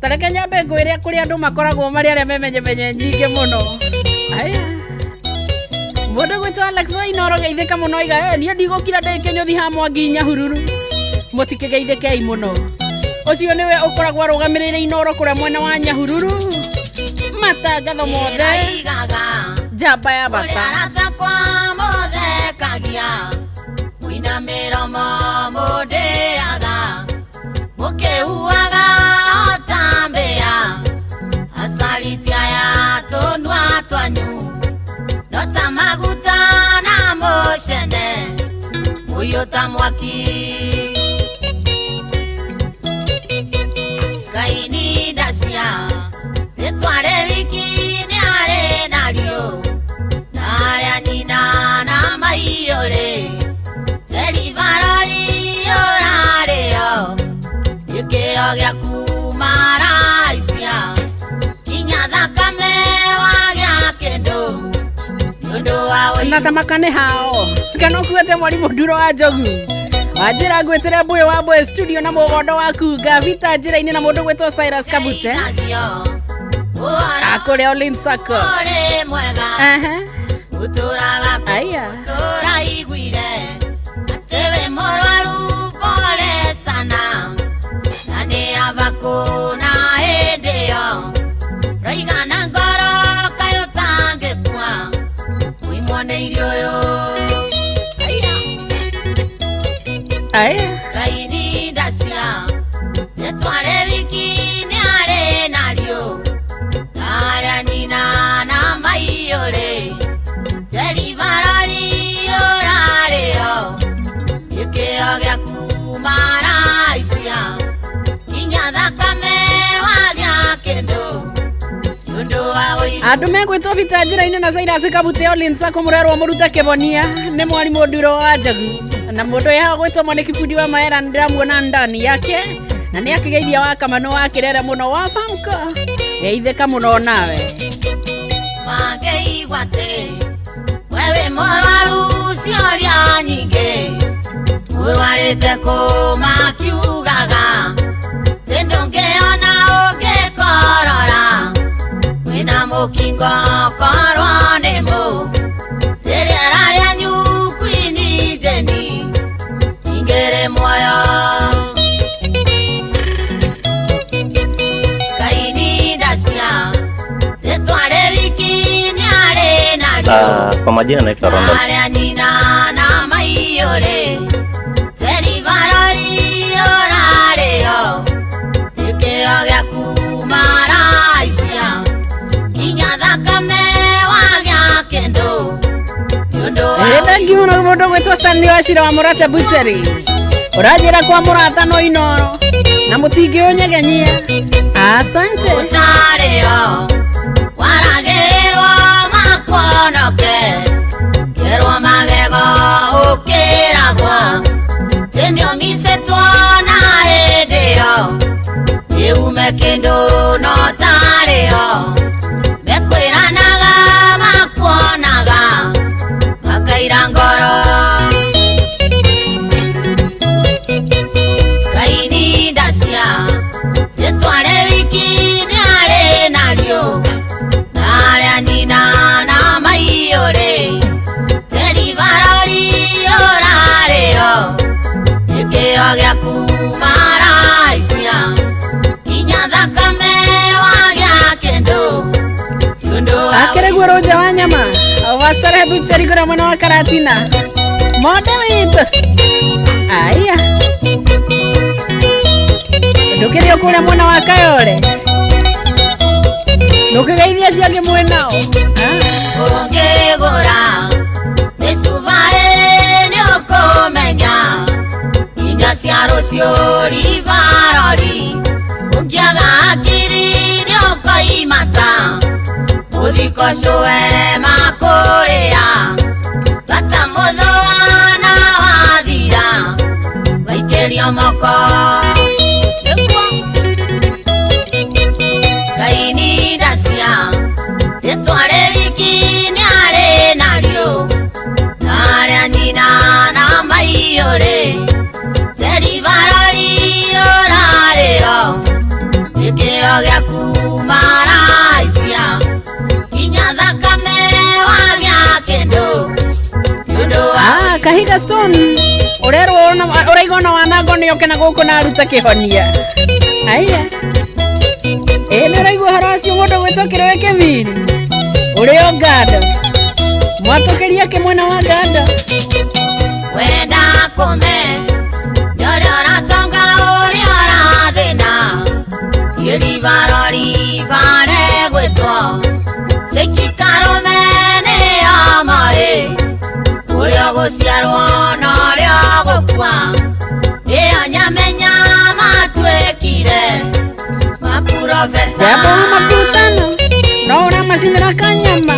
tareke nyambe ngwire kuri andu makoragwo mari aria memenye nyingi muno. Aya mundu gwitwo Alex Wainoro geithika muno iga ni ndigukira ndikinyothi ha Mwangi Nyahururu mutikigeithikei muno. Ucio niwe ukoragwo arugamirire Inoro kuria mwena wa Nyahururu. Matangatho mothe jamba ya bata kwa mothe kagia wina miromo mudeaga mukihuaga otambea asalitia ya tondwa twanyu nota maguta na moshene uyota mwaki kaini dasia etware wiki ni are nario nare anina na maiore Delivarori orareo Yukeo gya kumaraisia Kinya thakame wagya kendo Yondo wawe natamakane hao kana kuete mwalimu Nduro wa Njogu ajira gwetera Mbuyu wa Mbuyu studio na mugondo waku Gavita njira ini na mundu gwetwo Cyrus Kabute akore Olinsako ore mwega uturaga aya utura igwire atewe morwaru pole sana nane abako na edeo raigana ngoro kayo tange kwa muimone irioyo aya kaini dasia netware wiki ni are nario nare nina na maiore Delivarori orareo Yukeo gya kumaraisia Kinya thakame wagya kendo Yondo wawe andu megwitwo Vita njira ini na Cyrus Kabute Olinsako murerwo murute kibonia ni mwalimu Nduro wa Njogu na mundu ya gwitwo Mwaniki Fundi wa Maera ndiramuona ndani yake na ni akigeithia wa kamano wa kirere muno wa famko geithika muno nawe Magei wate wewe morwaru sioria nyinge urwarite kumakiugaga tendongeona ugekorora wina mukingo korwo nemo rĩrĩa rĩa nyukwini jeni ingere moyo kaini dasia etware wiki ni are nario Kwa majina naitwa Rondo. are nina na maiore Delivarori orareo Yukeo gya kumaraisia Kinya thakame wagya kendo Yondo thank you muno mundu gwitwo Stanley Wachira wa Murate Butchery urajira kwa murata no Inoro na mutingi unyegenyia asante utareo waragererwo makonoke kerwo magego ukiragwa tenio misetwo na edeo yeume kendo no tareo mekwiranaga makuonaga makaira ngoro kaini dasia etware wiki ni are nario nare anina na maiore Delivarori orareo Yukeo gya kumaraisia Kinya thakame wagya kendo Yondo akere gworoja wa nyama Wastare Butchery kura mwena wa Karatina mode witu aya ndukirio kuria mwena wa Kayole ndukigeithia ciangi mwenao Ongegora Nesuvae nyokomenya Inya ciaro cio Rivarori Ungiaga akiri nyokoimata Uthiko coe makuria Gata muthoana wathira Waikerio moko Kaini dasia etware wiki ni are nario nare anina na maiore Delivarori orareo Yukeo gĩaku maraicia kinya thakame wagĩa kĩndũ nĩũndũ wa Kahiga Stone ũraigona wanango nĩoke na gũkũ na aruta kĩhonia. Aya nĩ ũraigua haro acio mũndũ gwĩtokĩrwo Kĩmiri ũrĩ o Nganda mwatũkĩria kĩmwena wa Nganda wenda kũme nĩũrĩa ũratonga ũrĩa ũrathĩna iribare gwĩtwo Sekikarũme nĩyo moĩ ũrĩa gũciarwo na ũrĩa gũkua ĩyo nyamenya matuĩkire maprofesa makutano no ũramacinĩra kanyama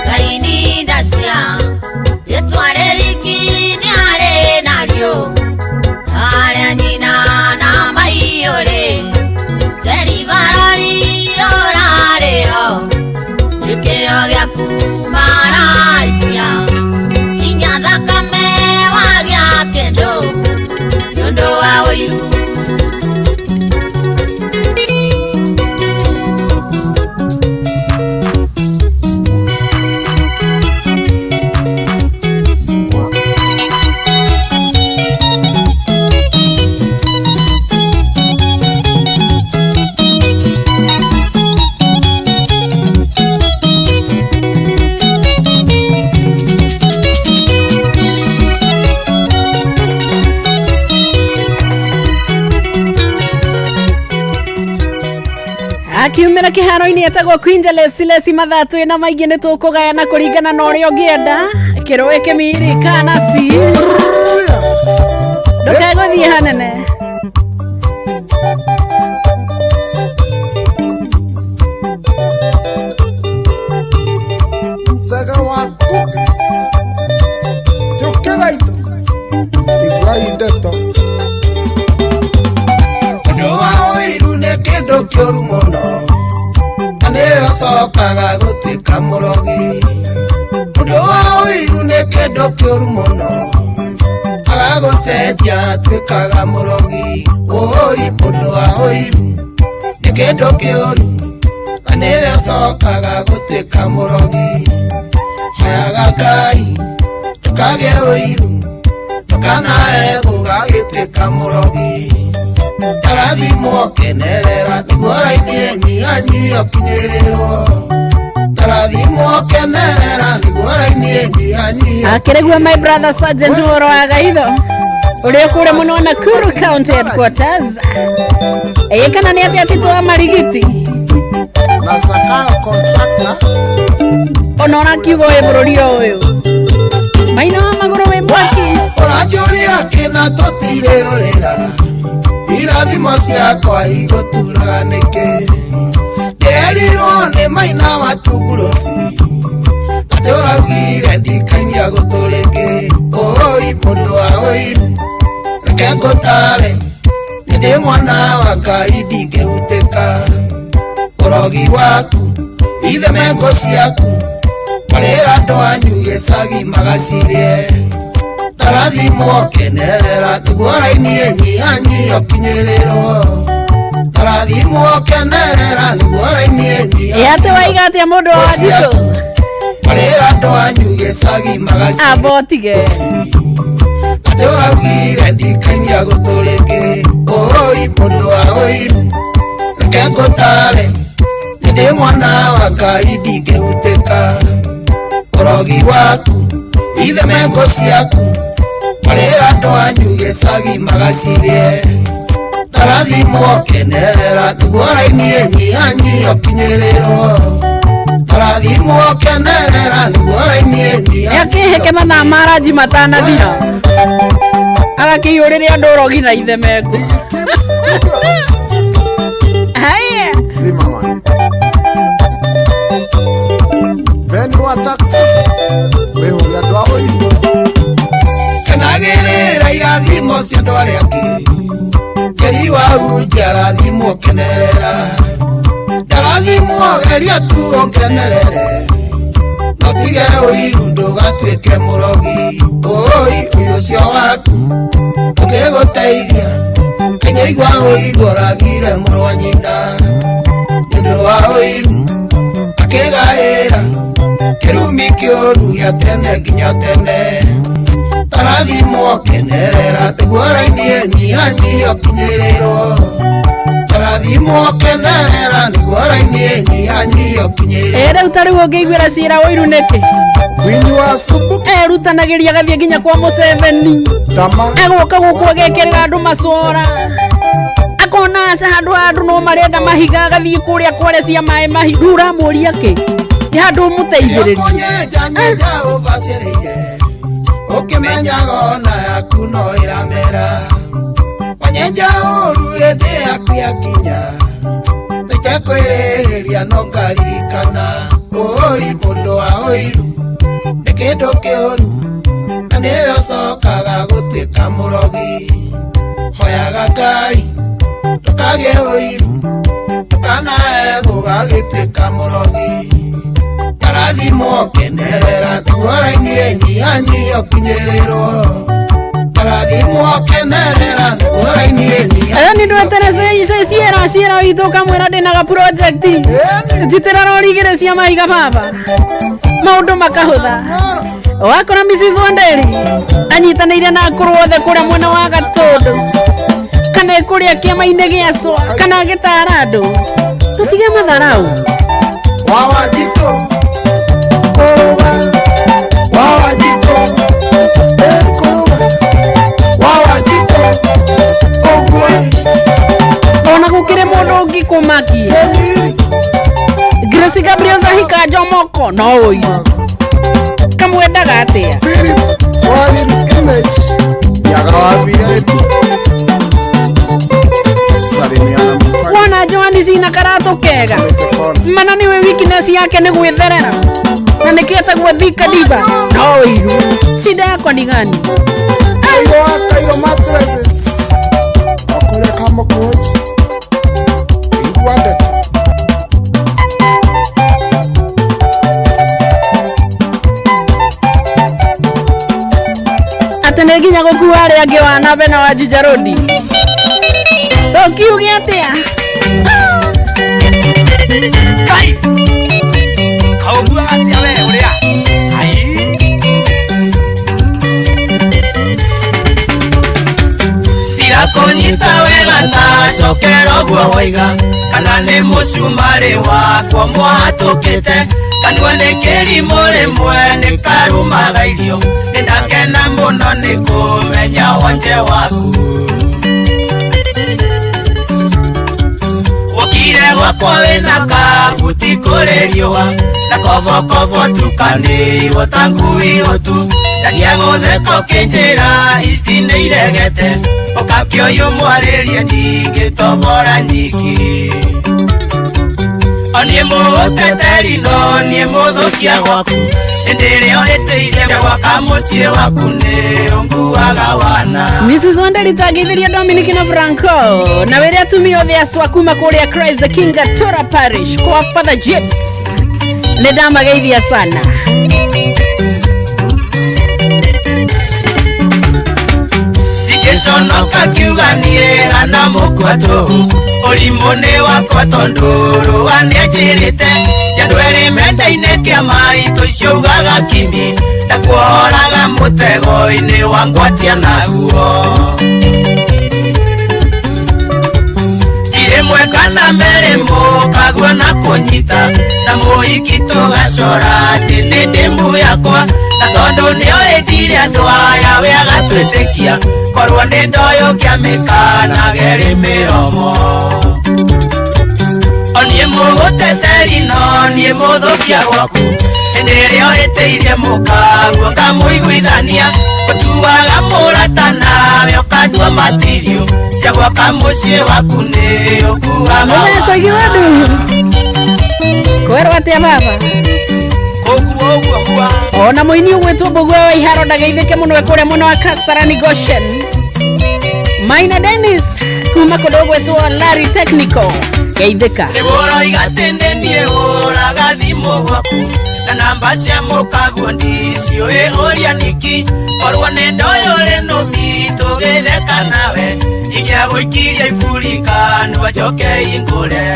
kaini ndacia rĩtwarĩ wiki nĩ arĩ narĩo arĩa nyina na maiyũrĩ Seribarori ũrarĩo gĩkĩo gĩaku maraicia kinya thakame wagĩa kĩndũ nĩũndũ wa ũiru akiumĩra kĩharo-inĩ etagwo Queen Lesi mathatũ na maingĩ nĩ tũkũgayana kũringana na ũrĩa ũngĩenda kĩrũĩ Kĩmiri kanasi ndũkegũthiĩ hanene Saga wa cookies Chukelaito Iguaideto kĩndũ kĩũru mũno na nĩyo cokaga gũtuĩka mũrogi ũndũ wa ũiru nĩ kĩndũ kĩũru mũno agagũcenjia atuĩkaga mũrogi ũndũ wa ũiru nĩ kĩndũ kĩũru na nĩyo cokaga gũtuĩka mũrogi heaga Ngai ndũkagĩe ũiru ndũkanahe gũgagĩtuĩka mũrogi Tarathimwo kenerera nĩguo raini nyihanyihia kinyĩrĩrwo Tarathimwo kenerera nĩguo raini nyihanyihia akĩrĩgua my brother Sergeant Woro wa Gaitho ũrĩa kũrĩ mũno Nakuru County Headquarters kana nĩ atĩ atitũ wa marigiti na Sakayo contractor ona ũrakiuga wĩ bũrũri ũyũ maina wa magũrũ wĩ mwaki ũranjũria kĩna tũtirĩrorera irathimo ciakwa igũturaga nĩkĩ nderirwo nĩ maina wa Tuburosi atĩ ũraugire ndikainia gũtũrĩngĩ mũndũ wa ũiru reke ngũtare nĩ mwana wa Ngai ndingĩhutĩka ũrogi waku itheme ngũ ciaku marĩra andũ anyu gĩcagi magacirie Tarathimwo kenerera nĩguo raini nyihanyihia kinyĩrĩrwo Tarathimwo kenerera nĩguo raini nyihanyihia atĩ waiga atĩa mũndũ wa Wanjikũ marĩra andũ anyu gĩcagi magacirie abotige atĩ ũraugire ndikainia gũtũrĩngĩ mũndũ wa ũiru reke ngũtare nĩ mwana wa Ngai ndingĩhutĩka ũrogi waku itheme ngũ ciaku marĩra andũ anyu gĩcagi magacirie Tarathimwo kenerera nĩguo raini nyihanyihia kinyĩrĩrwo Tarathimwo kenerera nĩguo raini nyihanyihia akĩheke mathaa ma ranji matanathira agakĩiyũrĩria andũ ũrogi na itheme ngũ haya Zimmerman Beni wa taxi wewe andũ a ũiru kenagĩrĩra irathimo cia andũ arĩa angĩ Keri wa ujarathimwo kenerera Tarathimwo geria tu ũkenerere Notige ũiru ndũgatuĩke mũrogi ũiru ũcio waku ũngĩgũteithia Kenya igua ũiru ũragire mũrũ wa nyina wa uiru akigaira kirumi kioru ya tene nginya tene tarathimo kenerera tiguoraimie nyihanyi okinyĩrĩrwo tarathimo kenerera tiguoraimie nyihanyi okinyĩrĩrwo rĩu ta rĩu ũngĩiguĩra ciira ũiru nĩkĩ winyi wa subu erutanagĩria gathiĩ nginya kwa Museveni egũka gũkũ agekĩrĩra andũ macora akona aca handũ no marenda mahiga gathiĩ kũrĩa kware cia maĩ mahiga ũramũria kĩ nĩ handũ mũteithĩrĩria ũkĩmenyaga ona yaku no ĩramera wanyenja ũru hĩndĩ yaku yakinya ĩtekwĩrĩhĩria no ngaririkana ũĩ mũndũ wa ũiru nĩ kĩndũ kĩũru na nĩyo cokaga gũtuĩka mũrogi hoyaga Ngai ndũkagĩe ũiru ndũkanae gũgagĩtuĩka mũrogi tarathimo kenerera tiguoraimie nyihanyi okinyĩrĩrwo tarathimo kenerera tiguoraimie nyihanyi nĩ ndweterece ciera witũ kamwĩra ndĩna ga project njitĩrarorigĩre cia mahiga baba maũndũ makahũtha wakora Mrs. Wanderi anyitanĩire na akũrũ othe kũrĩa mwena wa Gatũndũ kana kũrĩa kĩama-inĩ gĩacwa kana gĩtara andũ tũtige matharau wawajiko ona gũkĩrĩ mũndũ ũngĩkũmakia Grace Gabriel Zahika Jomoko no ũiru kamwendaga atĩa wona Joani cina karatũ kega mana nĩwe weakness yake nĩ gwĩtherera na nĩkĩo etagwo Thika Diva no ũiru shida yakwa ni gani Kairo mattresses akore kama coach iwanda atene nginya gũkua arĩa angĩ wanabe na Wajija Road tokiuge atĩa Kai kaugua atĩa we ũrĩa ai kũnyita wega ta cokera guo waiga kana nĩ mũcumarĩ wakwa mwatũkĩte kanua nĩ kĩrimũ rĩmwe nĩ karumaga irio nĩ ndakena mũno nĩ kũmenya wonje waku wokire gwakwa wĩna kabuti kũrĩ riũa na kobokobo tukanĩirwo ta ngui ũtu ndagia gũtheka ũkĩnjĩra ici nĩ iregete ũkakĩoywo mwarĩrie ndingĩtobora nyiki oniĩ mũgũteteri no niĩ mũthũkia gwaku hĩndĩ ĩrĩa ũhĩtĩirie gwaka mũciĩ waku nĩ ũnguaga wana Mrs. Wanderi tagithĩria Dominic na Franco na wĩrĩa atumia othe acwa kuma kũrĩa Christ the King Gatũra Parish kwa Father James nĩ ndamageithia sana Sonoka kiuganie hana mũkwato ũrimũ nĩ wakwa tondũ rũa nĩanjĩrĩte ciandũ erĩ menda-inĩ kĩa maitũ icio ugaga kimi na kuohoraga mũtego-inĩ wa ngwatia naguo irĩmwe kana merĩ mũkagua na kũnyita na mũhiki tũgacora atĩ nĩ ndĩmu yakwa na tondũ nĩoĩndire andũ aya we agatwĩtĩkia korwo nĩ ndoyo ngĩamĩkana gerĩ mĩromo oniĩ mũgũteteri no niĩ mũthũkia gwaku hĩndĩ ĩrĩa ũhĩtĩirie mũkaguo ngamũiguithania ũtuaga mũrata nawe ũkandua matirio cia gwaka mũciĩ waku nĩ ũkuaga kwerwo atĩa baba koguo ũguo hua ona mũini ũgwĩtwo Mbũgua wa Iharo ndageithĩke mũno kũrĩa mwena wa Kasarani Goshen Maina Dennis kuma kũndũ gwĩtwo Larry Technical geithĩka nĩworoiga atĩ nĩ niĩ ũraga thimũ gwaku na namba cia mũkaguo ndiciũĩ ũria niki korwo nĩ ndoyo rĩnũmi tũgĩtheka nawe ingĩagũikiria iburi kanua njoke ingũre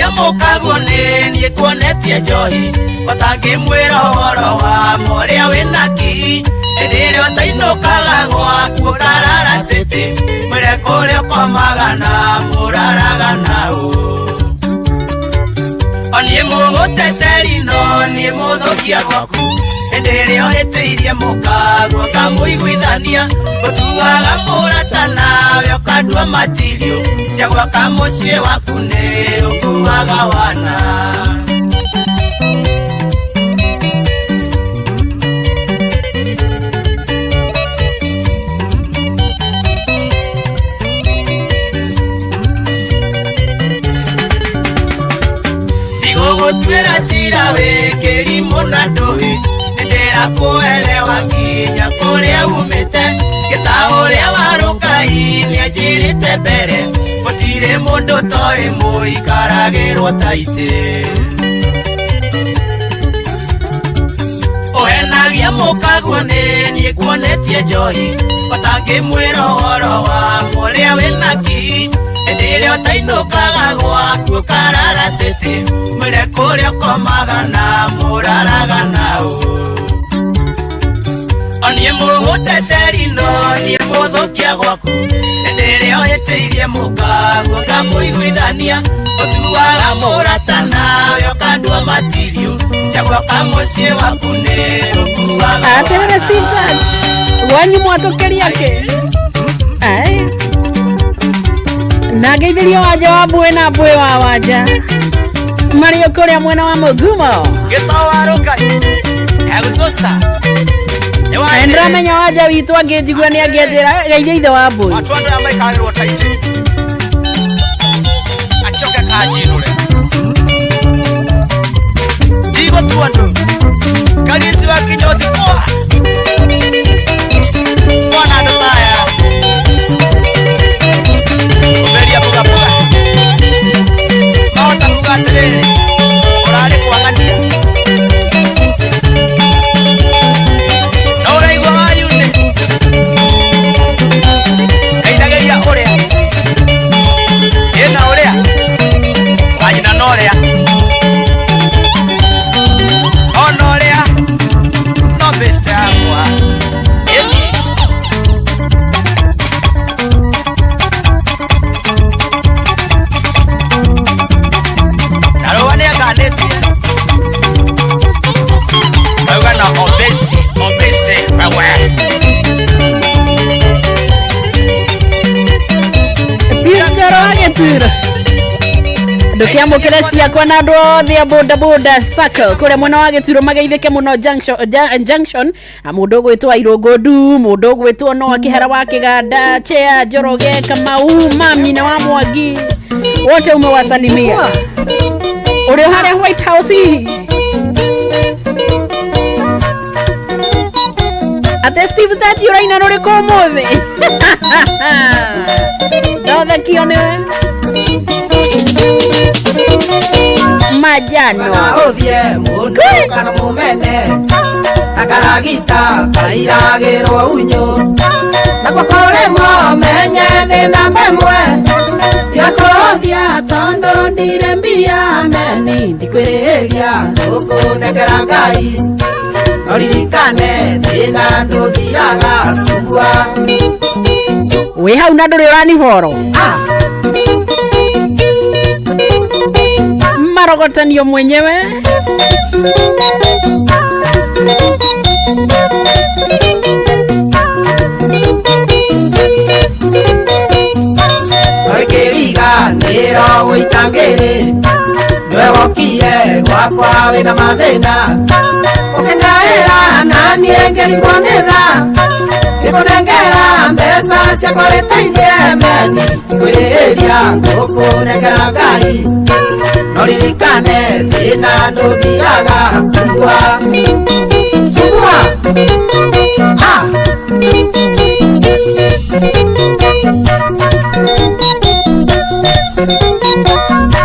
Oria mukaguo ni kuonetie njohi Otangimwira uhoro wa moria winaki Ndire otainukaga gwaku Rarara City Mwire kuria komagana muraraga nau Onie muguteteri no nie muthukia gwaku Ndire ohiteirie mukaguo kamuiguithania Utuaga muratana we ukandua matirio Cia gwaka muciĩ waku nĩ ukuaga wana Ndigũgũtuĩra cira wĩ kĩrimũ na ndũĩ Ndĩrakuelewa nginya kũrĩa umĩte Gĩta ũrĩa warũngai nĩanjĩrĩte mbere Gũtirĩ mũndũ toĩ mũikaragĩrwo ta itĩ Ũhenagia mũkaguo nĩ kuonetie njohi Otangĩmwĩra ũhoro wa mũrĩa wĩnaki Ndĩrĩ ũtainũkaga gwaku Rarara City Mwĩre kũrĩa ũkomagana mũraraga nau Onie mũgũteteri no nie mũthũkia gwaku Ndĩrĩ ohĩteirie mũkaguo kamũiguithania Ũtuaga mũratana we ũkandua matirio Cia gwaka mũciĩ waku nĩ ũkuaga Aterere Steve Judge Wanyu mwatokeria ke Na geithirio waja wa mbwe na mbwe wa waja Mario kuria mwena wa Mugumo Gĩta warũngai Egutosta Ndĩramenya waja witũ angĩnjigua nĩ angĩenjĩra geithia ithe wa mbũi Watu andũ aya maikagĩrwo taiti Acoke kanjirũre Ndigũtua andũ Kanisi wa Kinyoti kwa Mwana andũ taya Ũmeria mũgabuga Mahota buga atĩrĩrĩ Ũrarĩ kwang'ania Ndukiamukire ciakwa na andu othe a boda boda sacco kuria mwena wa Gituro mageithike muno junction mundu gwitwa Irungu mundu gwitwa no akihera wa Kiganda Chea Njoroge Kamau Mami wa Mwangi wote umewasalimia uri haria White House ate Steve Tati uraina nuri komothe ndothe kione Majano Naothie mundu kana mumene Akaragita kairagĩrwo unyo Nakwa koremo menyene na memwe Tia kũthia tondo ndire mbia meni Ndikwĩrĩria ũkũnengera Ngai Noririkane thĩna ndũthiraga Sugua we hau na ndũrĩ ũraniboro Marogotanio mwenyewe Oikiriga nĩro gũitangĩrĩ Nĩwe wokire gwakwa wĩna mathĩna Ũkĩngaĩra na niĩ ngĩringwo nĩ tha Ngĩkũnengera mbeca ciakwa wĩteithie meni Kwĩrĩria ngũkũnengera Ngai Noririkane thĩna ndũthiraga Sugua Sugua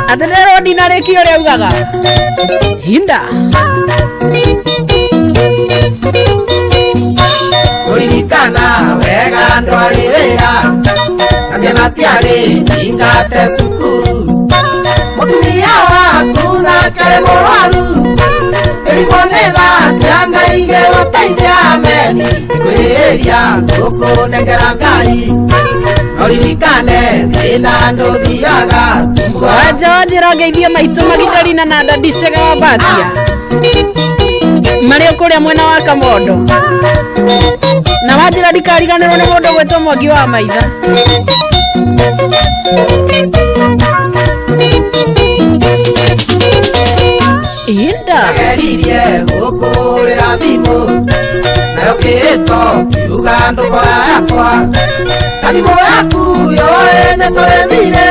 Atenero dinare kiore ugaga Hinda Kuririkana wega ndwari wĩra Na ciana ciarĩ nyingate cukuru Mũtumia kare moraru Erimonela Sianga inge wataithia meni Kweria Koko negera ngai Noririkane Thina nduthiaga Sumbua Waja wajira ngeithia maitũ magitarina na ndandicega wa batia Mario kuria mwena wa Kamondo Na wajira ndikariganĩrwo nĩ mũndũ gwĩtwo Mwangi wa Maitha Inda Geririe gũkũrĩra thimũ Nayo kĩĩto kiuga ndũmbo yakwa Karimũ yaku yoene tũrĩthire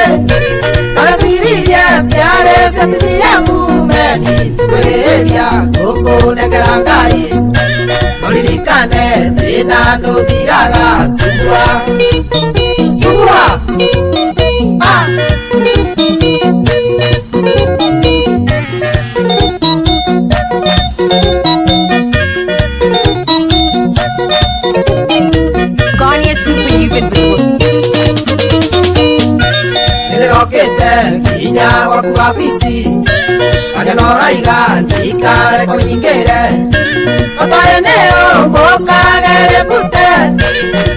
Tũrĩciririe ciarĩ cia ciria mumeni Kwĩrĩria gũkũnengera ngai Noririkane thĩna ndũthiraga Sumbua Sumbua Ah Kinya waku afisi Anya noraiga Ndikare kwa nyingere Otoye neo Mbokagere kute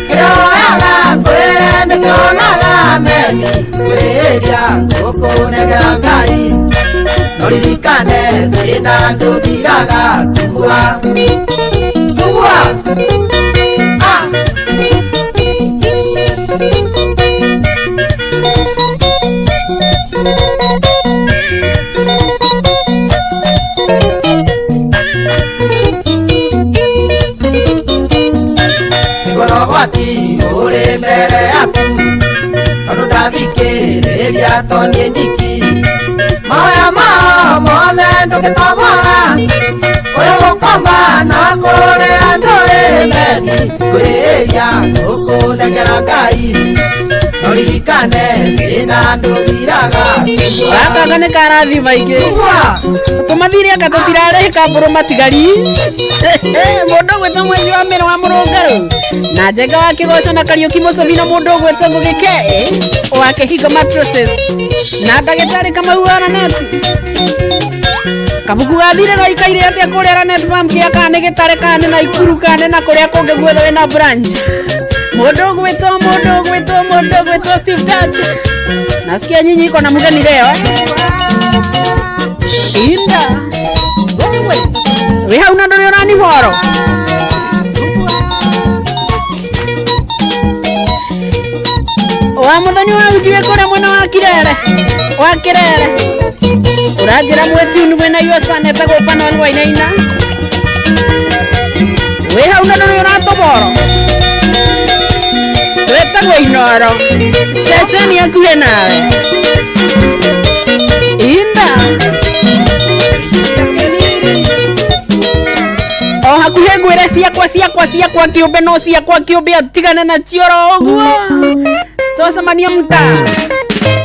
Kiroyaga Kwere Nikionaga Meni Kwereria Kukunegera ngai Noririkane Thina nduthiraga Sumbua Sumbua Ah Wati ore mbere yaku Tondũ ndathikĩrĩria toniĩ nyiki Maya mao mothe ndũgĩtogora Ũyũ gũkoma na kũrĩa ndũrĩ meni Kwĩrĩria gũkũnengera ngai Noririkane thĩna ndũthiraga Gaka nĩ karathi maingĩ Tũmathire anga tũtirarĩhĩ kambũrũ matigari Mũndũ gwĩtwo Mwezi wa Mĩro wa Mũrũngarũ Na Njenga wa Kĩgoco na Kariũki Mũcũbi na mũndũ gwĩtwo Ngũgĩ K wa Kĩhingo Mattresses Na ndagĩtarĩ Kamau wa Raneti Kabuku gathire na ikaire atĩa kũrĩa Ranet Farm kĩa kana nĩ gĩtare kana nĩ Naikuru kana na kũrĩa kũngĩ guothe wĩna branch Mũndũ gwĩtwo Steve Touch Nasikia nyinyi iko na mgeni leo Inda We hauna ndoni orani horo Wa muthoni wa ujiwe kũrĩa mwena wa Kirere Urajira mwetuni mwena yuasane Tago Panol Wainaina We hauna ndoni oratoboro Wetagwo Inoro Ceceni akuhĩ nawe Inda O hakuhĩ ngwĩre ciakwa kĩũmbe no ciakwa kĩũmbe atigane na cioro ũguo Twacemania mtaa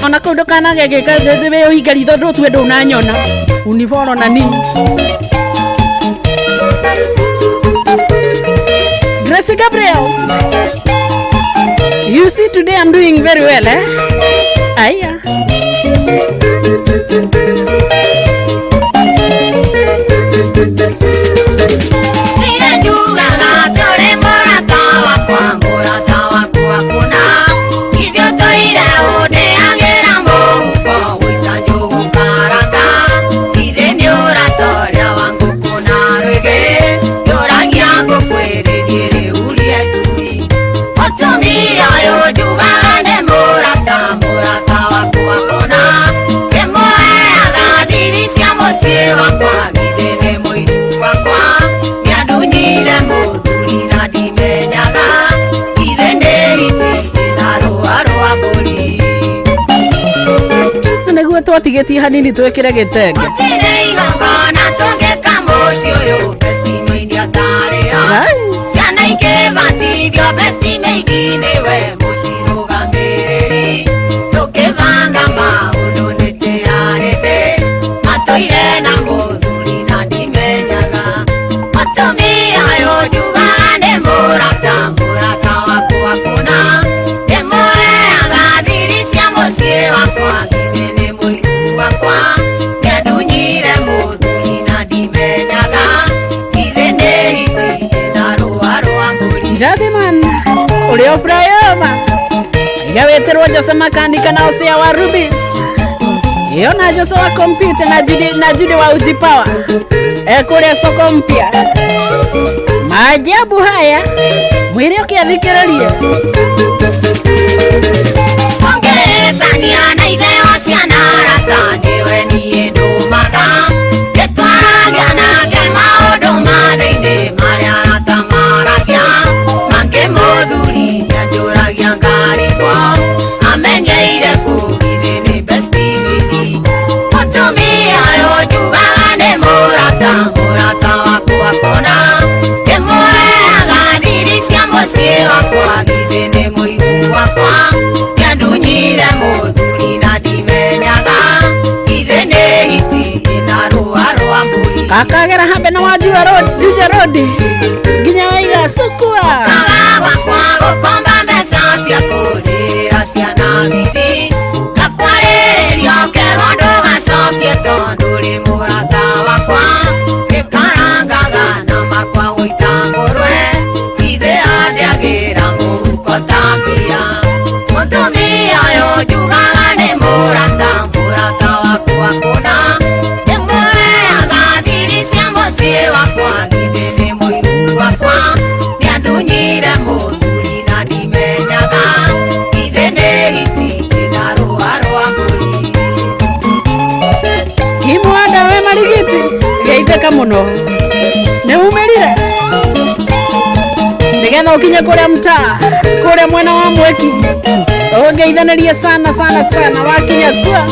Ona kũndũ kana gegeka thĩthĩwe ũhinga ritho ndũtue ndũnanyona Uniforo na nini Gracie Gabriels You see, today I'm doing very well, eh? Aya. Twatigĩtie hanini twĩkĩre gĩtenge Ciana ikĩbatithio besti meigi-inĩ we mũcirũgamĩrĩri tũkĩbanga maũndũ nĩtĩarĩte matũire na mũthuri na ndimenyaga mũtumia ũyũ njugaga nĩ mũrata wakwa kũna ndĩmũheaga thiri cia mũciĩ wakwa ngithe nĩ mũiru wakwa nĩandunyire Ulio Frayoma igaweterwo Jose Makandika na Osea wa Rubis iyo na Jose wa computer na Judy wa Uji Power kule soko mpya. Maajabu haya mwili ukiathikiriria Ongetania na ideo ciana rataniwe niĩ ndũmaga gĩtwaragia nake maũndũ ma thĩinĩ marĩa aratamaragia mangĩ mũthuri nĩanjũragia ngarigwo amenyeire kũgithĩ nĩ best DVD mũtumia ũyũ njugaga nĩ mũrata wakwa kona ndĩmũheaga thiri cia mũciĩ wakwa githĩ nĩ mũiru wakwa nĩandunyire mũthuri na ndimenyaga githĩ nĩ hiti ĩna rũa rwa mbũri akagera hambe na Wanjua Road Juja Road nginya waiga cukua kaga gwakwa gũkomba mbeca cia kũrĩra ciana bithi na kwarĩrĩrio kerwo ndũgacokie tondũ ũrĩ mũrata wakwa gĩkarangaga na makwa gũita ngũrwe githĩ andĩagĩra mũhuko ta mbia mũtumia ũyũ njugaga nĩ mũrata wakwa kũna ndĩmũheaga thiri cia mũciĩ wakwa githĩ nĩ mũiru wakwa nĩandunyire mũthuri na ndimenyaga githĩ nĩ hiti ĩna rũa rwa mbũri Kimwanda we Marigiti geithĩka mũno nĩ umĩrire nĩgetha ũkinye kũrĩa mtaa kũrĩa mwena wa Mweki ũngeithanĩrie sana wakinya kuo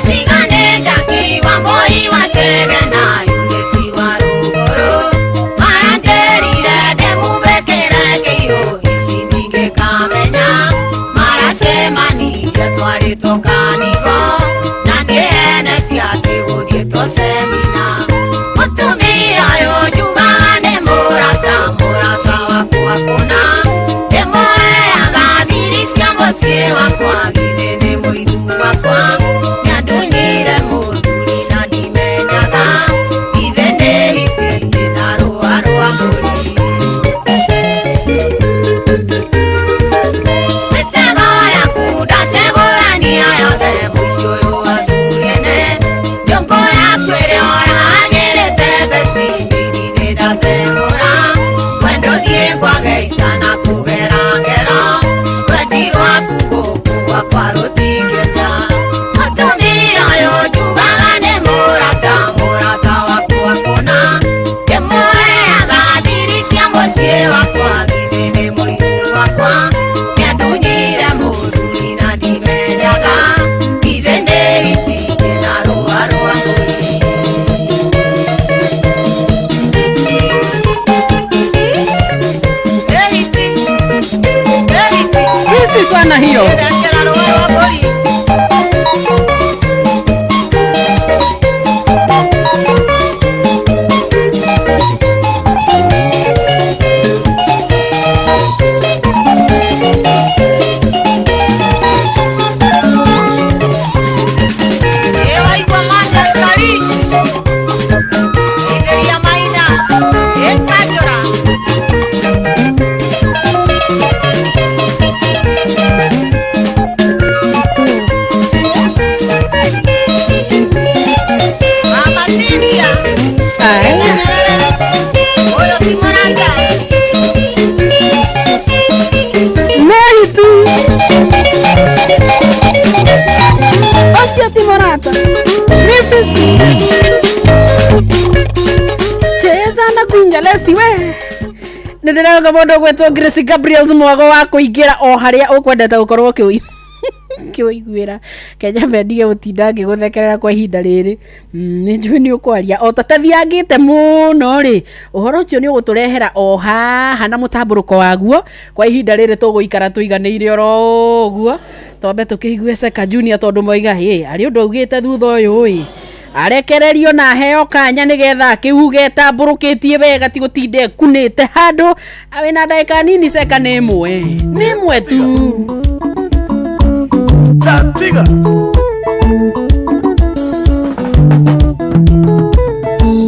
Tigane Jackie Wambui wa Chege na Yunesi wa Ruguru maranjerire ndĩmũbĩkĩre kĩiũ ici ndingĩkamenya maracemanirie twarĩtwo kanitho na ndĩhenetie atĩ gũthiĩtwo semina mũtumia ũyũ njugaga nĩ mũrata wakwa kũna ndĩmũheaga thiri cia mũciĩ wakwa githĩ nĩ mũiru wakwa nĩandunyire mũthuri na ndimenyaga githĩ nĩ hiti ĩna rũa rwa mbũri mĩtego yaku ndategũrania yothe mũici ũyũ athuri ene nyũngũ yaku ĩrĩa oragĩrĩte besti mbiri nĩ ndategũra wendo thiĩ kwageita na kũgera ngero rwendi rwaku gũkũ gwakwa rũtingĩenja mũtumia ũyũ njugaga nĩ mũrata wakwa kũna ndĩmũheaga thiri cia mũciĩ wakwa githĩ nĩ mũiru wakwa nĩandunyire mũthuri na ndimenyaga githĩ nĩ hiti ĩna rũa rwa mbũri hisi sana hiyo ĩgekĩra rũa rwa mbũri waigua Manda Karish Itheria Maina ĩkanjũra Mama Cynthia ũyũ ti mũrata Nehitu Ocio Timorata Nifisi Cheza na kunjalesi we Nĩndĩrauga mũndũ gwetwo Grace Gabriels mwago wa kũingĩra o harĩa ũkwendete gũkorwo kĩũiguĩra Kenya mendige gũtinda ngĩgũthekerera kwa ihinda rĩrĩ nĩnjũĩ nĩ ũkwaria o ta tathiangĩte mũno rĩ ũhoro ũcio nĩ ũgũtũrehera o haha na mũtambũrũko waguo kwa ihinda rĩrĩ tũgũikara tũiganĩire oro ũguo twambe tũkĩigue Seka Junior tondũ moiga arĩ ũndũ augĩte thutha ũyũ arekererio na heo kanya nigetha kiuge tambũrũkĩtie wega ti gũtinde kunĩte handũ awe na ndagĩka nini Seka nĩ ĩmwe tu Tatiga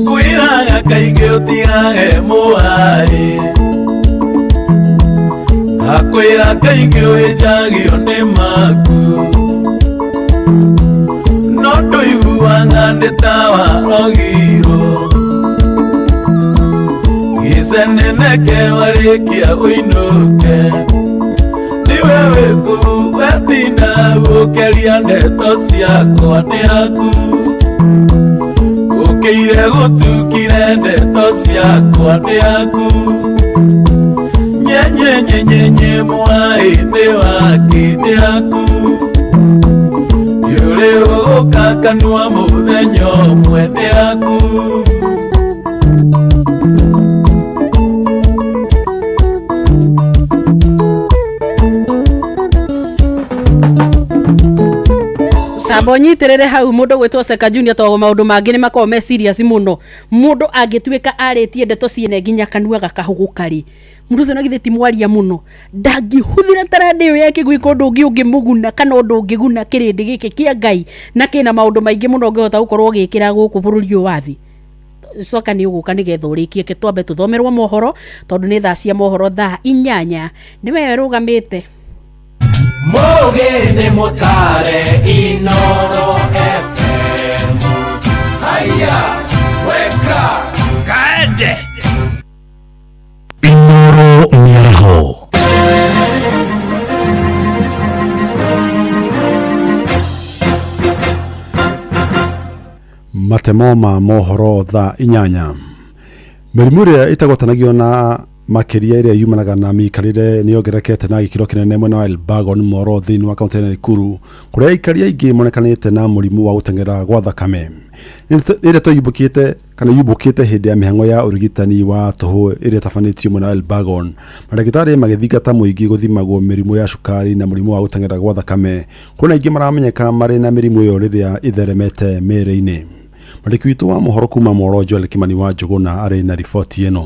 Kuiraga kaingĩ ũtigage mũhari akwĩra kaingĩ wĩnjagio nĩ maku no ndũiguaga nĩ ta warogirwo gĩceneneke warĩkia ũinũke niwe wĩkũ wetinda gũkeria ndeto ciakwa nĩ aku ũkĩire gũtukire ndeto ciakwa nĩ aku nyenyenyenyenye mwaĩ-inĩ wake nĩ aku yũrĩ ũgũkakanua mũthenya ũmwe nĩ aku Sabo nyitirire hau mundu gwitwo Seka Junior to maundu mangi ni makao me serious muno mundu angituika aritie ndeto ciene nginya kanua gakahugukari mundu ucio nagithiti mwaria muno ndangihuthira taradio yake gwika undu ungi muguna kana undu ungiguna kirindi giki kia Ngai na kina maundu maingi muno ngihota gukorwo gikira guku bururi wathi soka ni uguka nigetha urikie ke twambe tuthomerwa mohoro tondu ni thaa cia mohoro thaa 8 niwe rugamite Mogene motare Inoro FM Haya weka kaende Inoro Miaraho Matemo ma mohoro thaa 8 mĩrimũ ĩrĩa ĩtagwatanagio na makiria ĩrĩa yumanaga na mikarire nĩ ongererekete na gĩkĩro kĩnene mwena wa Elbagon Moro thĩinĩ wa kaunti ya Nakuru kũrĩa ikaria ingĩ monekanĩte na mũrimũ wa gũteng'era gwa thakame ĩrĩa yubũkĩte hĩndĩ ya mĩhang'o ya ũrigitani wa tũhũ ĩrĩa tabanĩtio mwena wa Elbagon mandagĩtarĩ magĩthingata mũingĩ gũthimagwo mĩrimũ ya cukari na mũrimũ wa gũteng'era gwa thakame kuna ingĩ maramenyeka marĩ na mĩrimũ ĩyo rĩrĩa ĩtheremete mĩĩrĩ-inĩ mwandĩki witũ wa mohoro kuma Moro Joel Kimani wa Njũgũna arĩ na riboti ĩno.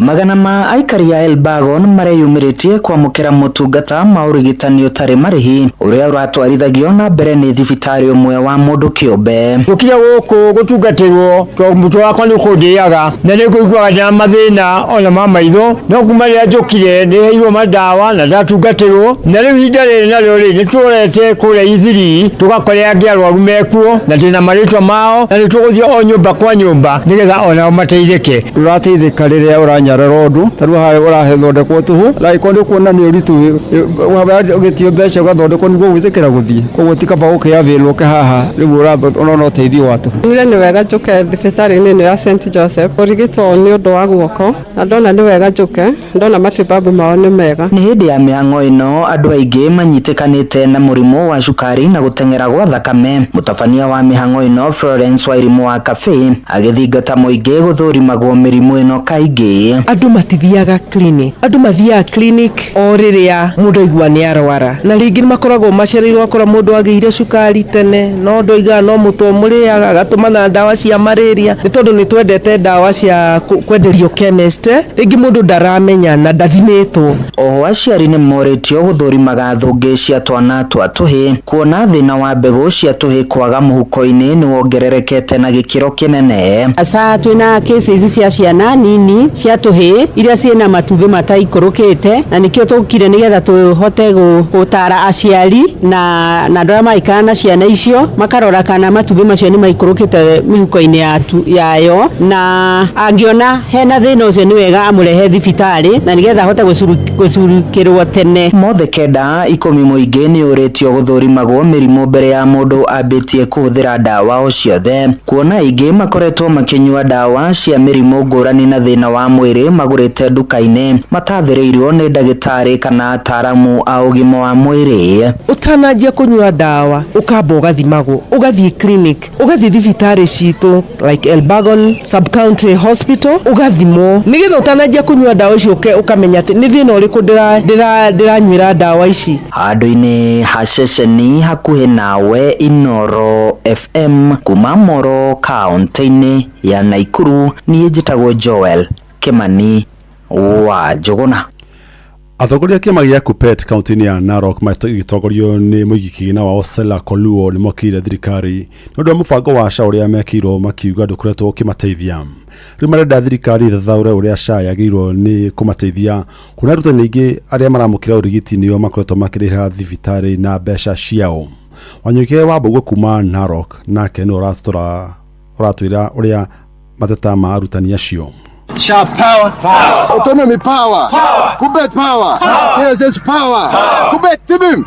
Magana ma aikari ya Elbagon mareyumĩrĩtie kwamũkĩra motungata ma ũrigitani ũtarĩ marĩhi ũrĩa ũratwarithagio na mbere nĩ thibitarĩ ũmwe wa mũndũ kĩũmbe. Gũkinya gũkũ gũtungatĩrwo to mũtwe wakwa nĩ ũkũndĩaga na nĩ kũiguaga na mathĩna ona ma maitho no kuma rĩrĩa njũkire nĩ heirwo mandawa na ndatungatĩrwo na rĩu ihinda rĩrĩ narĩo nĩ tũrete kũrĩa Ithiri tũgakorera angĩ arwaru mekuo na ndĩna marĩtwa mao na nĩ tũgũthiĩ o nyũmba kwa nyũmba nĩgetha onao mateithĩke. Tũrateithĩka rĩrĩa ũranyarara taru hae ũrahethondekwo tũhũ raiko nĩ kuona nĩ ũritũ ũgĩtio mbeca ũgathondekwo nĩguo gwĩtĩkĩra gũthiĩ koguo tikaba ũkĩavĩrwo ke haha rĩu ũrona ũteithio wa tũhũ. Nĩ wega njũke thibitarĩ-inĩ ĩno ya St Joseph ũrigitwo nĩ ũndũ wa guoko na ndona nĩ wega njũke ndona matibabu mao nĩ mega. Nĩ hĩndĩ ya mĩhang'o ĩno andũ aingĩ manyitĩkanĩte na mũrimũ wa cukari na gũteng'era gwa thakame. Mũtabania wa mĩhang'o ĩno Florence Wairimu wa Cafe agĩthingata mũingĩ gũthũrimagwo mĩrimũ ĩno kaingĩ. Andũ matithiaga clinic andũ mathiaga clinic o rĩrĩa mũndũ aigua nĩ arwara na rĩngĩ makoragwo macereirwo akora mũndũ agĩire cukari tene no ndoiga no mũtwe mũrĩaga agatũma na ndawa cia malaria nĩ tondũ nĩ twendete ndawa cia kwenderio chemist rĩngĩ mũndũ ndaramenya na ndathimĩtwo. Oho aciari nĩ morĩtio gũthũrimaga thũngĩ cia twana twa tũhĩ kuona thĩna wa mbegũ cia tũhĩ kwaga mũhuko-inĩ nĩ wongererekete na gĩkĩro kĩnene. Asa twĩna cases cia ciana nini cia tũhĩ iria ciena matumbĩ mataikũrũkĩte na nĩkĩo tũkire nĩgetha tũhote gũtara aciari na andũ arĩa maikara na ciana icio makarora kana matumbĩ macio nĩ maikũrũkĩte mĩhuko-inĩ yayo na angĩona hena thĩna ũcio nĩ wega amũrehe thibitarĩ na nĩgetha ahote gũcurukĩrwo tene. Mothe kenda 10 mũingĩ nĩ ũrĩtio gũthũrimagwo mĩrimũ mbere ya mũndũ ambĩtie kũhũthĩra ndawa o ciothe kuona aingĩ makoretwo makĩnyua ndawa cia mĩrimũ ngũrani na thĩna wa mwĩrĩ magũrĩte nduka-inĩ matathĩrĩirwo nĩ ndagĩtarĩ kana ataaramu a ũgima wa mwĩrĩ. Ũtananjia kũnyua ndawa ũkamba ũgathimagwo ũgathiĩ clinic ũgathiĩ thibitarĩ citũ like Elbagon Sub County Hospital ũgathimwo nĩgetha ũtananjia kũnyua ndawa icio ũkamenya atĩ nĩ thĩna ũrĩkũ ndĩranyuĩra ndawa ici. Handũ-inĩ ha ceceni hakuhĩ nawe Inoro FM kuma Moro kaunti-inĩ ya Nakuru niĩ njĩtagwo Joel Kimani wa Njũgũna. Atongoria kĩama gĩa KUPPET kaunti-inĩ ya Narok magĩtongorio nĩ mũigi kĩgĩna wao Stella Koluo nĩ mokire thirikari nĩ ũndũ wa mũbango wa SHA ũrĩa mekĩirwo makiuga ndũkoretwo ũkĩmateithia. Rĩu marenda thirikari ithathaũre ũrĩa SHA yagĩrĩirwo nĩ kũmateithia kuona arutani aingĩ arĩa maramũkĩra ũrigiti nĩo makoretwo makĩrĩha thibitarĩ na mbeca ciao. Wanyuike wa Mbũgũ kuma Narok nake nĩ ũratwĩra ũrĩa mateta ma arutani acio. SHA power, autonomy power, KUPPET power, TSS power, KUPPET tibim.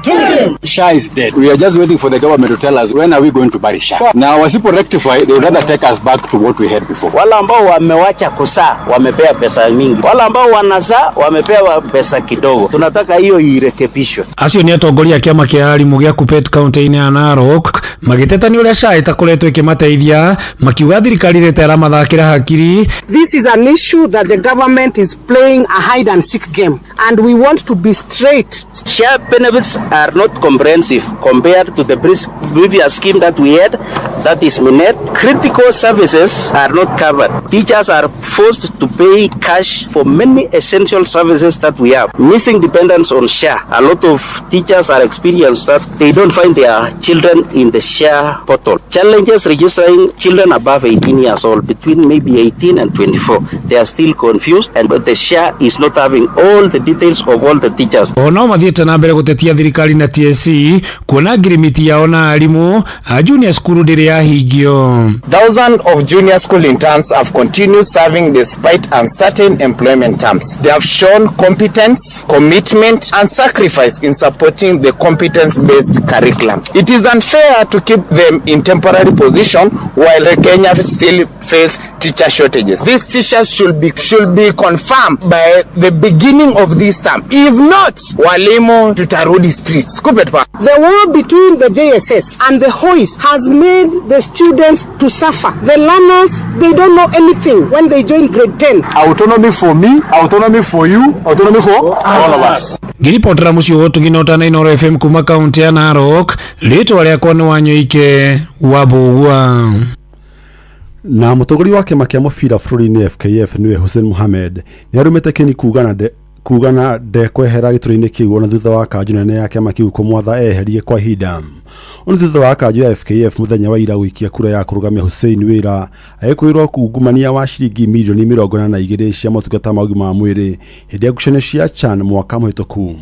SHA is dead. We are just waiting for the government to tell us when are we going to bury SHA. Now wasipo rectify, they would rather take us back to what we had before. Wala ambao wamewacha kusaa wamepea pesa mingi, wala ambao wanazaa wamepewa pesa kidogo. Tunataka hiyo irekebishwe. Acio ni atongoria kiama kia arimu gia KUPPET kaunti-inĩ ya Narok magiteta ni uria SHA itakoretwo ikimateithia makiuga thirikari retera mathakira hakiri. This is an issue that the government is playing a hide and seek game, and we want to be straight. SHA benefits are not comprehensive compared to the previous scheme that we had, that is Minet. Critical services are not covered. Teachers are forced to pay cash for many essential services that we have. Missing dependence on SHA. A lot of teachers are experienced that they don't find their children in the SHA portal. Challenges registering children above 18 years old, between maybe 18 and 24. They are still confused, and the SHA is not having all the details of all the teachers. Ono mathiete na mbere gutetia thirikari na TSC kuona ngirimiti yao na arimu a junior school ndiri ya hingio. Thousands of junior school interns have continued serving despite uncertain employment terms. They have shown competence, commitment and sacrifice in supporting the competence-based curriculum. It is unfair to keep them in temporary position while the Kenya still face teacher shortages. These teachers should be confirmed by the beginning of this term. If not, walimu tutarudi streets. The war between the JSS and the HOIS has made the students to suffer. The learners, they don't know anything when they join grade 10. Autonomy for me, autonomy for you, autonomy for all of us. Ngiripotera mucio wotu ginota na Inoro FM kuma kaunti ya Narok, rĩtwa rĩakwa nĩ Wanyuike wa Mbũgua. Na mũtongoria wa kĩama kĩa mũbira bũrũri-inĩ FKF nĩwe Hussein Mohamed nĩ arumĩte kĩni kugana ndekwehera gĩtũra-inĩ kĩu ona thutha wa kanjũ nene ya kĩama kĩu kũmwatha eherie kwa ihinda. Ona thutha wa kanjũ ya FKF mũthenya wa ira gũikia kura ya kũrũgamia Hussein wĩra agĩkwĩrwo kungumania wa ciringi mirioni 42 cia motungata ma ũgima wa mwĩrĩ hĩndĩ ya ngucanio cia CHAN mwaka mũhĩtũku.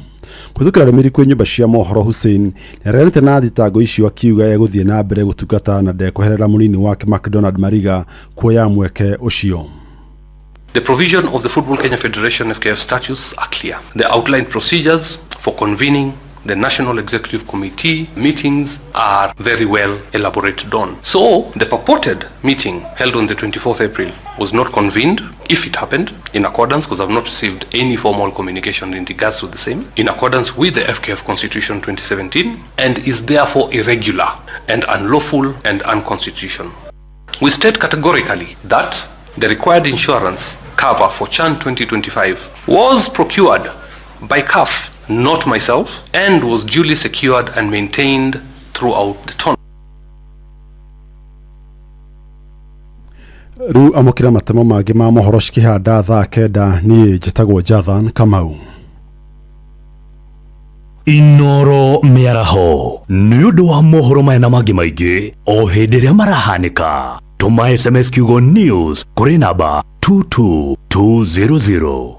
Kũhĩtũkĩra ndũmĩrĩri kwĩ nyũmba cia mohoro, Hussein nĩareganĩte na thitango icio akiuga egũthiĩ na mbere gũtungata na ndekweherera mũnini wake McDonald Mariga kuoya mweke ũcio. The provision of the Football Kenya Federation FKF statutes are clear. The outlined procedures for convening the National Executive Committee meetings are very well elaborated on. So, the purported meeting held on the 24th April was not convened, if it happened, in accordance, because I've not received any formal communication in regards to the same, in accordance with the FKF Constitution 2017, and is therefore irregular and unlawful and unconstitutional. We state categorically that the required insurance cover for CHAN 2025 was procured by CAF, not myself, and was duly secured and maintained throughout the tournament. Rĩu amũkĩra matemo mangĩ ma mohoro cikĩhanda thaa kenda niĩ njĩtagwo Jathan Kamau. Inoro mĩaraho nĩ ũndũ wa mohoro maya na mangĩ maingĩ o hĩndĩ ĩrĩa marahanĩka. Tuma SMS kiugo news kuri namba 22200.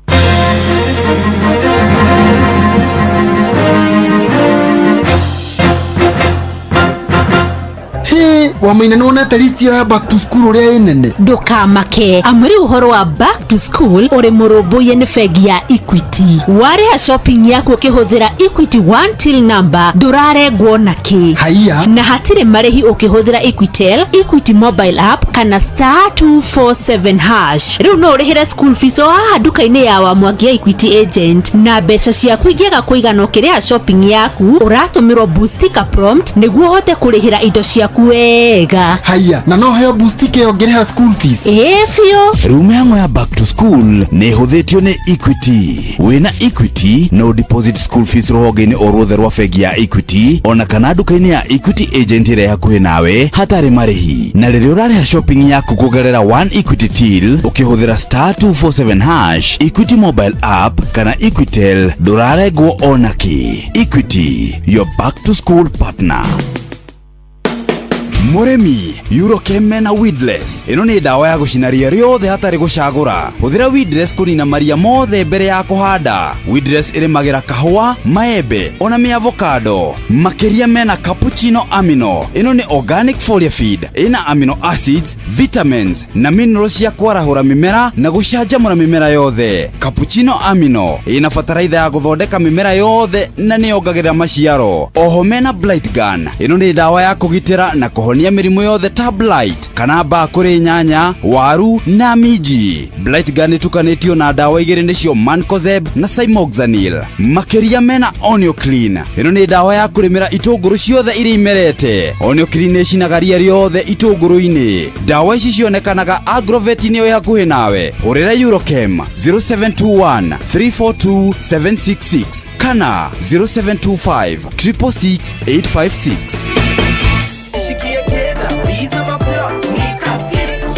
Wamaina nonete listi ya back to school uria inene. Ndukamake amuri uhoro wa back to school uri murumbuye ni fegi ya Equity. Wariha shopping yako ukihuthira Equity one till number ndurarengwo naki. Haiya. Na hatire marehi ukihuthira Equitel, Equity mobile app kana *247#. Riu no urihire school fees wa duka-ini ya wa Mwangi Equity agent na mbeca ciaku ingĩaga kũigana ũkĩrĩha shopping yaku uratumirwo boostika prompt nĩguo hote kurihira indo ciaku wega. wega. Haya, na no heo boostike ongereha school fees. Fio. Rume yangu ya back to school ni hudhetio ni Equity. Wina Equity no deposit school fees rohogeni orothe rwa fegi ya Equity ona kana duka-ini ya Equity agent ire hakuhi nawe hatari marihi. Na rĩrĩa ũrareha shopping yaku kugerera One Equity Till ukihũthĩra *247# Equity mobile app kana Equitel ndũrarengwo onaki. Equity, your back to school partner. Muremi, Eurochem mena Weedless. Ino ni dawa ya gucinaria riothe hatari gucagura. Huthira Weedless kunina maria mothe mbere ya kuhanda. Weedless irimagira kahua, maembe, ona mi avocado. Makeria mena cappuccino amino. Ino ni organic foliar feed. Ina amino acids, vitamins na minerals ya kwarahura mimera na gucanjamura mimera yothe. Cappuccino amino ina fataraitha ya guthondeka mimera yothe na ni yongagirira maciaro. Oho mena Blight Gun. Ino ni dawa ya kugitira na kuhonia mirimu yothe ta blight kana mbaa kuri nyanya, waru na miji. Blight Gun itukanitio na dawa igiri nicio Mancozeb na Cymoxanil. Makeria mena Onio Clean. Ino ni dawa ya kurimira itunguru ciothe iri imerete. Onio Clean icinaga ria riothe itunguru-ini. Dawa ici cionekanaga Agrovet-ini ĩ hakuhi nawe. Hurira Eurochem 0721 342 766 kana 0725 666 856.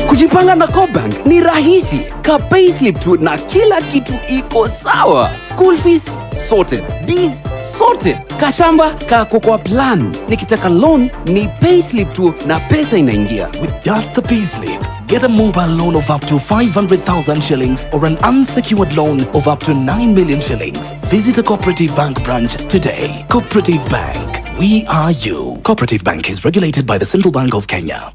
Kujipanga na Cobank ni rahisi. Ka payslip tu na kila kitu iko sawa. School fees sorted, fees sorted. Kashamba kako kwa plan. Nikitaka loan ni payslip tu na pesa inaingia. With just the payslip, get a mobile loan of up to 500,000 shillings or an unsecured loan of up to 9 million shillings. Visit a Cooperative Bank branch today. Cooperative Bank, we are you. Cooperative Bank is regulated by the Central Bank of Kenya.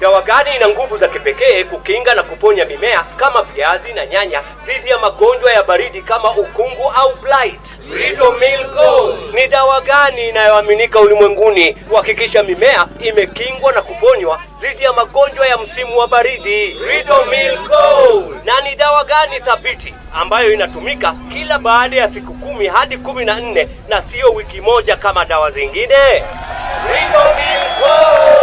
Dawa gani ina nguvu za kipekee kukinga na kuponya mimea kama viazi na nyanya dhidi ya magonjwa ya baridi kama ukungu au blight? Ridomil Gold ni dawa gani inayoaminika ulimwenguni kuhakikisha mimea imekingwa na kuponywa dhidi ya magonjwa ya msimu wa baridi? Ridomil Gold. Na ni dawa gani thabiti ambayo inatumika kila baada ya siku 10 hadi 14 na sio wiki moja kama dawa zingine? Ridomil Gold.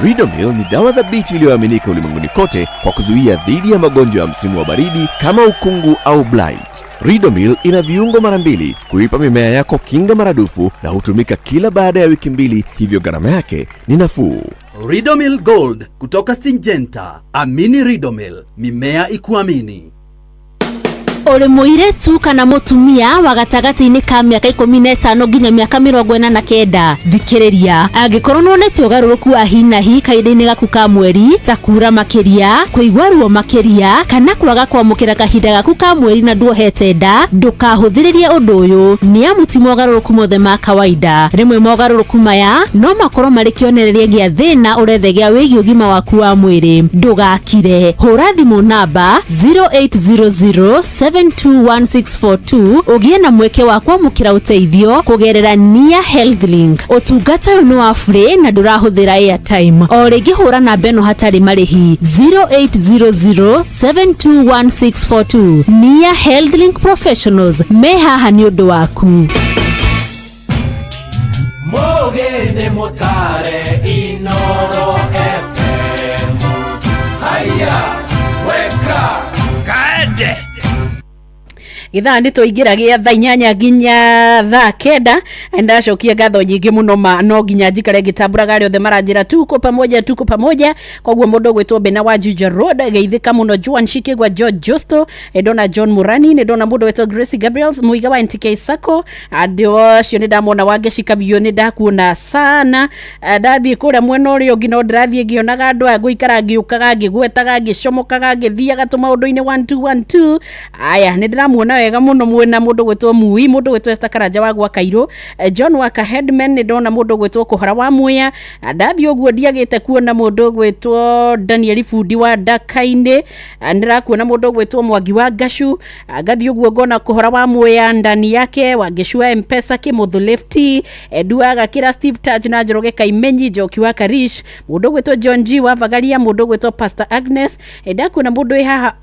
Ridomil ni dawa thabiti iliyoaminika ulimwenguni kote kwa kuzuia dhidi ya magonjwa ya msimu wa baridi kama ukungu au blight. Ridomil ina viungo mara 2 kuipa mimea yako kinga maradufu na hutumika kila baada ya wiki 2, hivyo gharama yake ni nafuu. Ridomil Gold kutoka Syngenta. Amini Ridomil, mimea ikuamini. Uri muiretu kana mutumia wa gatagati-ini ka miaka 15 nginya miaka 49 thikiriria angikorwo nonete ugaruruku wa hinahi kahinda-ini gaku ka mweri ta kura makiria, kuigwa ruo makiria kana kwaga kwamukira kahinda gaku ka mweri na nduohete nda, ndukahuthiririe undu uyu ni amu ti mogaruruku mothe ma kawaida. Rimwe mogaruruku maya no makorwo mari kionereria gia thina urethegia wigi ugima waku wa mwiri. Ndugakire, hura thimu namba 0800 721 ugie na mweke wa kwamukira uteithio kugerera Nia Health Link. Utungata uyu ni wa free na ndurahuthira airtime. O ringi hura namba ino hatari marihi 0800 721 Nia Health Link Professionals me haha ni undu waku. Mogene motare Inoro FM. Haya, weka kaende. Githaa nĩ tũingĩragia thaa 8 nginya thaa 9 ndacokia ngatho nyingĩ mũno ma no nginya njikare ngĩtambũraga arĩa othe maranjĩra tuko pamoja koguo mũndũ gwĩtwo Bena wa Juja Road geithĩka mũno Joan Shikegwa George Justo ndona John Murani ndona mũndũ gwĩtwo Grace Gabriels Muiga wa NTK Sacco andũ acio nĩ ndamona wangĩcika biũ nĩ ndakuona sana ndathiĩ kũrĩa mwena ũrĩa ũngĩ no ndĩrathiĩ ngĩonaga andũ aya ngũikara ngĩũkaga ngĩgwetaga ngĩcomokaga ngĩthiaga tũmaũndũ-inĩ 1212 aya nĩ ndĩramuona wega muno mwena mundu gwetwo Mui, mundu gwetwo Esther Karanja wa gwa Kairo, John Waka Headman ni ndona mundu gwetwo Kuhara wa Muya, ndathi oguo ndiagite kuona mundu gwetwo Daniel Fundi wa Dakaine, ndirakuona mundu gwetwo Mwangi wa Gashu, ngathi oguo ngona Kuhara wa Muya ndani yake wangeshua M-Pesa Kimuthu Lefty, Eduaga Kira Steve Taj na Njoroge Kaimenyi Joki wa Karish, mundu gwetwo John G wa Vagaria, mundu gwetwo Pastor Agnes, ndakuona mundu haha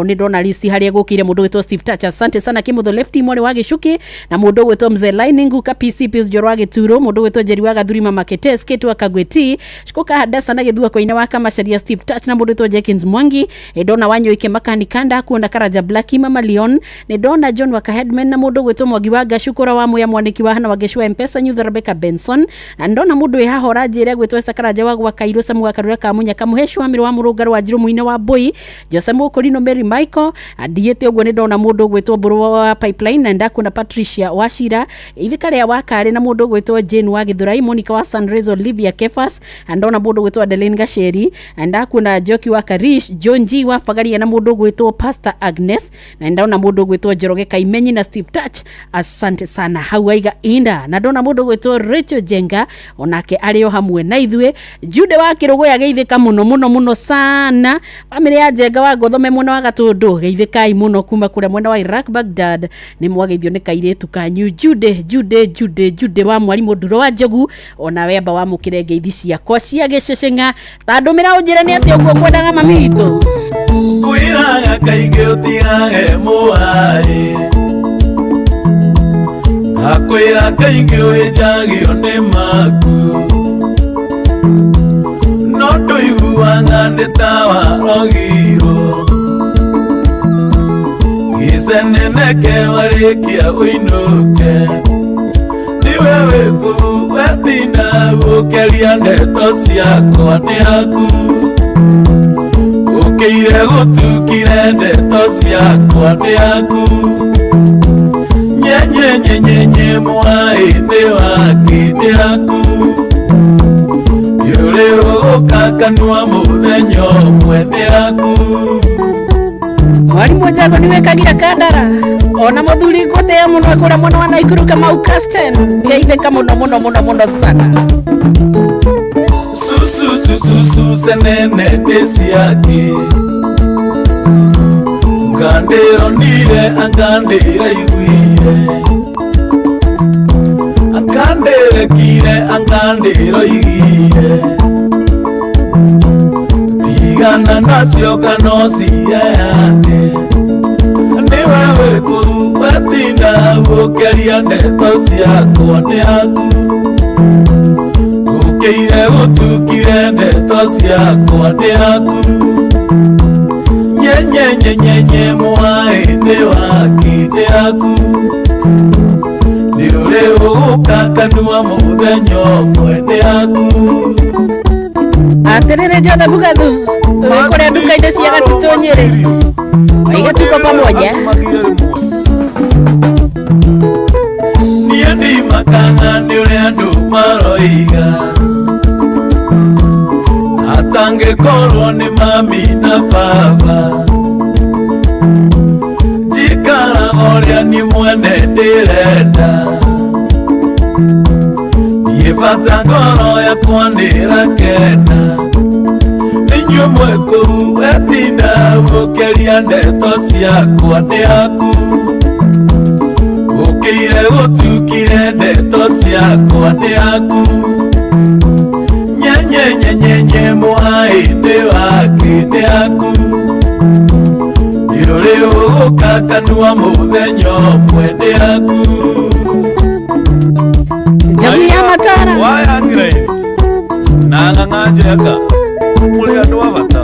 ni ndona list haria gukire mundu gwetwo Steve Taj asante sana Kimutho Lefty mwale wa Gicuki na mundu gwetwo Mzee Lining ka PC Pius Jorwa Gituro mundu gwetwo Jeri wa Gathurima Makete Sketu Akagweti Shikoka Hadasa na Githua kwa ina wa kama Sharia Steve Touch na mundu gwetwo Jenkins Mwangi Edona Wanyo ike makani kanda kuona Karaja Black Mama Leon Nedona John wa Headman na mundu gwetwo Mwagi wa Gashukura wa muya mwaniki wa hana wa Geshua Mpesa New Rebecca Benson na ndona mundu eha horaje ire gwetwo Karaja wa Kairo Samu wa Karura ka munya kamuheshu wa wa Murugaro wa Jiru muine wa Boy Jose Mukolino Mary Michael adiete ogwo ndona mundu gwetwo Buru wa Pipeline na ndakuna Patricia Washira ithikare wa Kare na mundu gwetwo Jane wa Githurai Monica wa Sunrise Olivia Kefas ndona mundu gwetwo Adeline Gasheri ndakuna Joki wa Karish John G wa Fagaria na mundu gwetwo Pastor Agnes na ndona mundu gwetwo Joroge Kaimenyi na Steve Touch asante sana hawaiga inda na ndona mundu gwetwo Rachel Jenga onake ario hamwe na ithwe Jude wa Kirogo ya geithika muno sana family ya Jenga wa Gothome mwana wa Gatundu geithikai muno kuma kure mwena wa Iraq Baghdad ni mwageithio ni kairetu kanyu Jude wa mwalimu Nduro wa Njogu ona wemba wa mukire ngeithi ciakwa cia Gicecenga tandumira unjira ni ati uguo kwendaga mami witu kuiraga kaingi utigage muari akwira kaingi wijagio ni maku no nduiguaga nĩ tawa rogirwo giceneneke warĩkia ũinũke nĩwe wĩkũ wetinda gũkeria ndeto ciakwa nĩ aku ũkĩire gũtukire ndeto ciakwa nĩ aku nyenyenyenyenye mwaĩ-inĩ wake nĩ aku yule ukakanua muthenya umwe nĩ aku mwalimu Njago niwe kagira kandara ona muthuri ngotea muno akora mwana wa Naikuru kama Ukasten yaitheka muno sana susu senene ndesiake ngandero nire angandira igwire angandere kire angandero igire tigana nacio kanosiane niwe wĩkũ wetinda gũkeria ndeto ciakwa nĩ aku ũkĩire gũtukire ndeto ciakwa nĩ aku nyenyenyenyenye mwaĩ-inĩ wake nĩ aku nĩ ũrĩ ũgũkakanua mũthenya ũmwe nĩ aku atirire Jothe Bugathu wekore nduka-inĩ cia Gatito Nyĩrĩ waiga tuko pamoja niĩ ndimakaga nĩ ũrĩa andũ maroiga atangĩkorwo nĩ mami na baba njikaraga ũrĩa niĩ mwene ndĩrenda yefata ngoro yakwa nĩrakena nĩnyuĩ mwĩkũ wetinda gũkeria ndeto ciakwa nĩ aku ũkĩire gũtukire ndeto ciakwa nĩ aku nyenyenyenyenye mwaĩ-inĩ wake nĩ aku nĩ ũrĩ ũgũkakanua mũthenya ũmwe nĩ aku Njagu ya Matara wayangire na ng'ang'anjeka mũrĩ andũ a bata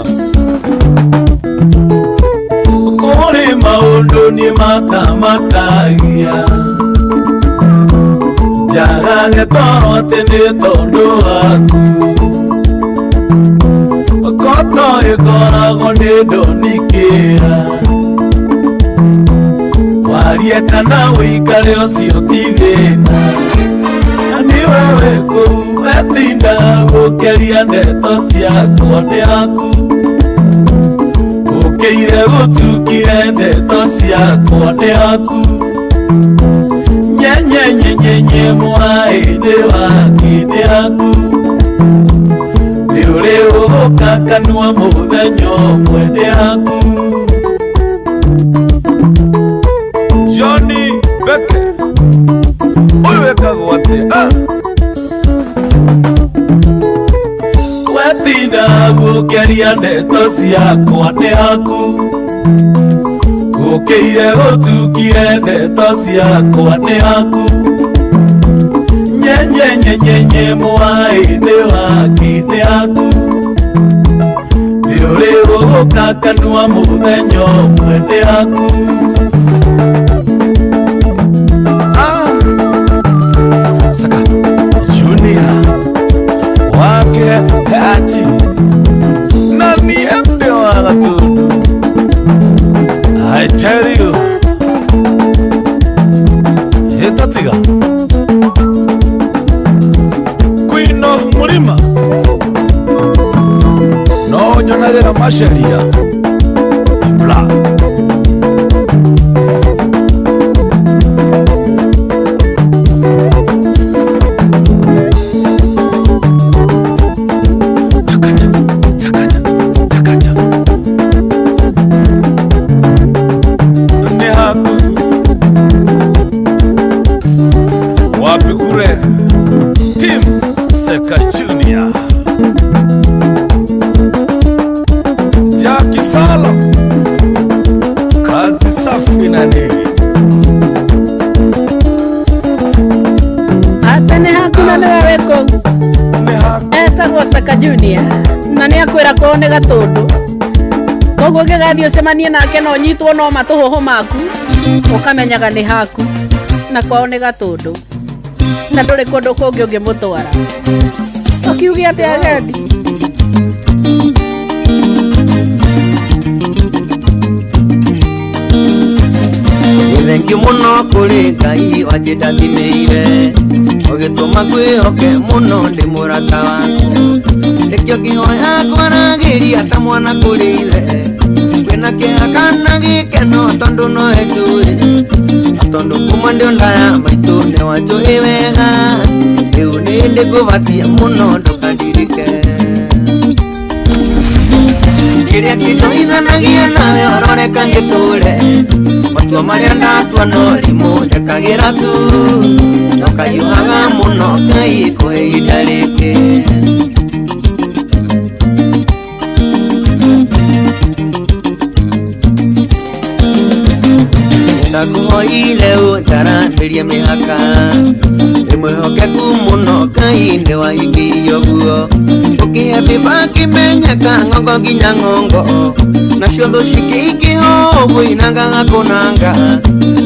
kũrĩ maũndũ niĩ makamakagia njagage toro atĩ nĩ tondũ waku koto ĩkoragwo nĩ ndonikĩra warie kana wĩikare ũcio ti thĩna niwe wĩkũ wetinda gũkeria ndeto ciakwa nĩ aku ũkĩire gũtukire ndeto ciakwa nĩ aku nyenyenyenyenye mwaĩ-inĩ wake nĩ aku nĩ ũrĩ ũgũkakanua mũthenya ũmwe nĩ aku Johnny Beke ũyũ wĩkagwo atĩ wetinda gũkeria ndeto ciakwa nĩ aku Gũkĩire gũtukire ndeto ciakwa nĩ haku Nyenyenyenyenye mwaĩ-inĩ wakĩte haku Nĩũrĩ gũgũka kanua mũthenya ũmwe nĩ haku Saka Junior wake Haji na niende wa Gatundu I tell you Hetatiga Queen of Murima No nyonagera masharia Bla Seka Junior Jackie Salo kazi safi nani Hata ni hakuna ni wewe kongu Etagwo Seka Junior na nĩ akwĩra kwao nĩ Gatũndũ koguo ũngĩgathiĩ ũcemanie nake no ũnyitwo no matũhũhũ maku ũkamenyaga nĩ haku na kwao nĩ Gatũndũ na ndũrĩ kũndũ kũngĩ ũngĩmũtwara Sokiuge atĩa gendi Thengi muno kuri Ngai wanjĩndathimĩire ũgĩtũma kwĩhoke muno ndĩ mũrata waku nĩkĩo ngĩhoya kwaragĩria ta mwana kũrĩ ithe kwĩna kĩeha kana gĩkeno tondũ no njũĩ tondũ kuma ndĩ nda ya maitũ nĩ wanjũĩ wega rĩu nĩ ndĩkũbatia mũno ndũkandirike kĩrĩa kĩnjohithanagia nawe ororeka ngĩtũre matua marĩa ndatua no rimũ ndekagĩra tu ndũkahiũhaga mũno Ngai kũhe ihinda rĩngĩ ndakuhoire ũnjaranĩrie mĩhaka ndĩmwĩhokeku mũno Ngai nĩ wahingirie ũguo ũkĩhe bĩba kĩmenyeka ng'ongo nginya ng'ongo nacio thũ cikĩingĩha ũguo inangaga kũnanga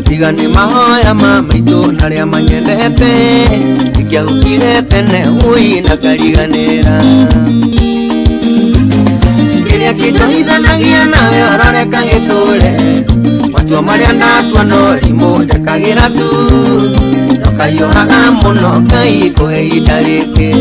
tiga nĩ mahoya ma maitũ narĩa manyendete ingĩahukire tene ui na kariganĩra kĩrĩa kĩnjohithanagia nawe ororeka ngĩtũre matua marĩa ndatua no rimũ ndekagĩra tu ndũkahiũhaga mũno Ngai kũhe ihinda rĩngĩ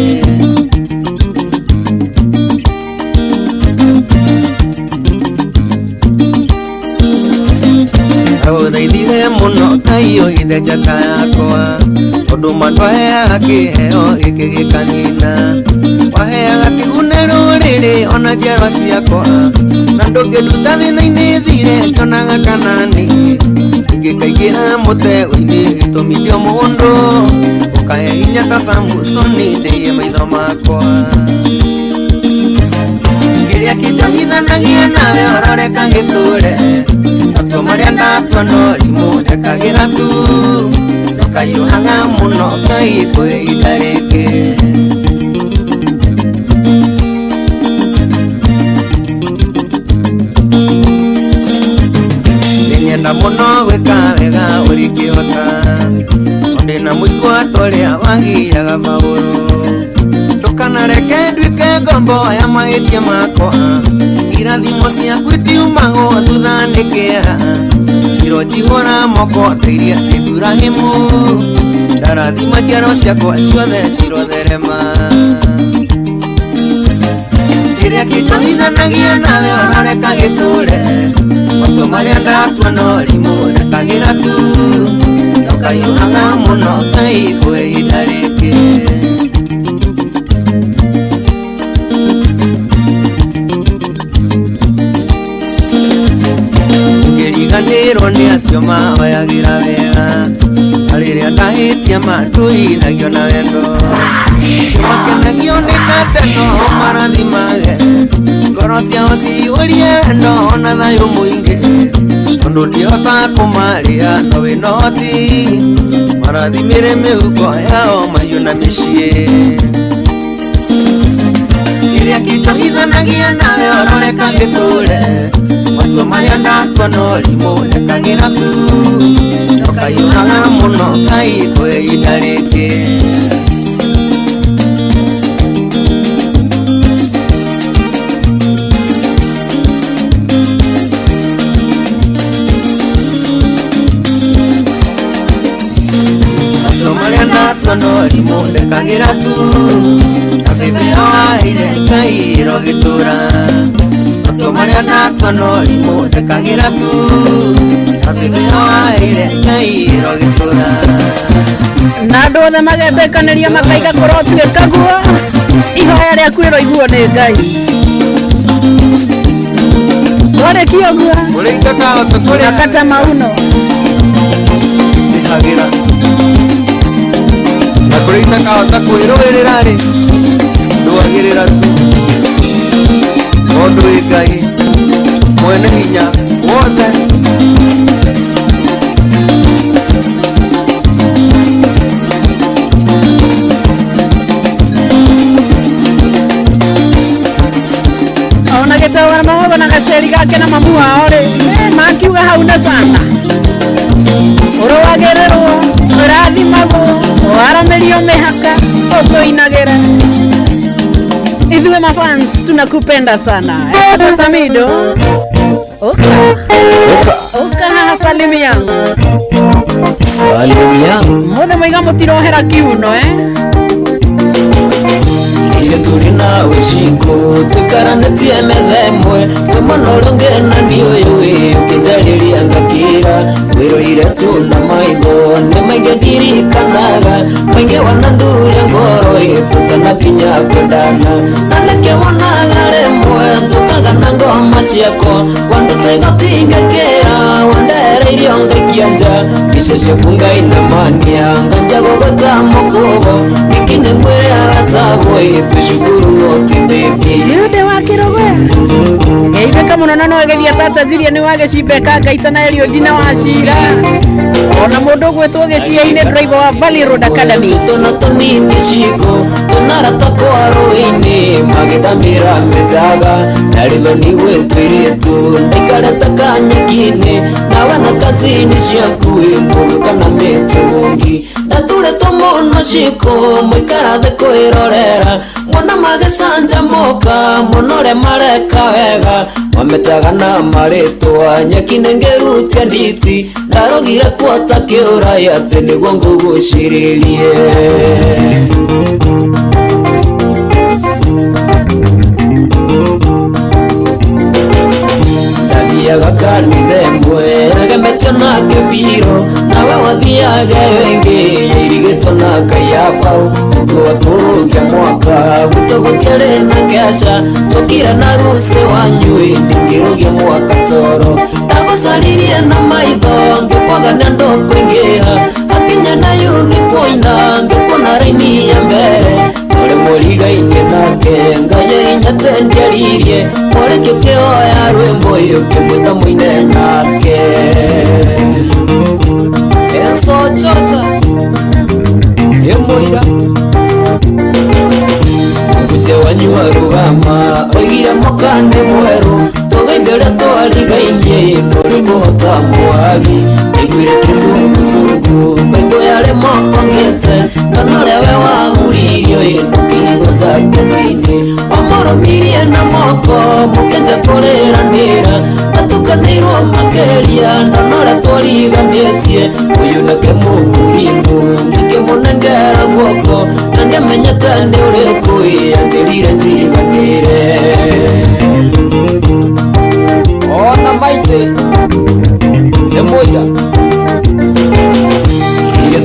ũthaithire mũno Ngai ũhithe njata yakwa ũndũ matwaheaga kĩheo gĩkĩ gĩkanina waheaga kĩgune rũrĩrĩ ona njiarwa ciakwa na ndũngĩnduta thĩna-inĩ thire njonaga kanani ingĩkaingĩra mũtego-inĩ gĩtũmi ndio mũndũ ũkahe hinya ta Samusoni ndĩie maitho makwa kĩrĩa kĩnjohithanagia nawe ororeka ngĩtũre matua marĩa ndatua no rimũ ndekagĩra tu ndũkahiũhaga mũno Ngai kũhe ihinda rĩngĩ nĩnyenda mũno gwĩka wega ũringĩhota ndĩna mũigua torĩa wagiaga maũru ndũkanareke nduĩke ngombo ya mahĩtia makwa irathimo ciaku itiumagwo thutha nĩ kĩeha ciro njihũra moko ta iria cia Iburahĩmu ndarathima njiaro ciakwa ciothe cirotherema kĩrĩa kĩnjohithanagia nawe ororeka ngĩtũre matua marĩa ndatua no rimũ ndekagĩra tu ndũkahiũhaga mũno Ngai kũhe ihinda rĩngĩ ngĩriganĩrwo nĩ acio mahoyagĩra wega na rĩrĩa ndahĩtia mandũithagio na wendo makenagio nĩ gateno marathimage ngoro ciao ciyũrie wendo na thayũ mũingĩ tondu ndiota kumaria no winoti marathimire mihuko yao mahiũ na mĩciĩ kĩrĩa kĩnjohithanagia nawe ororeka gĩtũre matua marĩa ndatua no rimũ rekagĩra tu ndũkaiyũraga mũno Ngai kwĩ ihinda rĩngĩ no rimũ ndekagĩra tu na bĩbĩ waire Ngai rogĩtũra matua marĩa natua no rimũ ndekagĩra tu na bĩbĩ waire Ngai rogĩtũra na andũ othe magetekanĩria makaiga korwo tuĩkaguo ihoya rĩaku ĩroiguo nĩ Ngai twarĩkia ũguo nakata mauno ndĩhagĩra na kũrĩ itakahota kwĩrũĩrĩra rĩ ndũagĩrĩra tu mũndũ wĩ Ngai mwene hinya wothe ona gĩtawa mahogo na gaceri gake na mamu wao rĩ makiuga hau na sana ũrũagĩrĩrwo ũrathimagwo waramĩrio mĩhaka ũtũinagĩra ithuĩ mafans tunakupenda sana Samido uka haha salimia mothe mwiga mutirohera kiuno Ile turi nawe shingo tukaranetie methemwe tumono ngena niyo yewe ukinjariria ngakira wirorire tu na maitho ne maingedirikanaga mainge wananduria ngoro itutana kinya kwendana naneke wonaga remwe tukaga na ngoma ciako wandutega tingekera wandere irio ngakianja kisha kungai na mania nganja gogota mokobo ikine mwere agatagwo tushukuru noti baby Jude wa Kirowe Geibeka muno na no agethia tata Julia ni wage cibeka ngaitana Elio Dina wa Shira ona mundu gwetwo giciaine driver wa Valley Road Academy tona tonini shiko tonara takwa roini magidamira metaga narigo ni wetu iritu ndikare takanyakine nawe na kazini ciaku imbuga kana metungi natule tomono shiko mwikara de koirorera mwana magesanja moka monore mareka wega mametaga na maritwa nyakine ngerutia nditi ndarogire kuota kiuraya ati niguo nguguciririe Thiaga kanithe mwe regemetio na kebiro nawe wathiaga wengi irigitwo na kayabau tuwaturukia mwaka gutogutiare na ngesha tukira na ruse wanyu ndikirugia mwaka toro ndagusaririe na maitho ngikwaga na ndoko ingiha akinya na yuthi kuina ngikona raini ya mbere ore murigaine nake ngaye inyatendiaririe ore kioya rwimbo yukimwita mwine nake eso chocha yemoira kuje wanyua rugama oigira mokande mweru togaindere twarigaine ore kuhota mwagi igwire kizungu baibo yale mokongete tonorewe wahuririo inukigo jaketini omoromirie na moko mukenja kureranira atukanirwo makeria ndonore twariganĩtie uyu nake mukuringu ngĩkĩmũnengera guoko na ndĩmenyete nĩ ũrĩkũ anjĩrire njiganĩre ona maitĩ nĩ mũira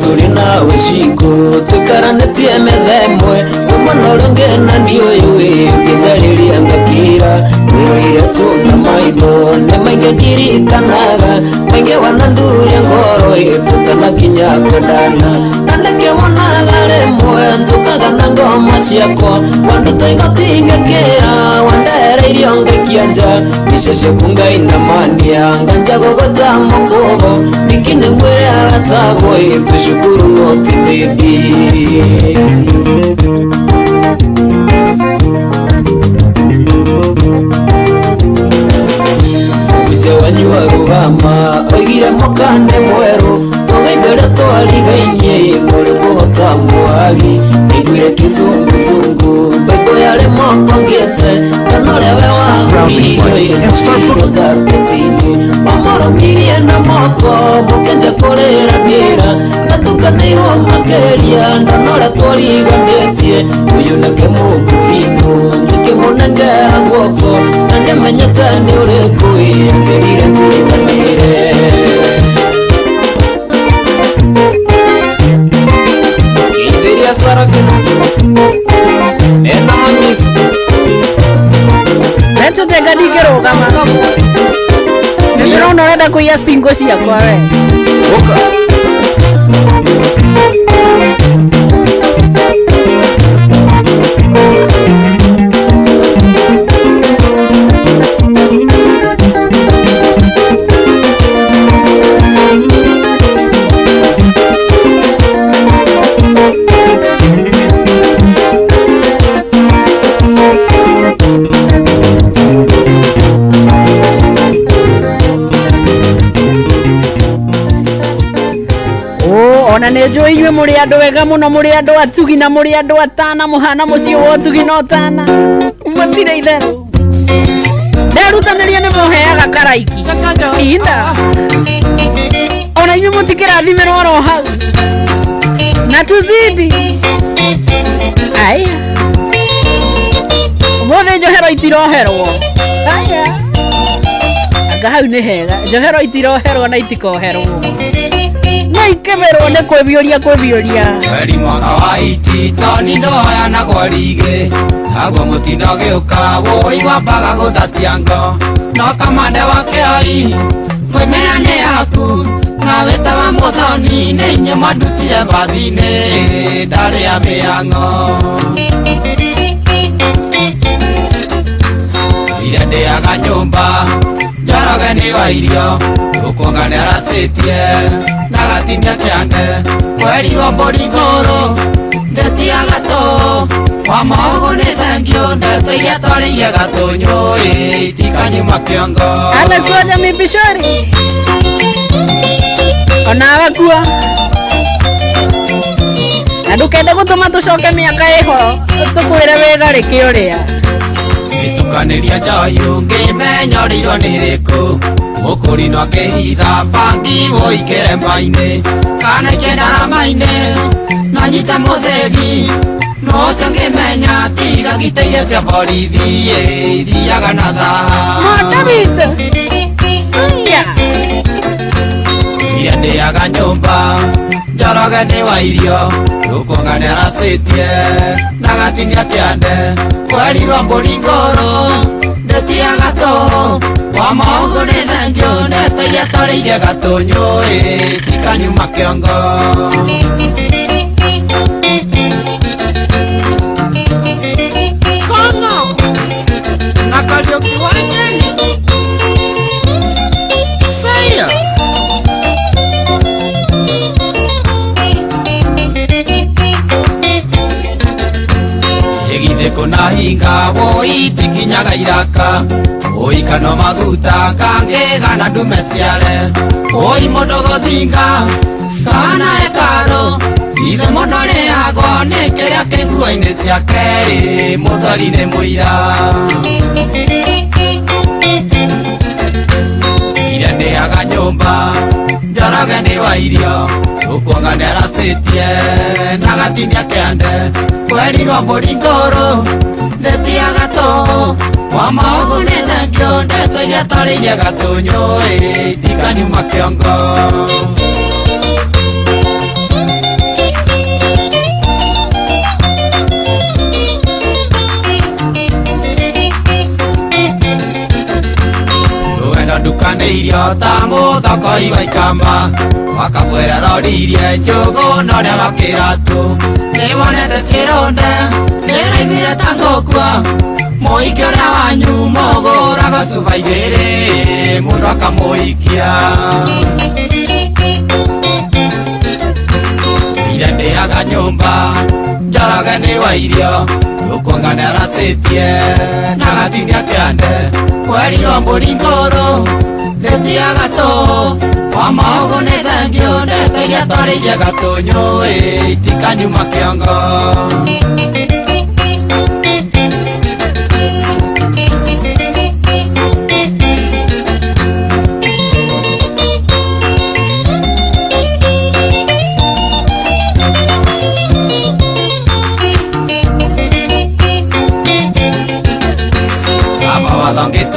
turi nawe shiko tukaranetie methemwe umonoro ngena niyo yewe ukinjariria ngakira wirorire tu na maitho ne maingedirikanaga mainge wananduria ngoro itutana kinya kwendana naneke wonaga remwe tukaga na ngoma ciakwa wandutaiga tingekera wandere irio ngekianja Mishashe kunga inamania Nganja gogota mokogo Nikine mwere agatago Tushukuru noti baby Uje wanyua rugama Oigire mokane mweru Togaibere toaligainie Ngore kuhota mwagi Niguire kizungu zungu Bebo yale moko ngete Nanolewe wa hiyo Iyo tarpetini Omoro mirie na moko Mukenja korera nira Natukanirwa makeria Nanole tualiganetie Uyunake mugurinu Ndike munengera guoko Nande menyetani urekui Ndirire tiganire Iberia Sarafina Ena Hamis Lecho tega digero kama Ndirona urenda kuia stingo ciakwa we Oka Ona nejo inywe muri andu wega muno muri andu atugi na muri andu atana muhana mucio wotugi no tana mutire itheru nderutaniria ni muheaga karaiki inda ona inywe mutikirathimĩrwo ro hau na tuzidi aya umuthi njohero itiroherwo aya anga hau ni hega njohero itiroherwo na itikoherwo Kemerwo ne kwebiuria Weri mwaka wa iti toni ndoya na gwarige Nagwo mutindo giuka iwambaga guthatia ngo No kamande wake ai Mwemera ni yaku Na weta wa muthoni Ni inyo mandutire bathine Ndari ya miango Ire ndiaga nyumba Njoroge ni wa irio Rukuonga ni aracitie Nagatinia kiande Kweri wa Boringoro Ndetiaga to Wa maogo ni thengio Ndeteire twarĩire gatonyo Itikanyuma kiongo Alex waja mipishori Ona wakua Na ndukende gutuma tucoke miaka iho Tukwire wega rĩkĩũrĩa Itukanĩria njoyu Ngĩmenyorirwo nĩ rĩkũ Mũkũri no akĩhitha bangi woikĩre maine Kana ikĩndara maine Na nyite mũthĩgi No ũcio ngĩmenya Tiga ngitĩire cia borithi Ithiaga na thaa David Suya Ire ndĩaga nyũmba Njoroge nĩ wa irio Rukuonga nĩ aracĩtie Na gatinia kĩande Kweri rwa Boringoro Ndetiaga to Wa maũndũ nĩ thengio Ndeteire twarĩire gatonyo Tikanyuma kĩongo Kono Na Kariuki wa Nyeni Saya Egitheko na hinga Itikinyaga iraka Oikano maguta Kangĩga ndume ciare Oi mũndũ gũthinga Kana ekaro Ithe mũno rĩagwo Nĩ kĩrĩa kĩ nguo-inĩ ciake Mũthori nĩ mũira Ire ndĩaga nyũmba Njoroge nĩ wa irio Rukuonga nĩ aracĩtie Na gatinia kĩande Kweri rwa Boringoro Ndetiaga to Wa maũndũ nĩ thengio Ndeteire twarĩire gatonyo Tikanyuma kĩongo Rũgendo ndukanĩirio ta mũthoko iwaikamba Wakabwera roririe njũgũ na ũrĩa wakĩratũ Nĩwonete ciĩronde Nĩraiguire ta ngũkua Moikio na wanyu mogora gasuba igere Muraka moikia Irende aga nyumba Jaraga ni wa irio Nukonga na rasetie Nagatini akiande Kweri wa mbulingoro Leti agato Wamaogo ne thangio Netegia twarithia gatonyo Itika nyuma kiongo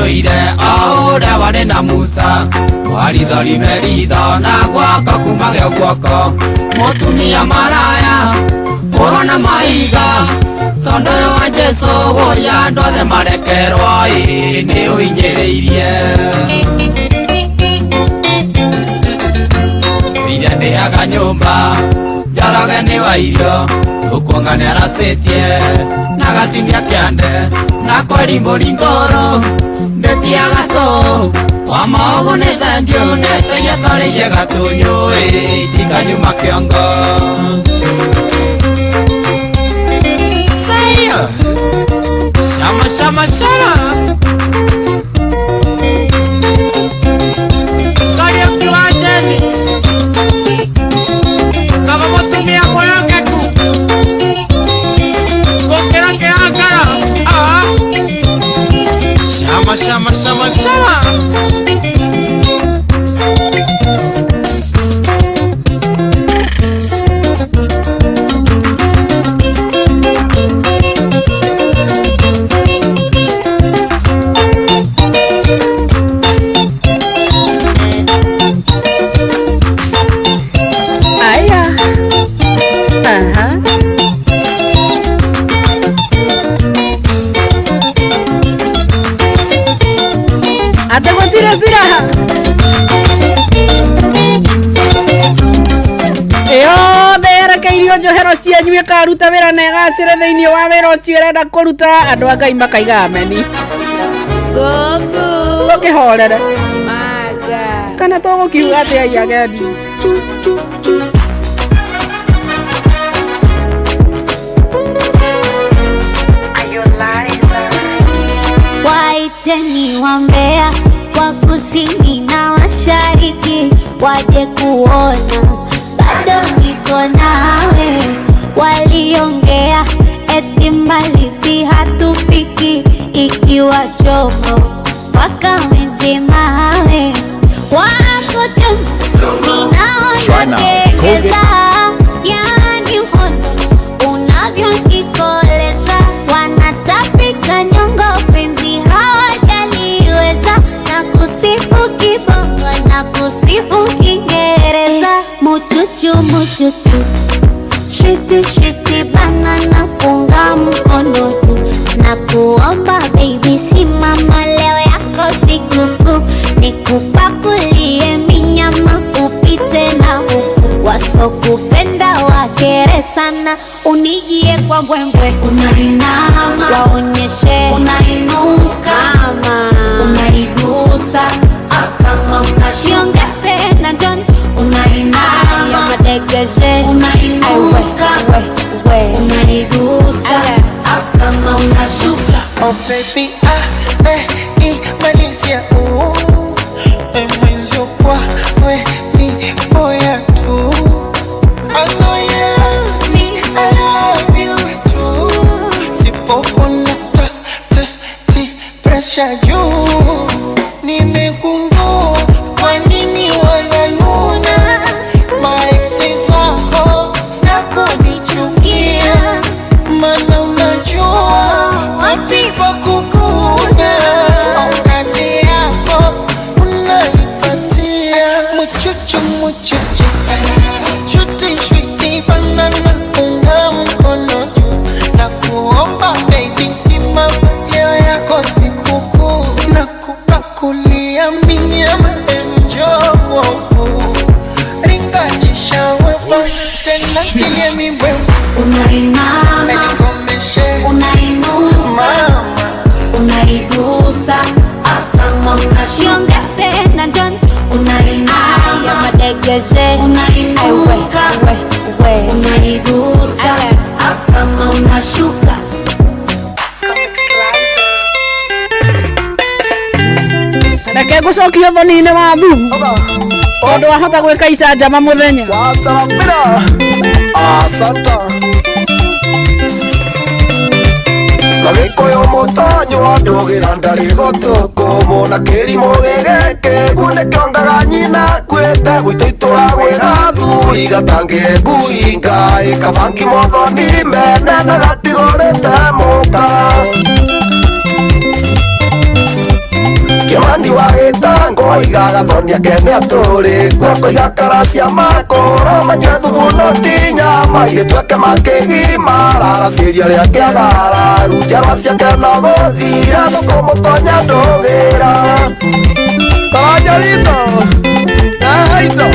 Ire ahora vale na Musa Waridhari meridha na gwaka kumage gwaka Motumia maraya Korona maiga Tondo wa Jesu Woya ndothe marekerwa Ni uinyereirie Ire ndiaga nyumba Jaraga ni wa irio Nukuonga ni arasetie Nagatinia kiande Na kweri mulingoro Ndeti agato Wamaogo ne thangio Netegia twarithia gatonyo Itika nyuma kiongo Saya Shama shama shama Kaya kiwajeni Kama motumia moyo keku Kokera ke agara Shama shama shama shama Johero cianyu ikaruta wira na igacire thiini wa wira ucio irenda kuruta andu a Ngai makaiga ameni gogo gukihorere maga kana to gukiuga ati ai agendi waiteni wa Mbeya wa kusini na mashariki waje kuona bado niko nawe. Waliongea eti mbali si hatufiki, ikiwa chomo wakamezemawe wako chomo minaonakegeza, yani hono unavyonikoleza, wanatapika nyongo penzi hawajaliweza, na kusifu kibongo na kusifu Kiingereza, muchuchu muchuchu shiti shiti banana punga mkono tu, na kuomba baby simama leo yako sikuku, nikupakulie minyama upite na huku, wasokupenda wakere sana, unijie kwa mbwembwe, unainama waonyeshe unainuka, kama unaigusa kama unashiongeze na jonjo, unainama madegeshe unainuka, unaigusa kama unashuka. Oh baby Malaysia mwenzio kwa we ni boya tu, I know you love me, I love you too, sipopona pressure juu, nimegundua kwa nini wananuna maeksi zako na kunichukia, mana unajua wapi pa kukuna, kazi ya yeshe unainuka unaigusa afu kama unashuka reke gucokio thoni-inĩ wa thu tondũ wahota gwĩka icanjama mũthenya wacarambĩra asanta Gagĩkũyũ mũtonywo ndũgĩra ndarĩ gũtũkũ mũna kĩrimũ gĩgĩkĩ gunĩkĩongaga nyina kwĩte gwitũ itũra gwĩgathuri gatangĩ ngui ngaĩ kabangi mothoni mene na gatigũrĩte mũka Kĩmani wa gĩtango igagathoni akene atũrĩ guoko igakaracia makũra manyue thubu no ti nyama igĩtuĩke makĩgima raraciria rĩa kĩagara runjarwa ciake no gũthira no kũmũtonya ndũgĩra karanja witũ eheito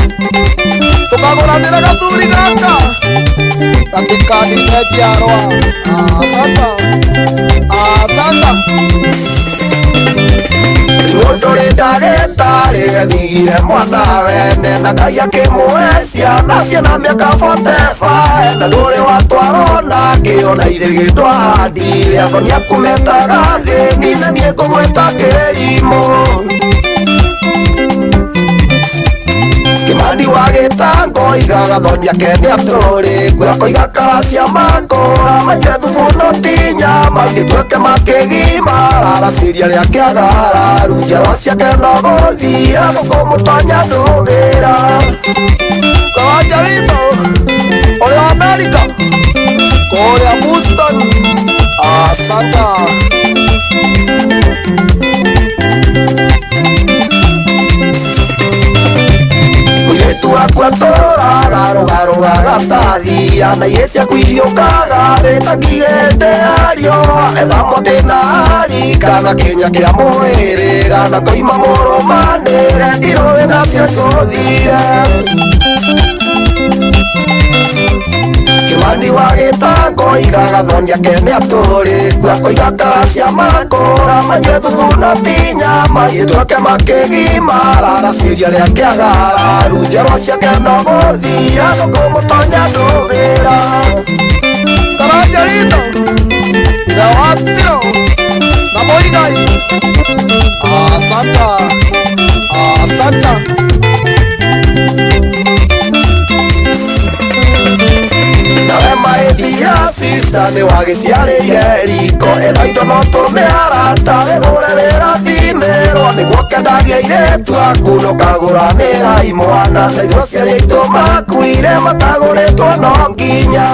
tũkagũranĩra gathuri gaka gatikandine njiarwa asanta Ndũrĩ ndagĩtarĩ thigire mwana wene na Ngai akĩmũhe ciana ciana mĩaka 45 na ndũrĩ watwarwo na kĩona irĩgĩ ndwahandire athoni akũmetaga thĩni na niĩ ngũgwĩta kĩrimũ Kĩmani wa gĩtango igagathoni akene atũrĩ guoko igakaracia makũra manyue thubu no ti nyama igĩtuĩke makĩgima raraciria rĩa kĩagara runjarwa ciake no gũthira no kũmũtonya ndũgĩra karanja witũ ũrĩa Amerika kũrĩa Boston asanta Mũirĩtu wakwa tũragarũgarũga gatathia na iria ciaku iriũkaga wĩtakigĩte ario etha mũtĩ na ari kana kĩnya kĩa mwĩrĩ na koima mũrũmanĩre ndirũĩ na ciakũthire Kĩmani wa gĩtango igagathoni akene atũrĩ guoko igakaracia makũra manyue thubu no ti nyama igĩtuĩke makĩgima raraciria rĩa kĩagara runjarwa ciake no gũthira no kũmũtonya ndũgĩra karanja witũ ithe wa Ciro na Mũigai asanta nawe maĩthia sista nĩ wagĩciarĩire riko etha indo no tũmĩarata wĩgũre wĩrathimerwo nĩguo kendagia airĩtu aku no kagũranĩra imwana na irio ciarĩ aitũ makuire matagũrĩtwo no nginya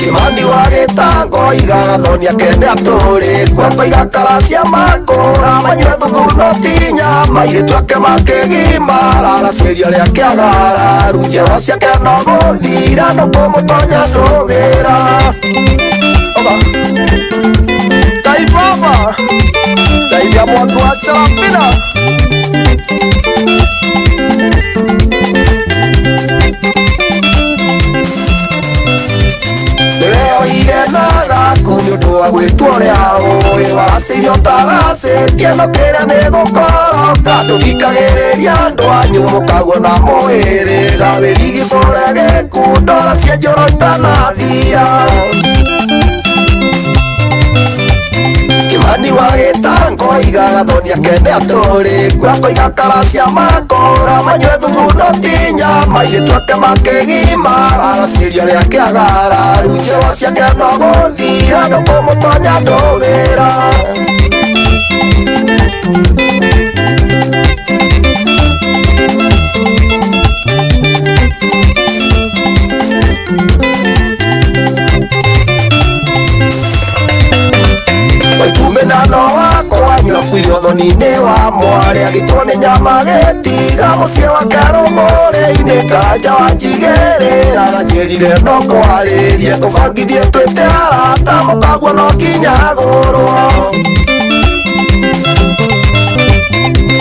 Kĩmani wa gĩtango igagathoni akene atũrĩ guoko igakaracia makũra manyue thubu no ti nyama igĩtuĩke makĩgima raraciria rĩa kĩagara runjarwa ciake no gũthira no kũmũtonya ndũgĩra Ngai baba Ngai mwangu wa Sarafina Nĩ ũndũ wa gwĩtwo ũrĩa ũĩ waracirio taracĩtie no kĩrĩa nĩ gũkoroka ndũthikagĩrĩria andũ anyu mũkagwo na mũhĩrĩga wĩrigicore gĩkundora cia njoro itanathira Kĩmani wa gĩtango igagathoni akene atũrĩ guoko igakaracia makũra manyue thubu no ti nyama igĩtuĩke makĩgima raraciria rĩa kĩagara runjarwa ciake no gũthira no kũmũtonya ndũgĩra Waitumĩnano wakwa nyuabuire ũthoni-inĩ wa mwarĩ agĩtwo nĩ nyama gĩtiga mũciĩ wake rũmũrĩ-inĩ kanja wanjigĩrĩra na njĩrire no kwarĩrie tũbangithie twĩte arata mũkaguo no nginya gũrwo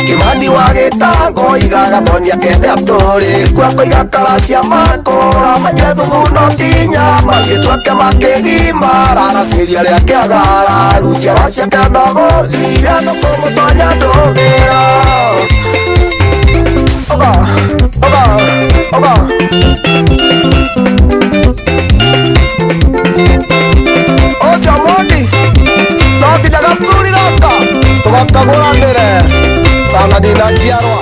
Kĩmani wa gĩtango igagathoni akene atũrĩ guoko igakaracia makũra manyue thubu no ti nyama igĩtuĩke makĩgima raraciria rĩa kĩagara runjarwa ciake no gũthira no kũmũtonya ndũgĩra na njiarwa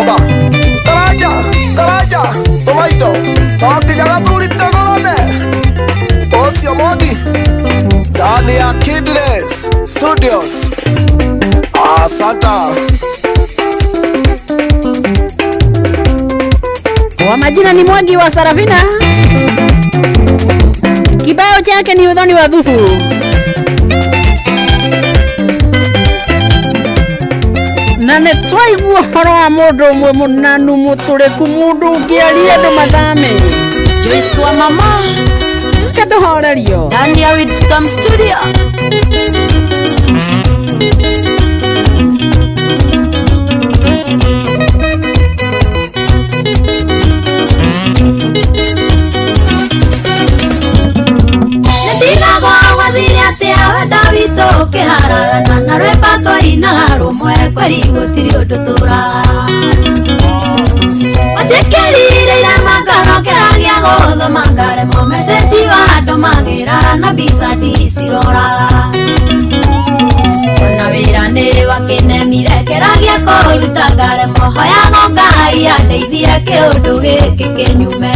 Oba Karaja Tomaito Tokinya gathuri togorone Ocio Mogi ndani ya Kidness Studios. Asanta. Kwa majina ni Mwangi wa Sarafina. Kibao chake ni udhoni wa dhufu. Na netwaigua horo wa mundu mwe munanu mutureku mundu ngiaria andu mathame. Joyce wa mama katuhorerio ndani ya Widscom Studio. Davito kiharagana na rwepato ina rumwe kweri gutiri undu tura Ojekerire ira magaro keragia guthoma ngaremo message wa andu magira na bisa disirora Ona wira ni wakinemire keragia kuruta ngaremo hoya Ngai andeithie kiundu giki kinyume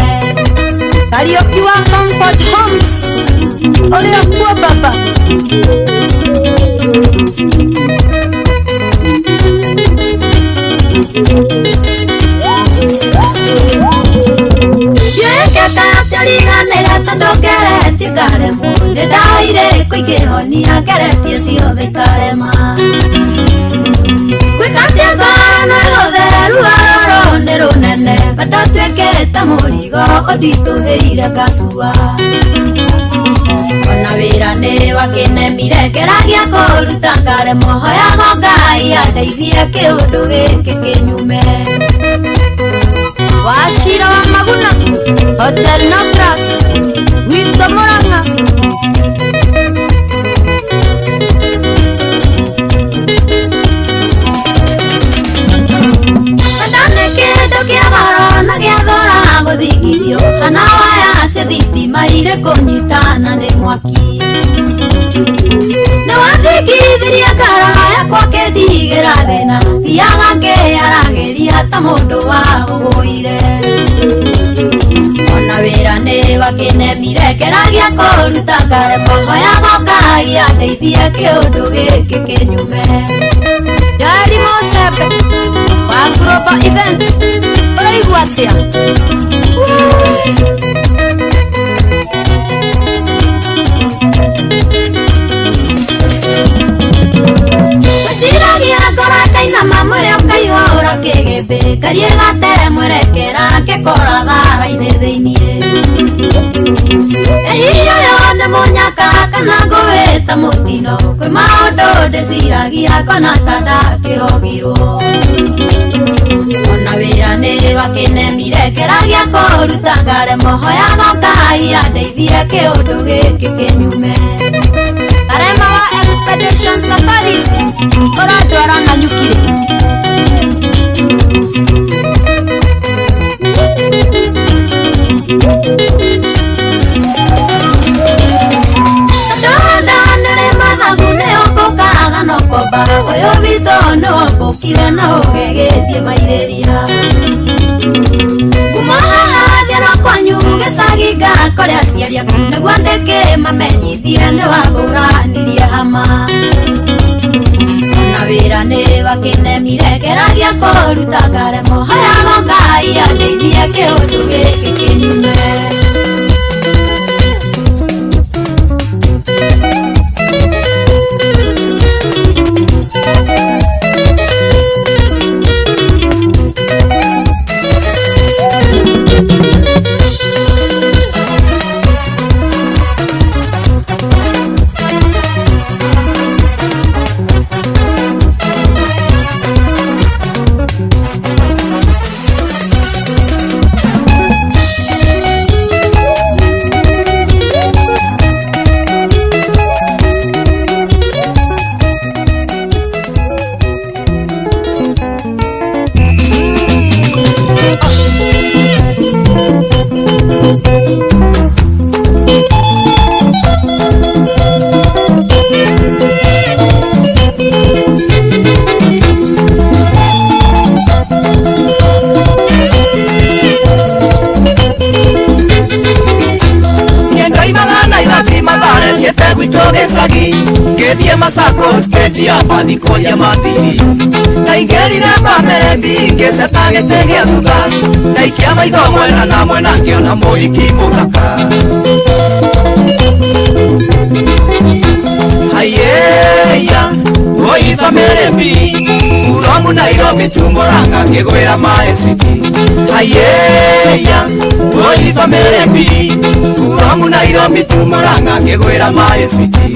Karaoke wa Comfort Homes Ole kwa baba Tandokere tigare munde daire kuigehonia keretie ciothe ikarema kwikatia ngano ihotheru aroro ni runene bado twikite murigo ondituheire ngacua ona wira ni wakinemire keragia kuruta ngaremo hoya Ngai andeithie kiundu giki kinyume Washira wa Maguna Hotel Nogras Wito Muranga Kadane kido kia garo na kia dhora guthigirio Hana waya se thitima ire kunyitana ni mwaki Na wathigithiria ngaro yakwa kendigĩra thĩna Thiaga ngĩarageria ta mũndũ wahũgũire Ona wĩra nĩ wakinemire keragia kũruta ngaremo hoya Ngai andeithie kĩũndũ gĩkĩ kĩnyume Jari Mosebe wa Global Events ũraigua atĩa Kaina mamure ukaihora kigebe karie gate mwerekera kekora thara-ini thiinie Ehiyo yone munyaka kana ngwita mutino kwi maundu ndiciragia kona tada kirogirwo Ona wira ni wakinemire keragia kuruta ngaremo hoya Ngai andeithie kiundu giki kinyume Karema wa Expedition Safaris Oradwara na nyukire Kadada nere mazagune opokaga no koba Oyo vito no opokire na ogegethie maireria Kumahathia no kwanyu gecaginga kore aciari aku Nĩguo ndĩkĩ mamenyithie nĩ wahũranirie hama Ona wĩra nĩ wakinemire keragia kũruta ngaremo hoya Ngai andeithie kĩũndũ gĩkĩ kĩnyume cenjia mathiko ya mathiri ndaingĩrire mbamere mbingĩ cetagĩtĩ gĩa thutha ndaikia maitho mwena na mwena ngĩona mũhiki mũthaka hayeya woi famĩrĩ mbi From Nairobi to Murang'a ngĩgwĩra my sweetie hayeya woi famĩrĩ mbi From Nairobi to Murang'a ngĩgwĩra my sweetie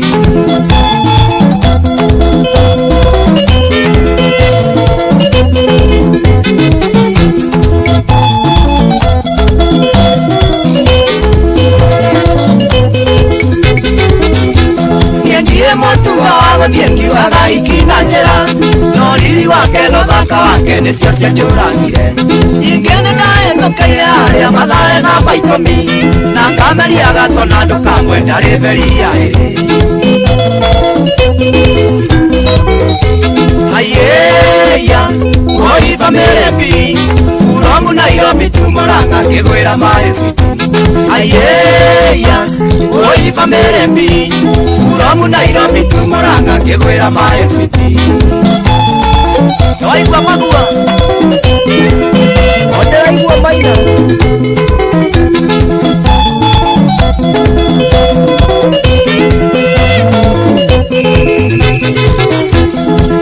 ngiugaga ikina njĩra no riri wake no thaka wake nĩcio cianjũragire ingĩ nĩndahĩtũkĩire harĩa Mathare na Maitũmi na ngameria gato na andũ kamwe ndarĩ beria ĩrĩ hayeya woi famĩrĩ mbi From Nairobi to Murang'a ngĩgwĩra my sweetie hayeya woi famĩrĩ mbi From Nairobi to Murang'a ngĩgwĩra my sweetie waigua magua onderaigua maina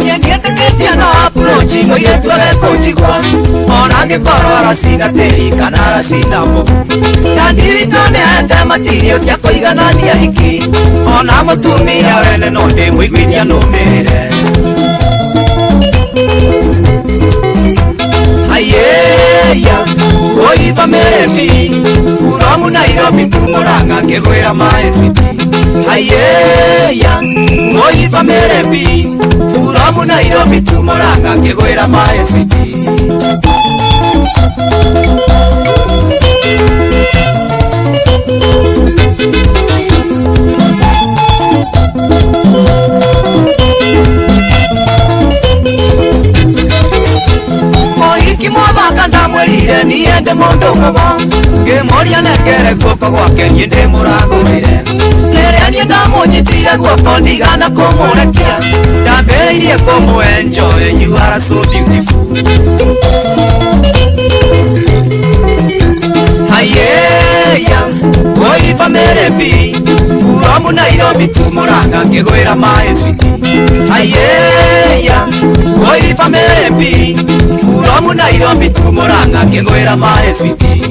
niendietĩkĩtie no approach mũirĩtu agekũnjigua ona angĩkorwo aracina tĩri kana aracina mũhu ndandirito nĩahete material cia kũiganania hiki ona mũtumia wene no ndĩmũiguithia nũmĩrĩre hayeya woi famĩrĩ mbi From Nairobi to Murang'a ngĩgwĩra my sweetie hayeya woi famĩrĩ mbi From Nairobi to Murang'a ngĩgwĩra my sweetie ndamwĩrire niende mũndũ mũgo ngĩmũria nekere guoko gwake niĩ ndĩmũragũrĩre rĩrĩa niĩ ndamũnyitire guoko ndigana kũmũrekia ndambĩrĩirie kũmũenjoy you are so beautiful hayeya woi famĩrĩ mbi From Nairobi to Murang'a ngĩgwĩra my sweetie hayeya woi famĩrĩ mbi From Nairobi to Murang'a ngĩgwĩra my sweetie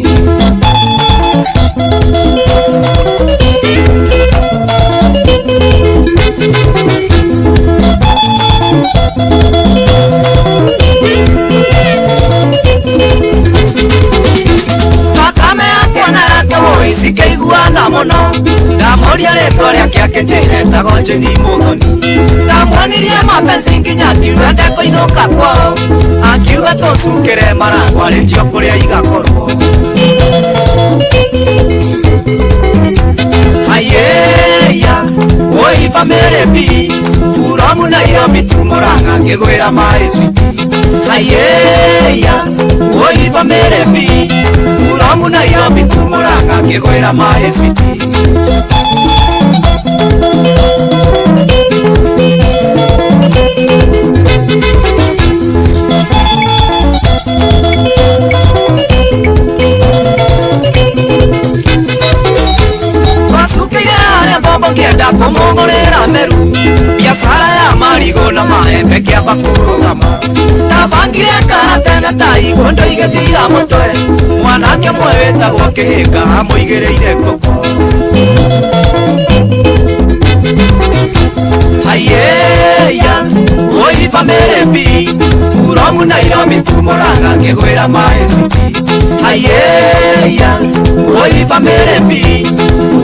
Thakame yakwa na yake woi cikaiguana mũno ndamũria rĩtwa rĩake akĩnjĩra etagwo Jeni Mũthoni ndamuonirie mapenzi nginya akiuga ndekũinũka kwao akiuga tũcukĩre maragwa rĩtio kũrĩa igakorwo hayeya woi famĩrĩ mbi From Nairobi to Murang'a ngĩgwĩra my sweetie hayeya woi famĩrĩ mbi From Nairobi to Murang'a ngĩgwĩra my sweetie ngĩenda kũmũgũrĩra meru biacara ya marigũ na maembe kĩamba kũrũgama ndabangire karatene ta ikondo igĩthira mũtwe mwanake mwe wĩtagwo kĩhĩnga amũigĩrĩire ngũkũ hayeya woi famĩrĩ mbi From Nairobi to Murang'a ngĩgwĩra my sweetie hayeya woi famĩrĩ mbi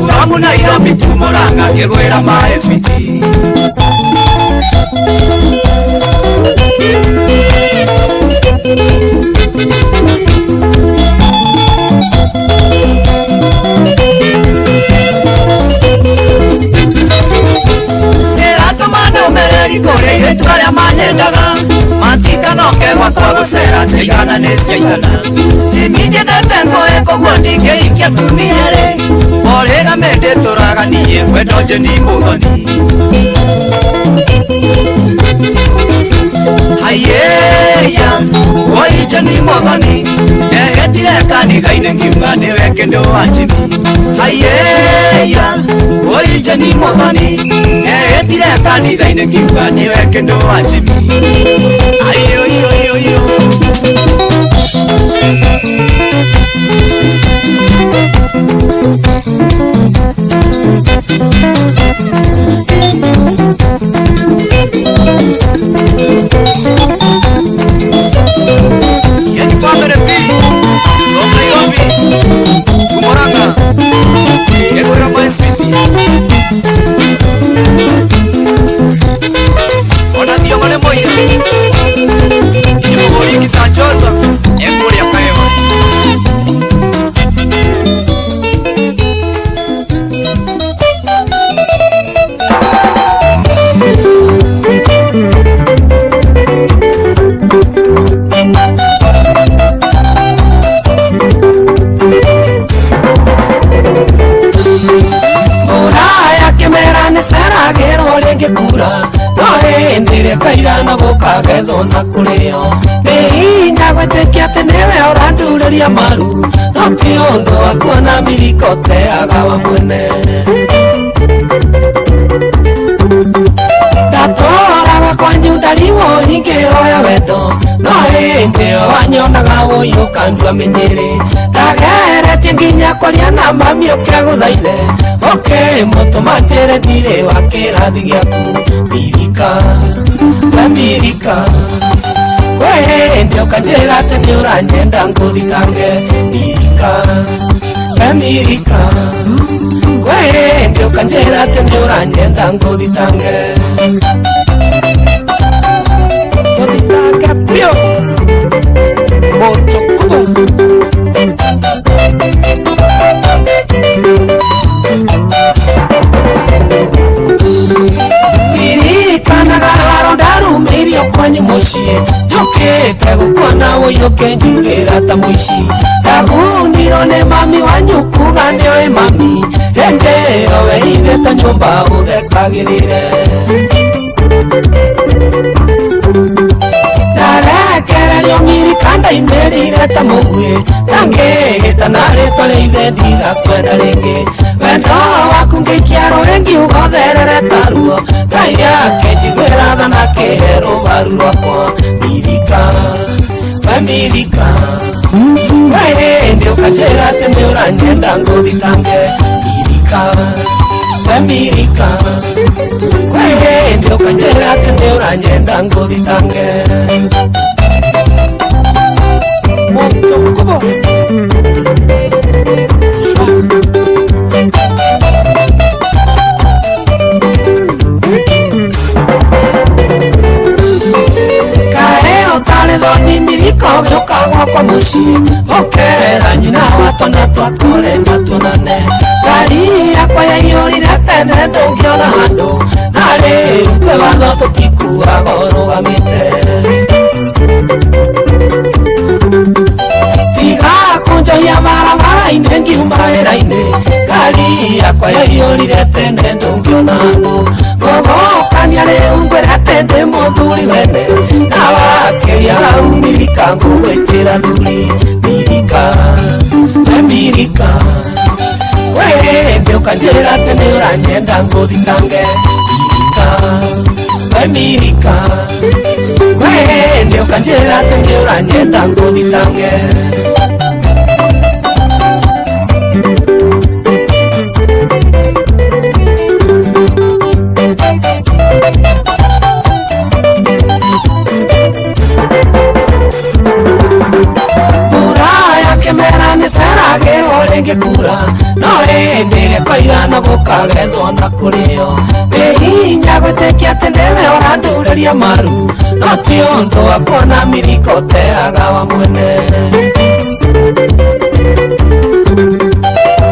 From Nairobi to Murang'a ngĩgwĩra my sweetie kũrĩa irĩtu arĩa manyendaga matikanoke gwakwa gũcera ciaigana nĩ ciaigana timi ndĩndete ngoe koguo ndingĩikia tumia-rĩ orĩgamĩ ndĩtũraga niĩ kwenda Jeni Mũthoni mothoni negetire kanitha-inĩ ngiuga nĩwe kĩndũ wa njini haiyeya oi Jeni mothoni negetire kanitha-inĩ ngiuga nĩwe kĩndũ wa njini aiyoyoyoyo Yeni family B from Nairobi to Moranga Yegura my sweetie Ona dio mane moira Yemugori kitachorwa Yemugori akaewa Seragero renge kura no ndire kaira na gukagethwo na kurio ni hinya gwetekia ati niwe urandureria maru no ti undu wa kuona miriko teaga wa mwene ndatoraga kwanyu ndariwo ingĩhoya wendo no hĩndĩ wanyonaga ũyũ kandua menyere ndageretie nginya kwaria na mami ũkĩagũthaithe mũtũma njĩre ndirĩ wa kĩrathi gĩaku mirika we mirika kwĩ hĩndĩ ũkanjĩra atĩ nĩ ũranyenda ngũthitange mirika we mirika kwĩ hĩndĩ ũkanjĩra atĩ nĩ ũranyenda ngũthitange ngũthitange pio moto kubwa Ndirikanaga haro ndarumĩirio kwanyu mũciĩ njũkĩte gũkuona ũyũke njugĩra ta mũici ndagundirwo nĩ mami wanyu kuga nĩoĩ mami hĩndĩ ĩyo weithĩte nyũmba ũthekagĩrĩre ndarekererio mirika ndaimĩrire ta mũguĩ ndangĩgĩta na rĩtwa rĩa ithe ndigakwenda rĩngĩ wendo waku ngĩikia rũĩ ngiuga ũtherere ta ruo ngai yake njiguĩra tha na kĩhe rũbaru rwakwa mirika we mirika we hĩndĩ ũkanjĩra atĩ nĩ ũranyenda ngũthitange mirika we mirika we hĩndĩ ũkanjĩra atĩ nĩ ũranyenda ngũthitange moto kubwa thoni miriko gĩũka gwakwa mũciĩ ũkera nyina watwana twakore na tũnane ngari yakwa yaiyũrire tene ndũngĩona handũ na rĩu kwĩ watho tũtikuaga ũrũgamĩte tiga kũnjohia barabara-inĩ ngiuma wĩra-inĩ ngari yakwa yaiyũrire tene ndũngĩona handũ gũgũkania rĩu ngwĩra atĩ ndĩ mũthuri wene na wakĩria hau mirika ngũgwĩtĩra thuri mirika we mirika kwĩ hĩndĩ ũkanjĩra atĩ nĩ ũranyenda ngũthitange mirika we mirika kwĩ hĩndĩ ũkanjĩra atĩ nĩ ũranyenda ngũthitange Seragero renge kura no hĩndĩ ĩrĩa kwaira na gũkagethwo na kũrĩo nĩ hinya gwĩtĩkia atĩ nĩwe ũrandureria maru no ti ũndũ wa kuona miriko teaga wa mwene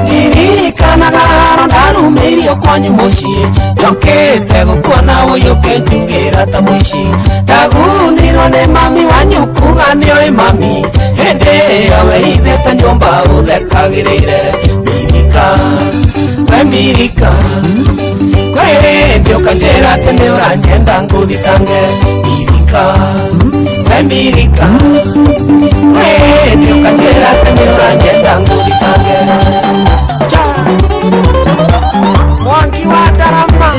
ndirikanaga haro ndarumĩirio kwanyu mũciĩ njũkĩte gũkuona ũyũke njugĩra ta mũici ndagundirwo nĩ mami wanyu kuga nĩoĩ mami hĩndĩ ĩyo weithĩte nyũmba ũthekagĩrĩire mirika we mirika kwĩ hĩndĩ ũkanjĩra atĩ nĩ ũranyenda ngũthitange mirika we mirika kwĩ Ukajera tene uranyenda ngurikange Mwangi wa Darama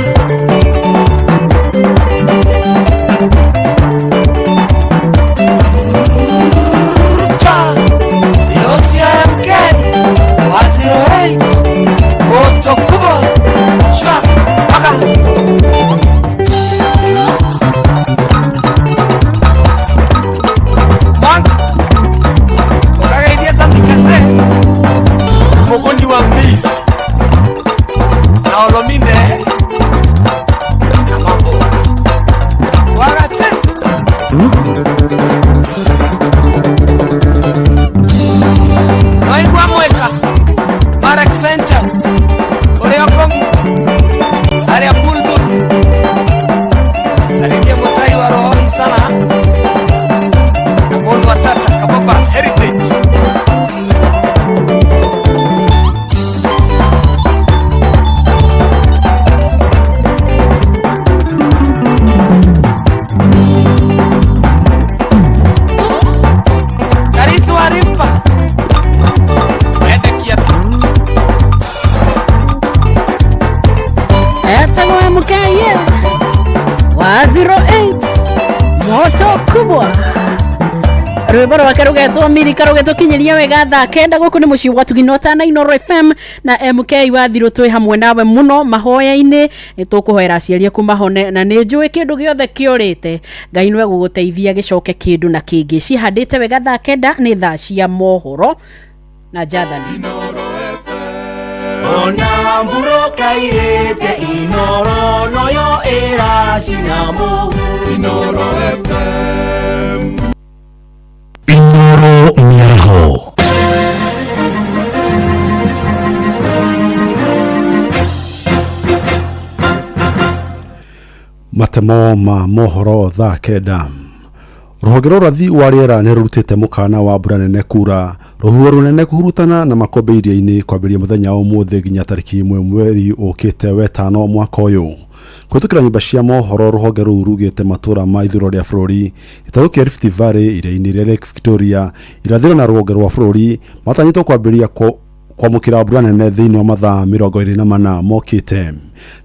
Yosia MK Waziro hey Moto kubwa Shwa Waka Mwangi Wakagaidia Sambikase Mokondi wa Mbisi Na Olomine Na mambo Wagatetu Noigwa Mweka Marek Ventures Oleo Kongu Aria Bulbul Salimia Mutai wa rohoni sana Na Mondo Watata Kababa Heritage Karisu Warimpa Wende Kiatu Etagwa mukeye wa 08 moto kubwa rwimbo rwake rugetwo mirika rugetwo kinyiria wega thaa kenda guku ni muci wa Tuginota na Inoro FM na MK wa Thiro twi hamwe nawe muno mahoya-ini nitukuhoera aciarie kumahone na ni njui kindu giothe kiorite Ngai nwe guguteithia gicoke kindu na kingi cihandite wega thaa kenda ni thaa cia mohoro na Jathani Ona mburo kairete Inoro noyo era sinamu Inoro FM Inoro Miaraho matemo ma mohoro thaa kenda ruhonge rwa rathi wa riera ni rurutite mukana wa mbura nene kura ruhuho runene kuhurutana na makombe iria-ini kwambiria muthenya wa umuthi nginya tariki 1 mweri ukite wetano mwaka uyu kutukira nyumba cia mohoro ruhonge ruu rugite matura ma ithuro ria bururi itarukia Rift Valley iria-ini ria Lake Victoria irathiro na ruhonge rwa bururi matanyitwo kwambiria kwamukira mbura nene thiini wa mathaa 24 mokite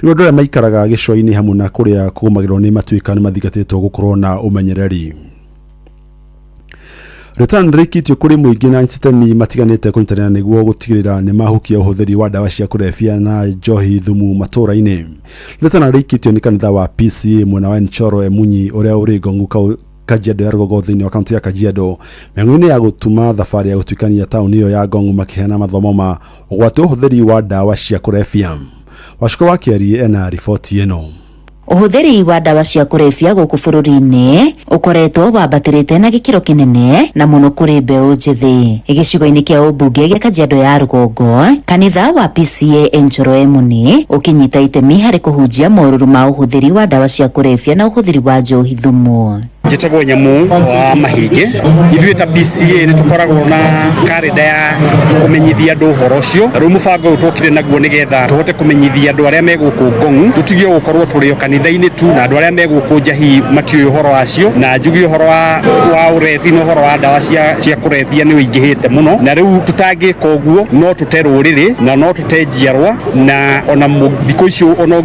riu andu aria maikaraga gicua-ini hamwe na kuria kugumagirwo ni matuika ni mathigatitwo gukorwo na umenyereri Return rikitio kuri muingi na itemi matiganite kunyitanira niguo gutigirira ni mahukia uhuthiri wa dawa cia kurefia na njohi thumu matura-ini. Return rikitio ni kanitha wa PCA mwena wa Nchoro Emunyi uria uri Gongu Kajiado ya Rugogo thiini wa kaunti ya Kajiado meng'ini ya gutuma thafari ya gutuikania tauni iyo ya Gongu makiheana mathomo ma ugwati uhuthiri wa dawa cia kurefia. Washiko wa Kiari ena ripoti eno. Uhuthiri wa dawa cia kurefia guku bururi-ini ukoretwo wambatirite na gikiro kinene na muno kuri mbeu njithi gicigo-ini kia ubunge gia Kajiado ya Rugongo kanitha wa PCA Nchoro Emuni ukinyita itemi hari kuhunjia moruru ma uhuthiri wa dawa cia kurefia na uhuthiri wa njohi thumu Njitagwo Nyamu wa Mahinge ithuĩ ta PCA ni tukoragwo na karenda ya kumenyithia andu uhoro ucio riu mubango utokire naguo nigetha tuhote kumenyithia andu aria meguku Ngongu tutigio gukorwo turi kanitha-ini tu na andu aria meguku Njahi matiuĩ uhoro wacio na njugi uhoro wa urethi na uhoro wa dawa cia kurethia ni uingihite muno na riu tutangika uguo no tute ruriri na no tute njiarwa na ona thikũ icio ona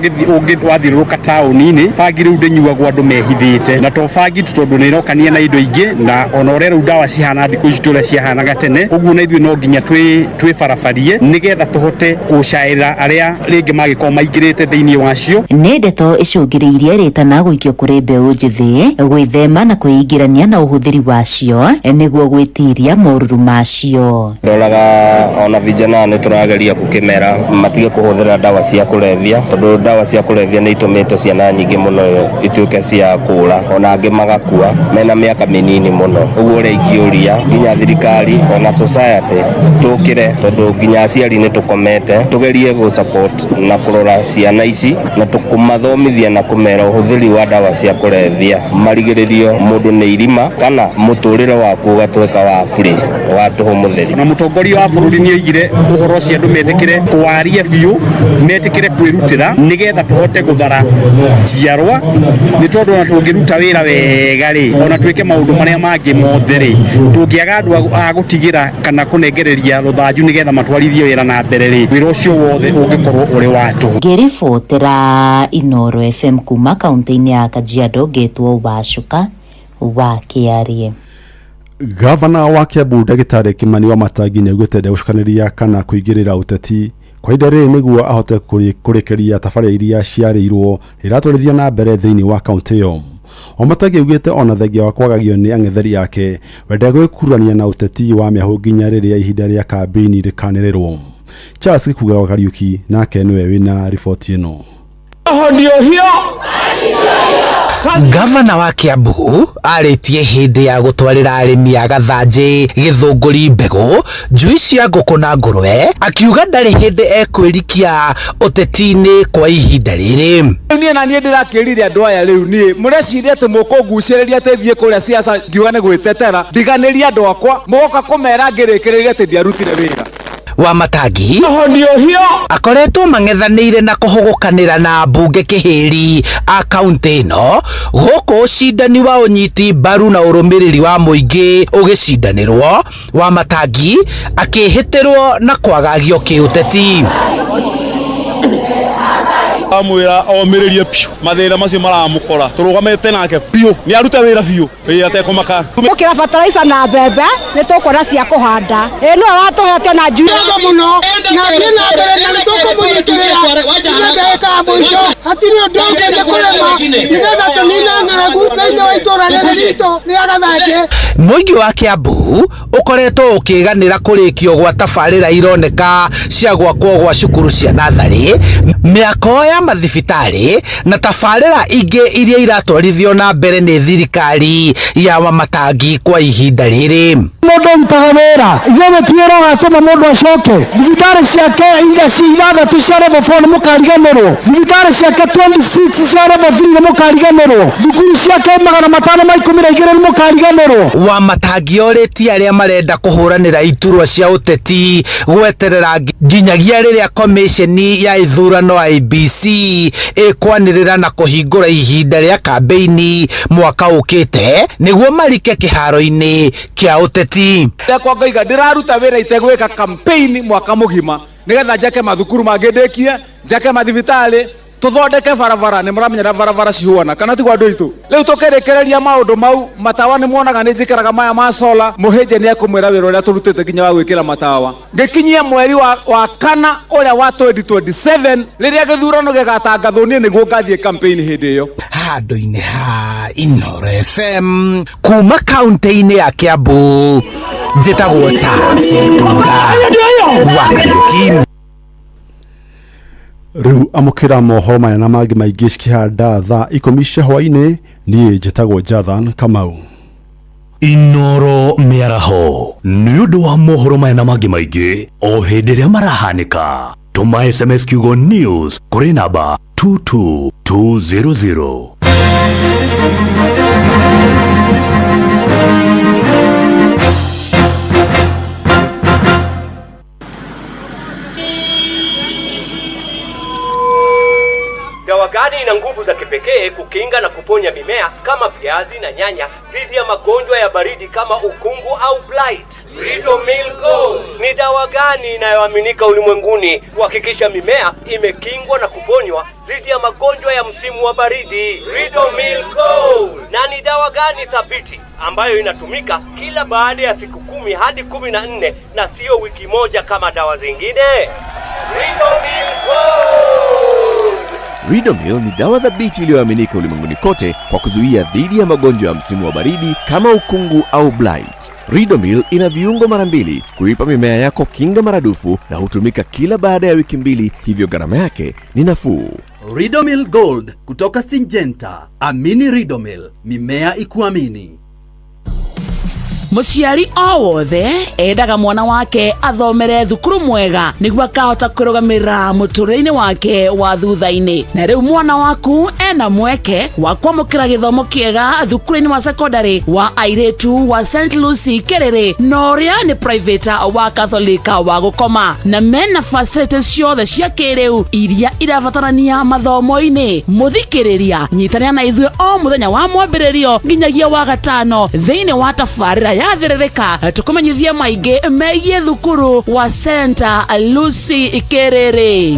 ũngĩwathiũrũrũka taũni-inĩ bangi riu ndĩnyuagwo andu mehithĩte na to bangi tondu ni rokania na indo ingi na ona uria riu dawa cihana thiku ici turia cihanaga tene uguo na ithuĩ no nginya twi barabarie nigetha tuhote gucaira aria ringi magikorwo maingirite thiini wacio ni ndeto icungiriirie ritana guikio kuri mbeu njithi gwithema na kwĩingĩrania na uhuthiri wacio niguo gwitiria moruru macio roraga ona vijana ni turageria gukimera matige kuhuthira dawa cia kulevya tondu dawa cia kulevya ni itumite ciana nyingi muno ituike cia kura ona angi magakua mena miaka minini muno uguo ria ingiuria nginya thirikari ona society tukire tondu nginya aciari ni tukomete tugerie gu support na kurora ciana ici na tukumathomithia na kumera uhuthiri wa dawa cia kulevya marigiririo mundu ni irima kana muturire waku ugatweka wa free wa tuhu mutheri na mutongoria wa bururi ni oigire uhoro cia andu metikire kwaria biu metikire kwirutira nigetha tuhote guthara njiarwa ni tondu ona tungiruta wira wega ri ona twike maundu maria mangi mothe ri tungiaga andu a gutigira kana kunengereria ruthanju nigetha matwarithie wira na mbere ri wira ucio wothe ungikorwo uri watu. Ngiribotera Inoro FM kuma kaunti-ini ya Kajiado ngetwo Ubacuka wa Kiarie. Gavana wa Kiambu Ndagĩtarĩ Kimani Wamatangi nĩaugĩte gucukaniria kana kuigirira uteti kwa ihinda rĩrĩ nĩguo ahote kũrĩkĩria tabarĩra iria ciarĩirwo iratwarithio na mbere thĩinĩ wa kaunti ĩyo. Wamatangi augĩte ona thengia wa kwagagio nĩ ang'etheri yake wenda gwĩkurania na uteti wa mĩahũ nginya rĩrĩa ihinda rĩa kambĩini rĩkanĩrĩrwo. Charles Gikuga wa Kariuki nake nĩwe wĩna riboti ĩno. Gavana wa Kiambu arĩtie hĩndĩ ya gũtwarĩra arĩmi a Gathanjĩ Gĩthũngũri mbegũ njui cia ngũkũ na ngũrwe, akiuga ndarĩ hĩndĩ ekwĩrikia ũteti-inĩ kwa ihinda rĩrĩ. Niĩ na niĩ ndĩrakĩrire andũ aya rĩu niĩ mũreciria atĩ mũkũngucĩrĩria atĩ thiĩ kũrĩa siasa ngiuga nĩ gwĩtetera ndiganĩria andũ akwa mũgoka kũmera ngĩrĩkĩrĩria atĩ ndiarutire wĩra. Wamatangi akoretwo mang'ethanĩire na kũhũgũkanĩra na mbunge kĩhĩri a kaunti ĩno gũkũ ũcindani wa ũnyiti mbaru na ũrũmĩrĩri wa mũingĩ ũgĩcindanĩrwo, Wamatangi akĩhĩtĩrwo na kwagagio kĩũteti. Amwira omĩrĩrie piũ mathĩna macio maramũkora tũrũgamĩte nake piũ nĩ arute wĩra biũ atekũmaka ũkĩra fertilizer na mbembe nĩ tũkũona cia kũhanda no watũhete na njui mũno na kĩna mbere na nĩ tũkũmũnyitĩrĩra ndagĩka ya mũico hatirĩ ũndũ ũngĩ kũrema nĩgetha tũnina ng'aragu thĩinĩ wa itũũra rĩrĩ ritũ rĩa Gathanjĩ. Mũingĩ wa Kiambu ũkoretwo ũkĩganĩra kũrĩkio gwa tabarĩra ironeka cia gwakwo gwa cukuru cia natharĩ, mĩako ya mathibitarĩ na tabarĩra ingĩ iria iratwarithio na mbere nĩ thirikari ya Wamatangi kwa ihinda rĩrĩ. Mũndũ mutaga wĩra ithuĩ twĩrwo gatũma mũndũ acoke thibitarĩ ciake iria ithathatũ cia level 4 nĩ mũkariganĩrwo, thibitarĩ ciake 26 cia level 3 nĩ mũkariganĩrwo, thukuru ciake 512 nĩ mũkariganĩrwo. Wamatangi orĩtie arĩa marenda kũhũranĩra iturwa cia ũteti gweterera nginyagia rĩrĩa komisheni ya ithurano IEBC ĩkwanĩrĩra na kũhingũra ihinda rĩa kambĩini mwaka ũkĩte nĩguo marike kĩharo-inĩ kĩa ũteti. Ndakwa ngaiga ndĩraruta wĩra itegwĩka campaign mwaka mũgima nĩgetha njake mathukuru mangĩndĩkie, njake mathibitarĩ, tuthondeke barabara. Nĩ mũramenyera barabara cihuana kana tigwa andũ aitũ rĩu tũkĩrĩkĩrĩria maũndũ mau. Matawa nĩ muonaga nĩ njĩkĩraga maya ma solar, mũhĩnje nĩ ekũmwĩra wĩra ũrĩa tũrutĩte nginya wa gwĩkĩra matawa. Ngĩkinyia mweri wa kana ũrĩa wa 2027 rĩrĩa gĩthurano gĩgatangathwo niĩ nĩguo ngathiĩ campaign hĩndĩ ĩyo. Handũ-inĩ ha Inoro FM kuma kaunti-inĩ ya Kiambu, njĩtagwo Charles Gikuga wa Kariuki. Rĩu amũkĩra mohoro maya na mangĩ maingĩ cikĩhanda thaa 10 cia hwaĩ-inĩ. Niĩ njĩtagwo Jathan Kamau. Inoro mĩaraho nĩ ũndũ wa mohoro maya na mangĩ maingĩ o hĩndĩ ĩrĩa marahanĩka. Tũma SMS kiugo news kũrĩ namba 22200. Dawa gani ina nguvu za kipekee kukinga na kuponya mimea kama viazi na nyanya dhidi ya magonjwa ya baridi kama ukungu au blight? Ridomil Gold ni dawa gani inayoaminika ulimwenguni kuhakikisha mimea imekingwa na kuponywa dhidi ya magonjwa ya msimu wa baridi? Ridomil Gold. Na ni dawa gani thabiti ambayo inatumika kila baada ya siku 10 hadi 14 na sio wiki moja kama dawa zingine? Ridomil Gold. Ridomil ni dawa thabiti iliyoaminika ulimwenguni kote kwa kuzuia dhidi ya magonjwa ya msimu wa baridi kama ukungu au blight. Ridomil ina viungo mara 2 kuipa mimea yako kinga maradufu na hutumika kila baada ya wiki 2, hivyo gharama yake ni nafuu. Ridomil Gold kutoka Syngenta. Amini Ridomil, mimea ikuamini. muciari o wothe endaga mwana wake athomere thukuru mwega niguo akahota kwirugamira muturire-ini wake wa thutha-ini. Na riu mwana waku ena mweke wa kwamukira githomo kiega thukuru-ini wa secondary wa airetu wa St. Lucy Kerere na uria ni private wa Katholika wa gukoma na mena facilities ciothe cia kiriu iria irabatarania mathomo-ini. Muthikiriria nyitanira na ithue o muthenya wa mwambiririo nginyagia wa gatano thiini wa tabarira ya thiririka tukumenyithia maingi megie thukuru wa St. Lucy Kerere.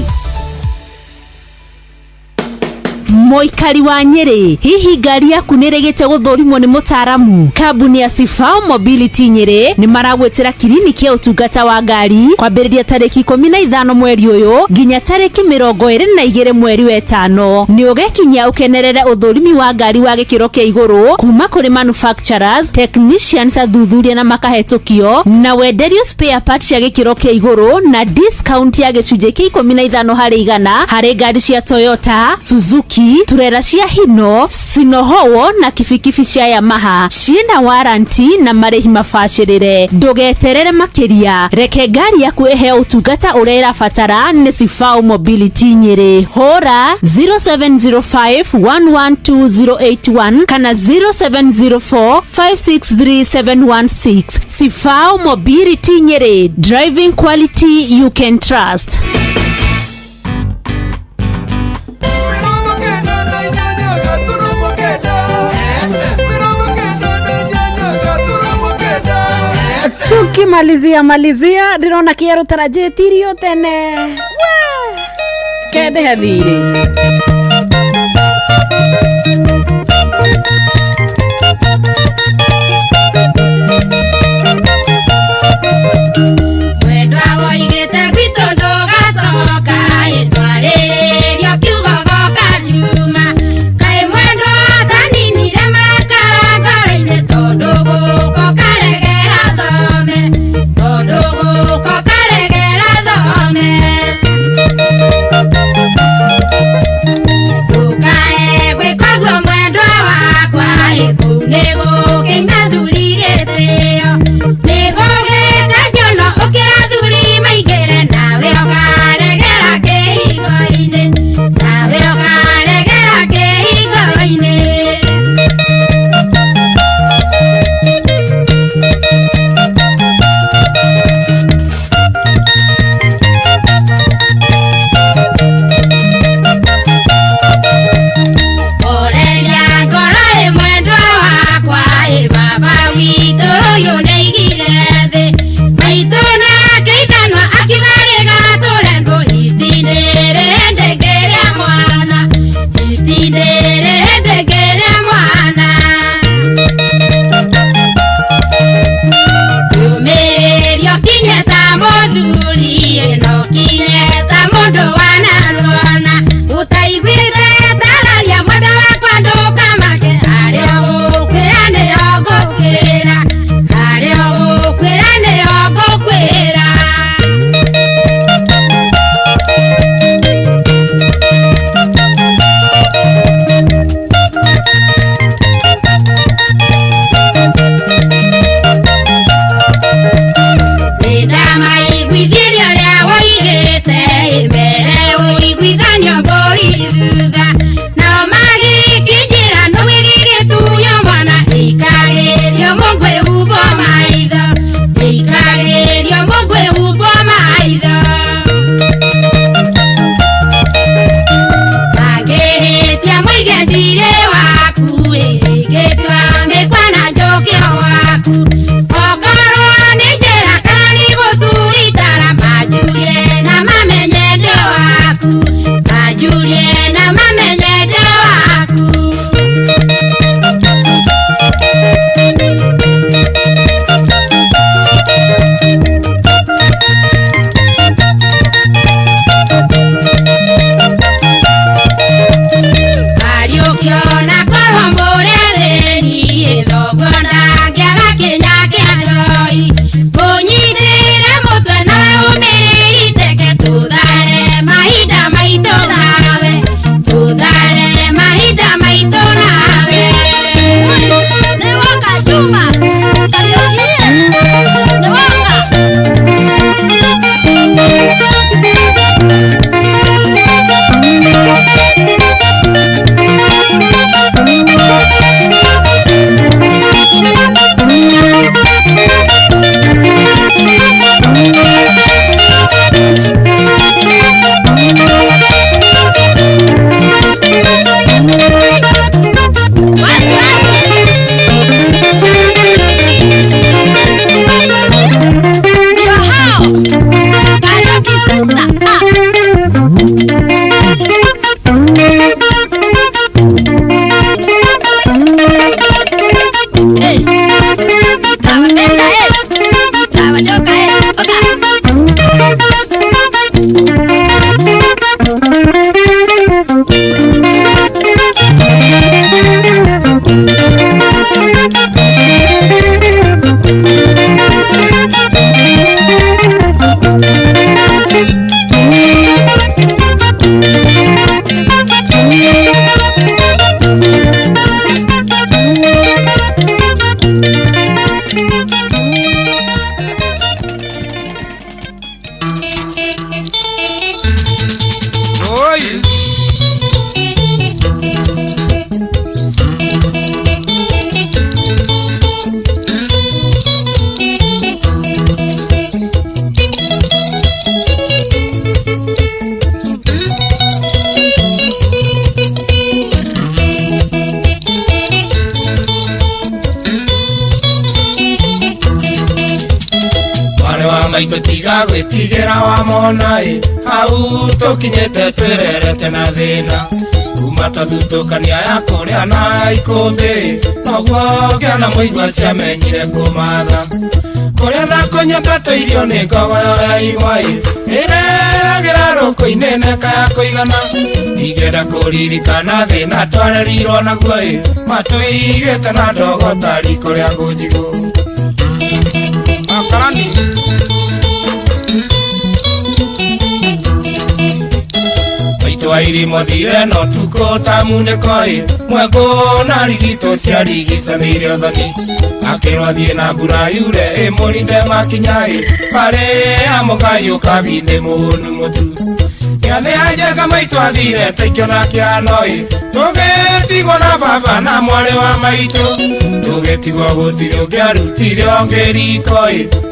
Moikari wa Nyeri, hihi ngari yaku nirigite guthurimwo ni mutaramu? Kambuni ya Sifao Mobility Nyeri ni maragwetera kiriniki ya utungata wa ngari kwambiriria tariki 15 mweri uyu nginya tariki 22 mweri wa 5. Ni ugekinya ukenerere uthurimi wa ngari wa gikiro kia iguru kuma kuri manufacturers, technicians athuthuria na makahetukio na wenderio spare parts ya gikiro kia iguru na discount ya gicunje kia 15 hari igana hari ngari cia Toyota, Suzuki, turera cia Hino, Sinohowo na kibikibi cia Yamaha ciina warranty na marihi mabacirire. Ndugeterere makiria, reke ngari yaku iheo utungata uria irabatara ni Sifao Mobility Nyeri. Hora 0705112081 kana 0704563716. Sifao Mobility Nyeri, driving quality you can trust. Tukimalizia ndirona kieru tarajetirio tene kende hathiri Kwa maito tiga gwitigera wa mona hau tukinyete twererete na thina kuma twathutũkania ya kũrĩa na ikũmbĩ noguo ngĩona mũigua ciamenyire kũmatha kũrĩa na kũnyambata irio nĩ ngogoyo ya igwa ĩreragĩra rũkũ-inĩ neka ya kũigana ingĩenda kũririkana thĩna twarerirwo naguo matũigĩte na ndogo tari kũrĩa ngũnjigũ Akarani Maitwa irimo thire no tuko tamuneko mweko na rigito cia rigicanĩire ũthoni akĩrwo thiĩ na mbura yure mũrinde makinya parĩ amũkayũ kabinde mũnu mũtu Gĩathĩ anjega maitwa thire taikiona kĩano tũgĩtigwo na baba na mwarĩ wa maitũ tũgĩtigwo gũtirĩ ũngĩarutire ũngĩriko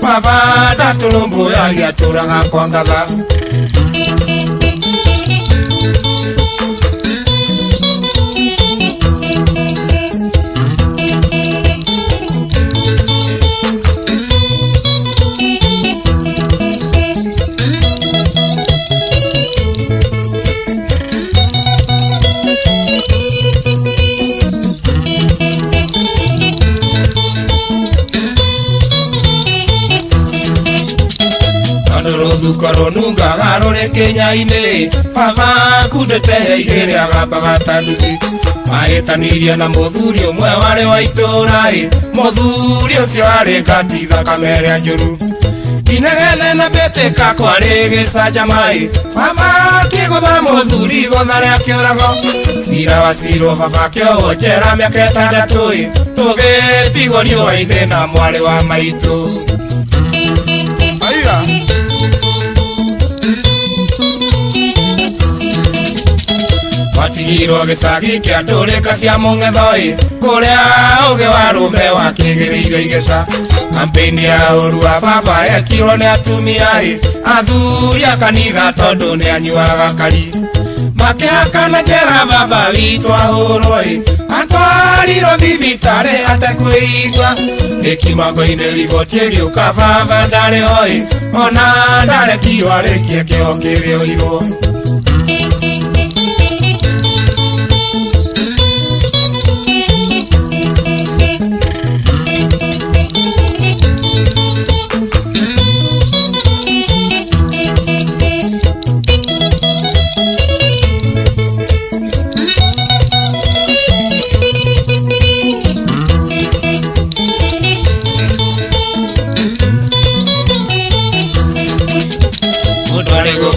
baba ndatũrũmbũyagia tũraga kwa ngatha Koronunga garore Kenya-inĩ baba kundete igĩrĩ agambaga tanduthi magĩtanĩria na mũthuri ũmwe warĩ wa itũũra mũthuri ũcio arĩ ngati thakame ĩrĩa njũru inegene na mbĩtĩka kwarĩ gĩcanjama baba kĩgũtha mũthuri igũtha rĩa kĩũrago cira wa cirwo baba kĩohwo njera mĩaka 6 tũgĩtigwo riũa-inĩ na mwarĩ wa maitũ Watigirwo gĩcagi kĩa ndũrĩka cia mũng'etho kũrĩa ũgĩ wa rũme wakĩgĩrĩire igeca kampeni ya ũru wa baba yekirwo nĩ atumia athuri a kanitha tondũ nĩ anyuaga kari makĩhakana njera baba witũ ahũrwo atwarirwo thibitarĩ atekwĩigua ĩkimango-inĩ riboti ĩgĩũka baba ndarĩ ho ona ndarekirwo arĩkie kĩo kĩrĩoirwo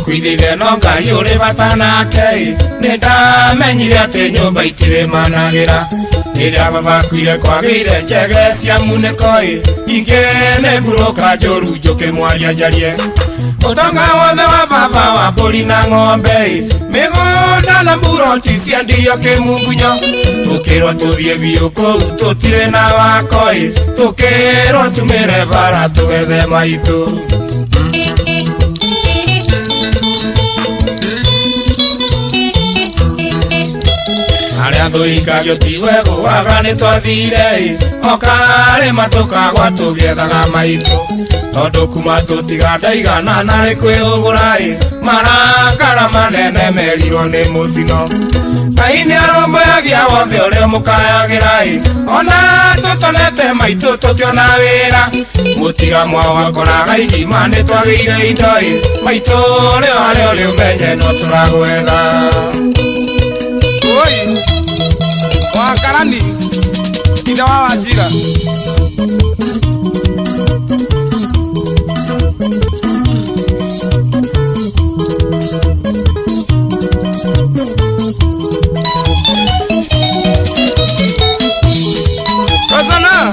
Kwithire no Ngai ũrĩ bata nake nĩ ndamenyire atĩ nyũmba itirĩ managĩra rĩrĩa baba akuire kwagĩire njege cia munĩko ingĩ nĩ ngurũka njũru njũkĩmwaria njarie ũtonga wothe wa baba wa mbũri na ng'ombe mĩgũnda na mburoti ciendirio kĩmungunyo tũkĩrwo tũthiĩ biũ kũu tũtirĩ na wako tũkĩrwo tumĩre bara tũgethe maitũ Arĩa thũikagio tiwe gũaga nĩ twathire okarĩma tũkagwa tũgĩethaga maitũ tondũ kuma tũtiga ndaigana narĩ kwĩhũgũra marakara manene merirwo nĩ mũtino Ngai nĩ arũmbũyagia wothe ũrĩa mũkayagĩra ona tũtonete maitũ tũkĩona wĩra gũtiga mwao wakoraga igima nĩ twagĩire indo maitũ ũrĩa harĩa ũrĩ ũmenye no tũragwetha Wakarani Ida wa Wajira Rosana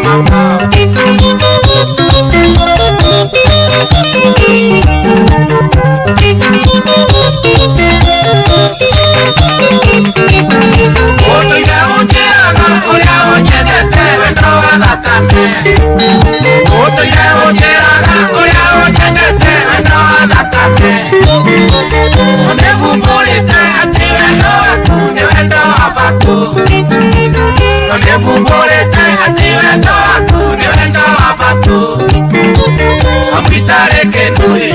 Mama Nonevumborete ati wendo waku ni wendo wa batu Amwitare nui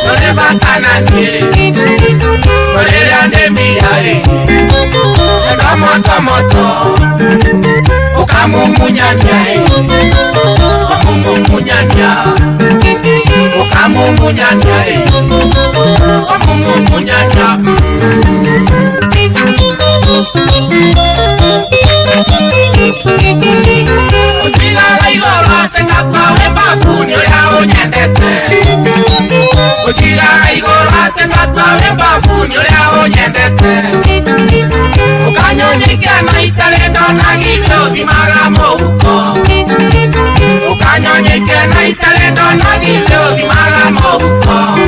Nonevatananie Nonerea nemiai Eno moto moto Ukamumunyania Ukamumunyania Ukamumunyania Ukamumunyania Ujira igoro atenga kwa wembafu nyoya unyendete Ujira igoro atenga kwa wembafu nyoya unyendete Ukanyonyika na italendo na hivyo vimaga mouko Ukanyonyika na italendo na hivyo vimaga mouko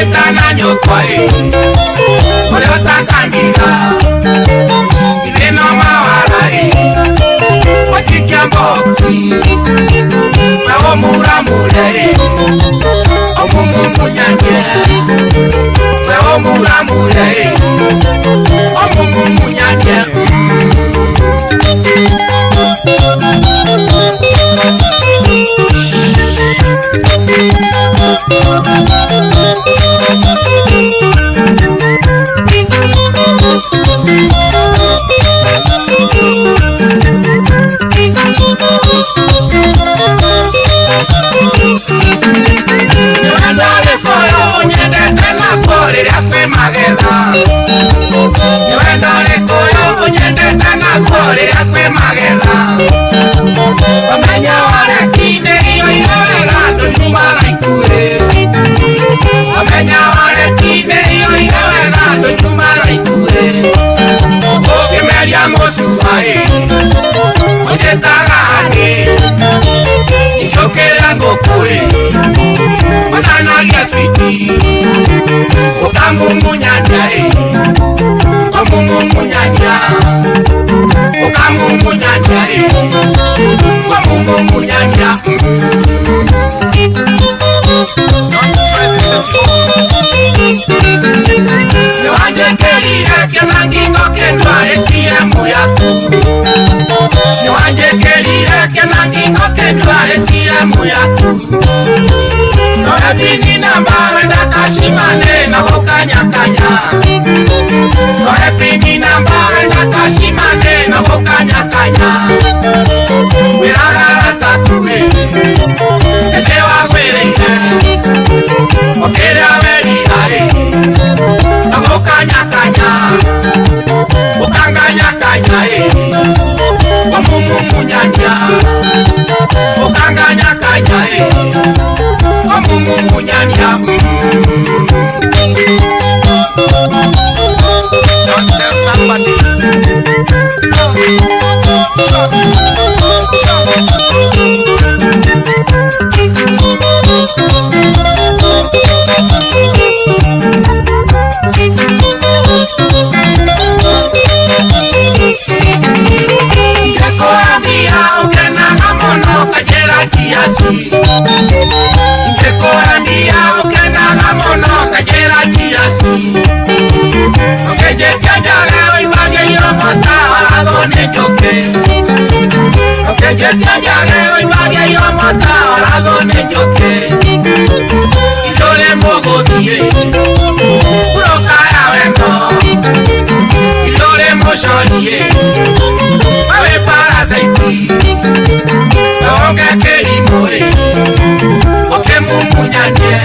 Eta na nyokoi Uliota kandida Ileno mawarai Wajikia mboksi Wewo muramure Omumunyanye Wewo muramure Omumunyanye Niwendore koyo unyendete na kore yakwe magetha Niwendore koyo unyendete na kore yakwe magetha Wamenya wale kine iyo inawega ndonyumara ikure Wamenya wale kine iyo inawega ndonyumara ikure Ukimeria mosufai Ujetagani Njokera ngokue Wananagia switi Ukamumunyanya Ukamumunyanya Ukamumunyanya Ukamumunyanya Niwanjekelire kenangingo kendwa etiemu yaku Niwanjekelire kenangingo kendwa etiemu yaku Noepini nambawe ndakashimane na ukanyakanya Noepini nambawe ndakashimane na ukanyakanya Wiragara tatuwe Enewa gwereire Okere averiare Na ukanyakanya Ukanganyakanya Omumunyanya Ukanganyakanya Omumunyanya Don't tell somebody Shut Ngekoambia ukenaga mono kajera chiasi Ngekoambia ukenaga mono kajera chiasi Okejetia jale oibage iromota waradone joke Okejetia jale oibage iromota waradone joke Idole mogodie Urokaya wendo Idole mosholie Wewe parasaiti Weonge kelimoe Oke mumunyanye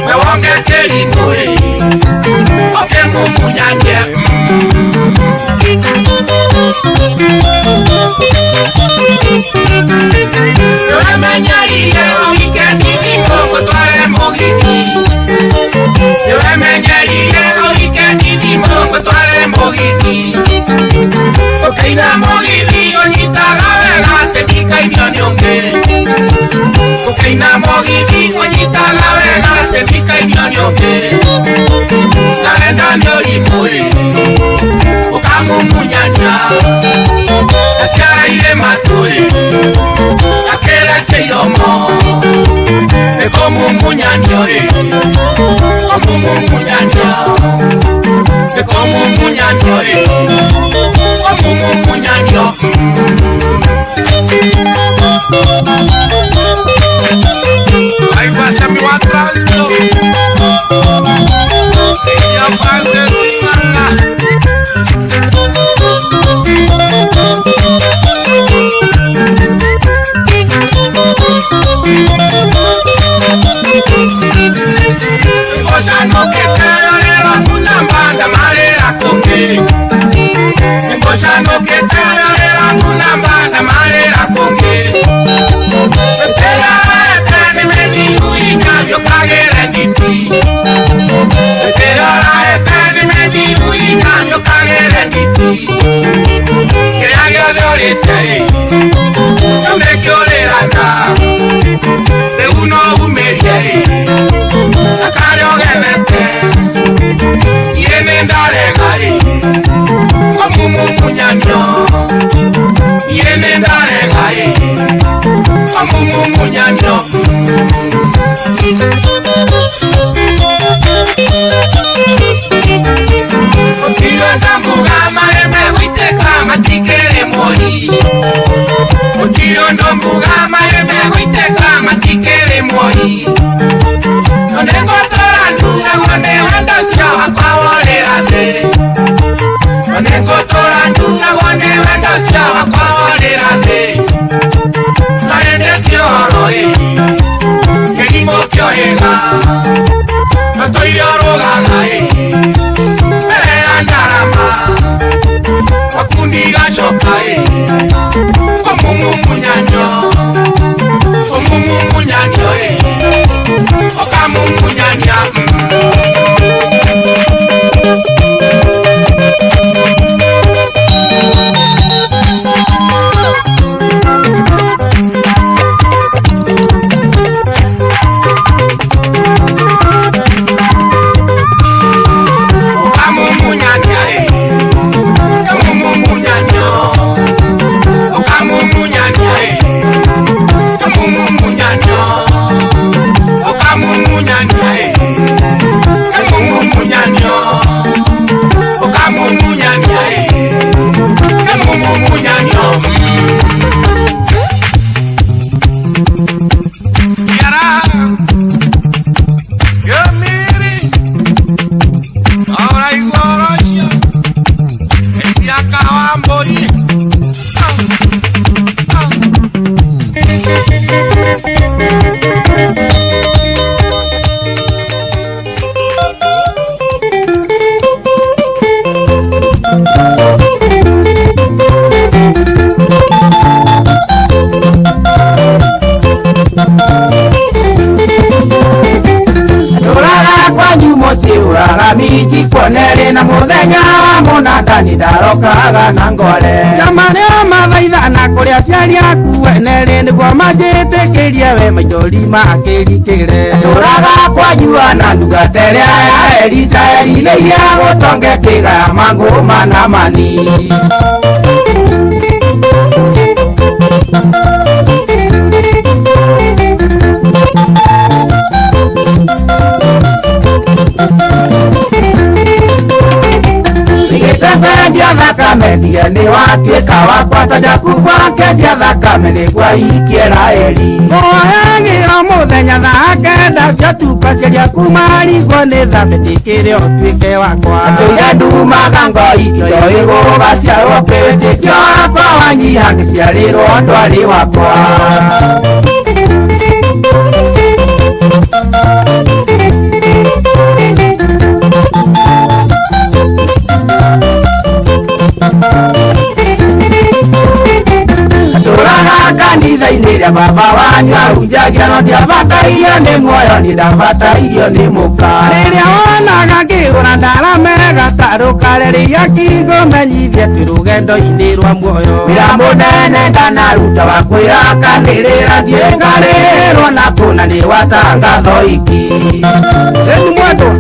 Weonge kelimoe Oke mumunyanye Wewe menyariye Weekend idimongo tware mogiti Wewe menyariye Weekend idimongo tware mogiti Okeina mogiti onyitaga wega temika inyonyonge Okeina mogiti onyitaga wega temika inyonyonge Naenda nyorimue Ukamumunyanya Nasiara ile matue Akera keiromo Nekomumunyanyore Komumunyanya Nekomumunyanya munyanyo munyanyo Semi wa transco ya Francis Manga Ngoja noketera nguna mbanda malera konge Ngoja noketera nguna mbanda malera konge Yo kagere nditi Terora etani mendibu inanyo kagere nditi Kireagio de orite Yome kioreranda De uno umerie Akario genete Yene ndaregai Komumu munyanyo Yene ndaregai Komumu munyanyo Otiro ndambuga mareme witeka matikere moi Otiro ndambuga mareme witeka matikere moi Onengo torandura wone wenda sio wakawolera de Onengo torandura wone wenda sio wakawolera de Naende kioroi Kelimo kiohega Natoirogaga Mere andarama Wakundi gashoka Komumu munyanyo Komumu munyanyo Okamu munyanya Miji konere na muthenya munandani ndarokaga na ngore Samaneo mathaithana kuria ciari aku wenere niguo manjitikirie we maithori makirikire Turaga kwanyua na nduga teria ya Elisa erinä iria gutonge kigaya mangu mana mani Ndia thakame ndia ni watuika wakwa tanja kubwa kendia thakame ni kwa ikiera eri Moyangira muthenya thakenda ciatuka ciaria kumarigwo ni thame tikire otuike wakwa Tuire ndumaga ngoi itoi gugaciarwo kwitikio wakwa wanyiha ngiciarirwo ndwari wakwa Kanitha-inĩ rĩa baba wanyu ahunjagia no ndiabataire nĩ muoyo ni ndabataire nĩ mũka rĩrĩa wonaga ngĩgũra ndarame gatarũ kareria kingo menyithie twĩ rũgendo-inĩ rwa muoyo wĩra mũnene ndanaruta wa kwĩrakanĩrĩra thiĩ ngarĩrwo na kũna nĩ watangatho iki rĩu mwendwa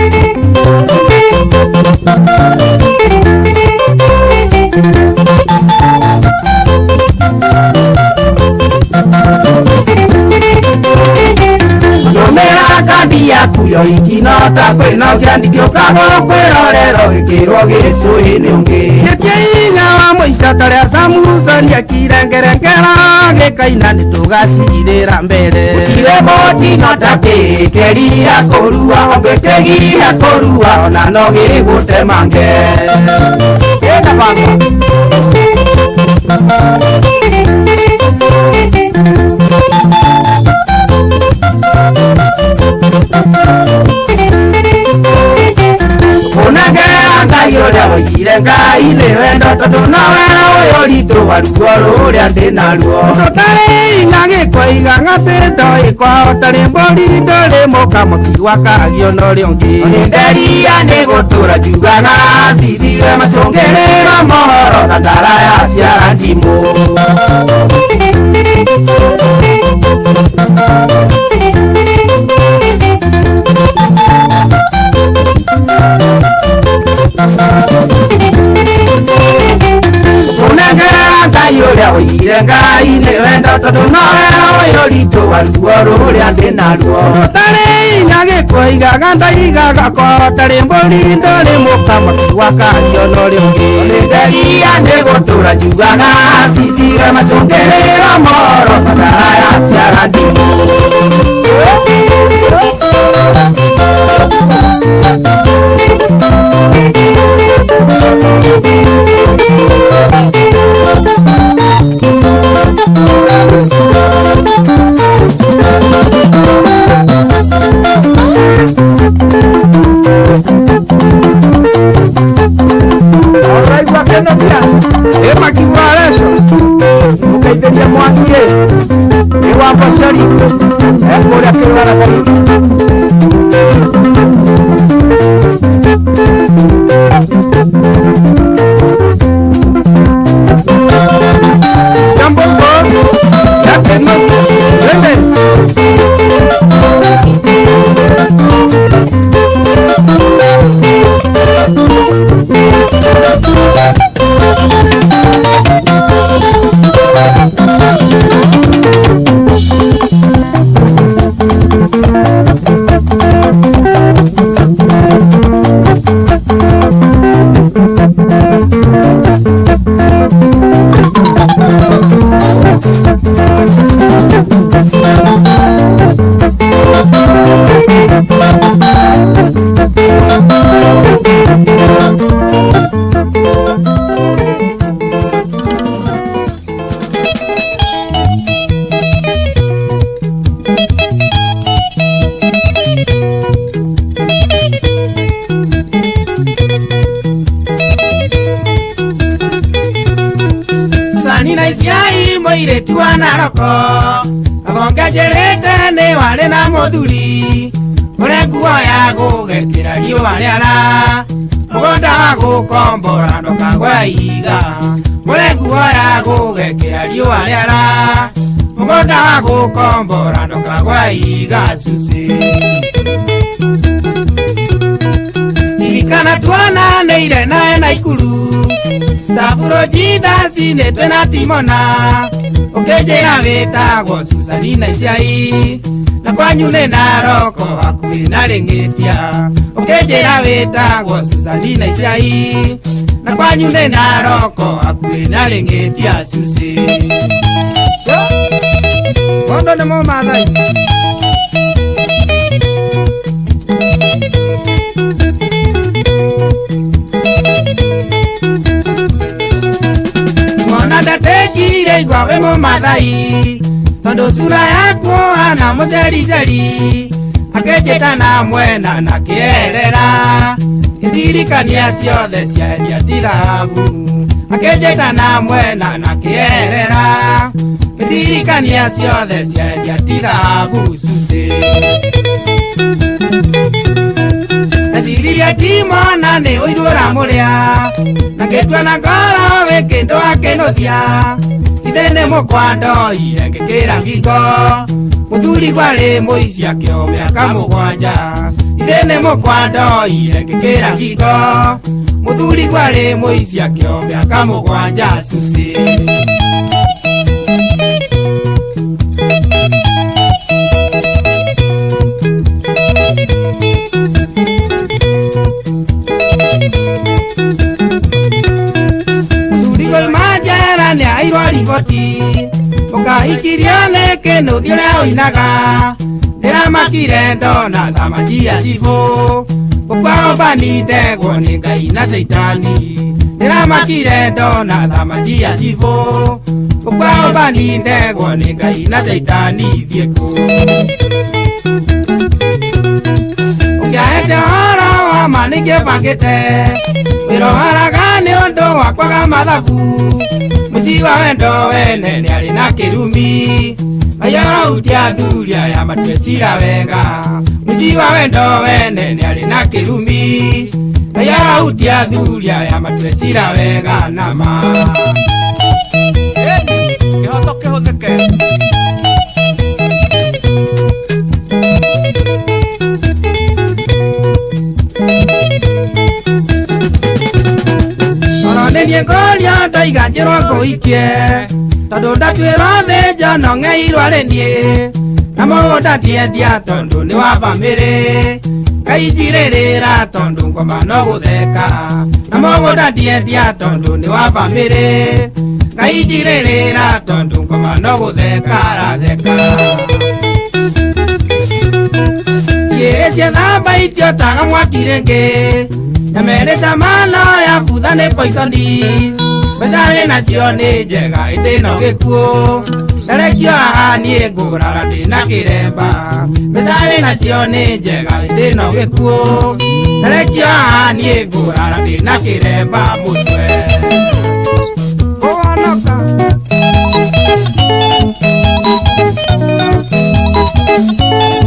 kandi yaku yo ikino ta kwinogia ndikiokago kwirorero gikirwo gicui-ini ungi gitiinya wa muica taria samusoni akirengerengera gikaina nitugacirira mbere gutire motino ta kikeria kurua ongekegia kurua ona no gigutemange enda banga Ngai uria wigire Ngai ni wendo tondu nawe uyu ritu waruo ruria ndi naruo tutari inya gikoiga ngati ndoi kwao tari mbori ndori muka mukiwa kagio no riongi nderia ni gutura njugaga cithiwe macungiriro mohoro na ndara ya ciara ndimu Ngai uria wigire Ngai ni wendo tondu nawe uyu ritu waruo ruria ndi naruo tutari inya gikoigaga ndaigaga kwao tari mburi ndori muka makiwa kagio no riongi nderia ni gutura njugaga cithiwe macungiriro mohoro na ndara ya ciara ndimu Emakiwareso mukaitheria mwakie ni wa bacari ekuria kirwara bari Jambo yake no lende Moiretu wa Naroko abonga jerete ni wale na muthuri ure nguo ya gugekira riua riara mugonda wa gukombora ndukagwe iga ure nguo ya gugekira riua riara mugonda wa gukombora ndukagwe iga susi ikana tuana neire nae Naikuru Stavuro jidasi netwe na timona ukejera wetagwo Susanina Isiai na kwanyu ni Naroko hakuhi na Ringitia ukejera wetagwo Susanina Isiai na kwanyu ni Naroko hakuhi na Ringitia Susi Kondo ni Mumathai ndatekire igwa we Mumathai tondu sura yaku hana mucericeri akejeta na mwena na kierera ndirikania ciothe ciendia ti thahabu akejeta na mwena na kierera ndirikania ciothe ciendia ti thahabu Susi Nasiriria timona ni uirura muria na ketua na ngoro we kendo akenothia ithene mukwando ire ngikira ngingo muthuri gwari muici akio miaka mugwanja ithene mukwando ire ngikira ngingo muthuri gwari muici akio miaka mugwanja Susi Muheirwo riboti mukahikirio nĩ kĩnuthi ũrĩa ũinaga ndĩramakire ndona thamaki ya cibũ ũkwao mbanindegwo nĩ Ngai na Caitani ndĩramakire ndona thamaki ya cibũ ũkwao mbanindegwo nĩ Ngai na Caitani thiĩ kũ ũngĩahete ũhoro wa ma nĩngĩbangĩte wĩroharaga nĩ ũndũ wa kwaga mathabu mũci wa wendo wene nĩ arĩ na kĩrumi Ngai arautia thuria ya matwecira wega mũci wa wendo wene nĩ arĩ na kĩrumi Ngai arautia thuria ya matwecira wega na ma kĩhoto kĩhũthĩke Nenie ngoria ndaiga njĩrwo ngũikie tondũ ndatuĩrwo thĩnja no ng'eirwo arĩ niĩ na mũgũnda ndiendia tondũ nĩ wa bamĩrĩ Ngai njirĩrĩra tondũ ngoma no gũtheka na mũgũnda ndiendia tondũ nĩ wa bamĩrĩ Ngai njirĩrĩra tondũ ngoma no gũtheka aratheka Cia thamba itiotaga mwaki rĩngĩ Nyamere samano ya butha nĩ poisoni Mbeca wĩnacio nĩ njega ĩndĩ no gĩkuũ Ndarekio haha niĩ ngũrara ndĩna kĩremba Mbeca wĩnacio nĩ njega ĩndĩ no gĩkuũ Ndarekio haha niĩ ngũrara ndĩna kĩremba mũtwe Kũhonoka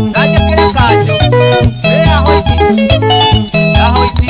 Ndanyekere kanjũ Ahoiti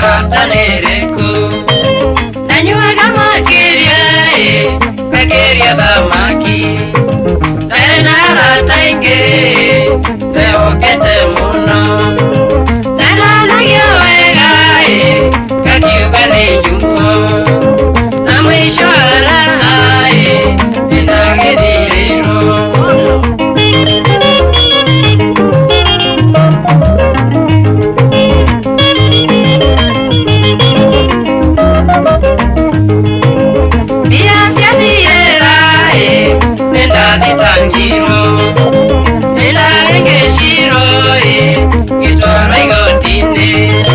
Tanereku Nanyuaga makiria Kakiria dhamaki Tarenara taingi Leokete muno Tananagio wega Kakiuga ni jumbo Na mwisho ararai Inagiririru Tangiro ela ngeshiro gitoro igotine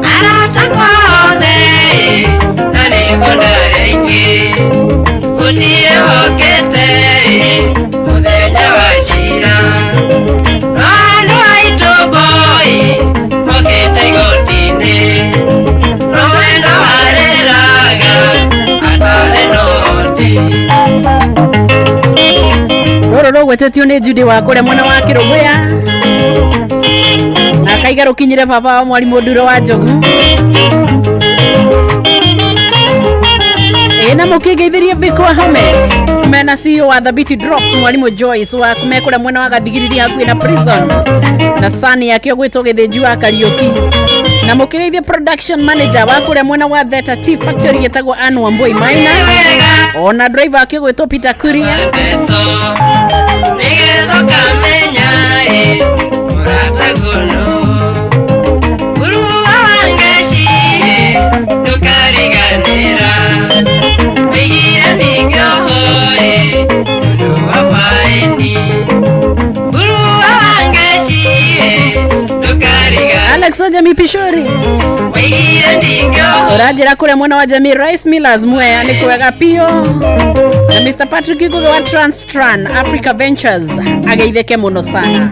arata kwode nani gondarenge utire hokete mudeja wachira ano aitoboi hokete igotine nomeno areraga atale noti Roro gwetetio ni Judy wa kure mwana wa Kirugwea na kaiga rukinyire baba wa mwalimu Nduro wa Njogu na mukigeithirie Biko Hame mena CEO wa The Beat Drops mwalimu Joyce wa kumekura mwana wa Gathigiriri hakuhi na prison na sani yake gwitwo Githinju wa Kariuki na mukigeithia production manager wa kure mwana wa Theta Tea Factory getagwo Anu Wambui Maina ona driver yake gwitwo Peter Kuria Nigedo kamenya muratagono Uruwa wangeshi Dukariganira Wigira nigyohoe Uruwa paeni Uruwa wangeshi Dukariganira Alex Ojami Pishori Wigira nigyohoe Urajira kure mwana wa Jamii Rice Millers Mwea ni kuwega pio na Mr. Patrick Iguge wa Transtran Africa Ventures ageitheke muno sana.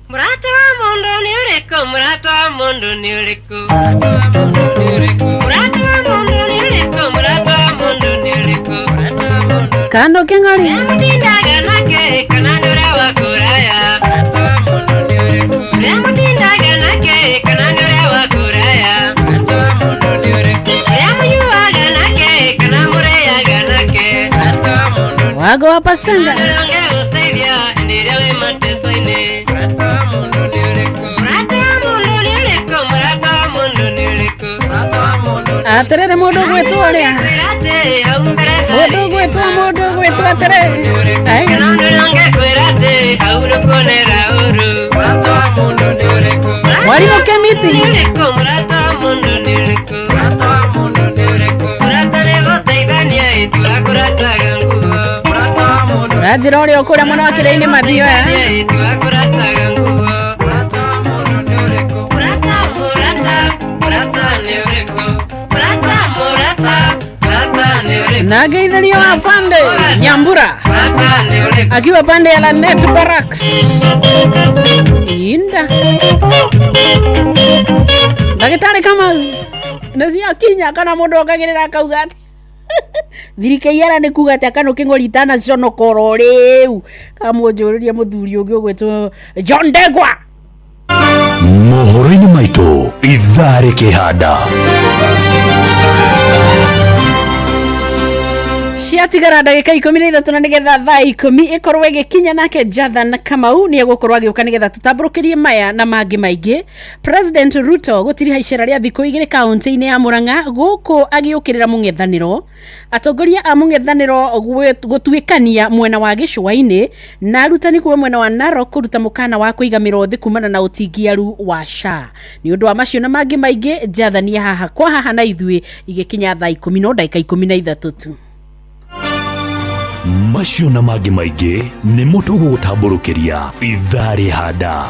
Murata wa mundu ni uriko, murata wa mundu ni uriko, murata wa mundu ni uriko, murata wa mundu ni uriko, murata wa mundu ni uriko, murata wa mundu Kando kengari Remutindaga nake kanandura wa kuraya, murata wa mundu ni uriko, Remutindaga nake kanandura wa kuraya, murata wa mundu ni uriko, Remuyuaga nake kanamureaga nake, murata wa mundu wago wa Pasanga Ndange utevya ndirewe matesoine, murata wa mundu ni uriko, murata wa mundu ni uriko, murata wa mundu ni uriko, murata wa mundu aterere mundu gwetwo aria mundu gwetwo aterere ai mwalimu Kemiti urajira uria ukuria mwana wa Kiraini Mathio na geithirio wa Fande Nyambura akiwa pande ya Lanet Barracks inda ndagitari kama nazia kinya kana mundu akagirira kauga ati thirikeiara ni kuga ati akano kingoritana cono koro riu kamunjuriria muthuri ungi ugwetwo John Degwa mohoro-ini maitu ithare kihanda ciatigara ndagika 13 na nigetha thaa 10 ikorwo igikinya nake Jathan Kamau ni egukorwo agiuka nigetha tutamburukirie maya na mangi maingi. President Ruto gutiri haicera ria thiku igiri kaunti-ini ya Murang'a guku agiukirira mung'ethaniro atongoria a mung'ethaniro gutuikania mwena wa Gicua-ini na arutani kuwa mwena wa Narok kuruta mukana wa kuiga mirothi kumana na utingiaru wa SHA. Ni undu wa macio na mangi maingi Jathan ya haha kwa haha na ithui igikinya thaa 10 no dakika 13 tu. macio na mangi maingi ni mutugu gutamburukiria ithare handa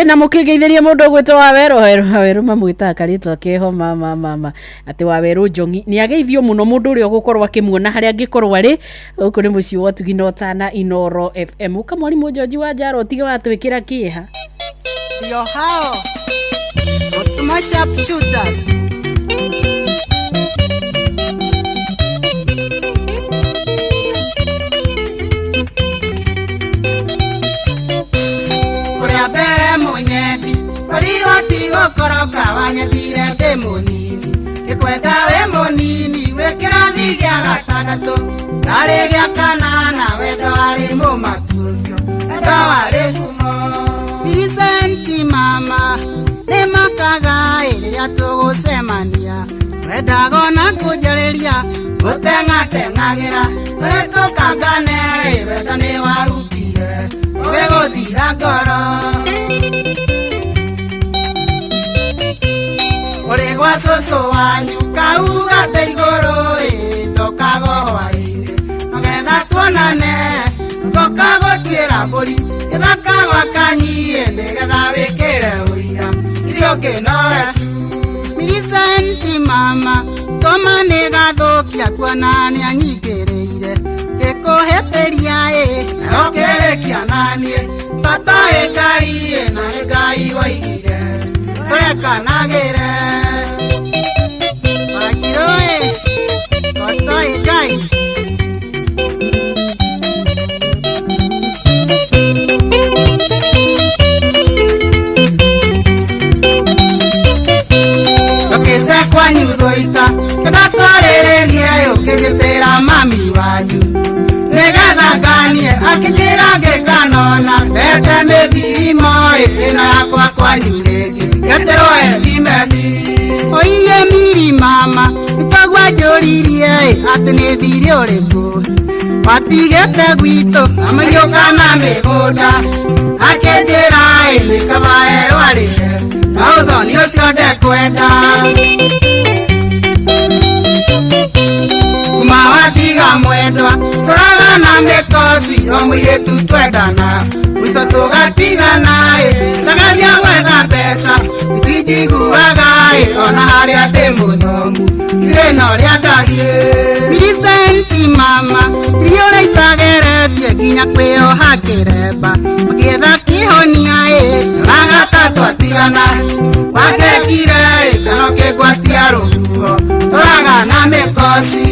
na mukigeithirie mundu gwitwo Waweru mamwita karitwa keho mama ati Waweru Njongi ni ageithio muno mundu uri gukorwo akimuona haria angikorwo ari uku ni mucio wa Tugino Tana Inoro FM kamwalimu George wa Njaro tige watwikira kiha ndio hao mashup shooters gũkoroka wanyendire ndĩ mũnini gĩkwenda wĩ mũnini wĩ kĩrathi gĩa gatandatũ ndarĩ gĩa kanana wendo warĩ mũmatu ũcio wendo warĩ ngumo Vincent mama nĩ makaga rĩrĩa tũgũcemania wendago na kũnjarĩria gũteng'ateng'agĩra tũrĩ tũkangane wendo nĩ warutire ũgĩgũthira ngoro ũrĩ gwa cũcũ wanyu kauga te igũrũ ndokago hwaĩ-inĩ nĩgetha tuonane ngoka gũtuĩra mbũri gĩthaka gwakanyie nĩgetha wĩkĩre ũira irio ngĩnoe Vincent mama toma nĩ gathũkia kuona nĩ anyingĩrĩire gĩkũhĩtĩria nayo kĩrĩkia naniĩ bata ĩ Ngai na nĩ Ngai waigire tũrekanagĩre Wanjirũ bata ĩ Ngai Gũkĩte kwanyu gũita gĩtatwarĩrĩrie ũkĩgĩtĩra mami wanyu nĩgetha nganie akĩnjĩra ngĩkanona ndete mĩthirimo ĩno yakwa kwanyu rĩngĩ getĩrwo ethimethi oiye miri mama nĩtagua njũririe atĩ nĩ thirĩ ũrĩkũ watigĩte gwitũ amaiyũka na mĩgũnda akĩnjĩra nĩ kabae rwarĩre na ũthoni ũcio ndekwenda kuma watiga mwendwa tũraga na mĩkosi o mũirĩtu twendana mũico tũgatigana ndagaria gwetha mbeca itinjiguaga ona harĩa ndĩ mũthomu irĩna ũrĩa ndariĩ Vincent mama irio ũrĩitageretie nginya kwĩoha kĩremba ũgĩetha kĩhonia ũragata twatigana wakekire kano kĩngwatia rũhuho tũraga na mĩkosi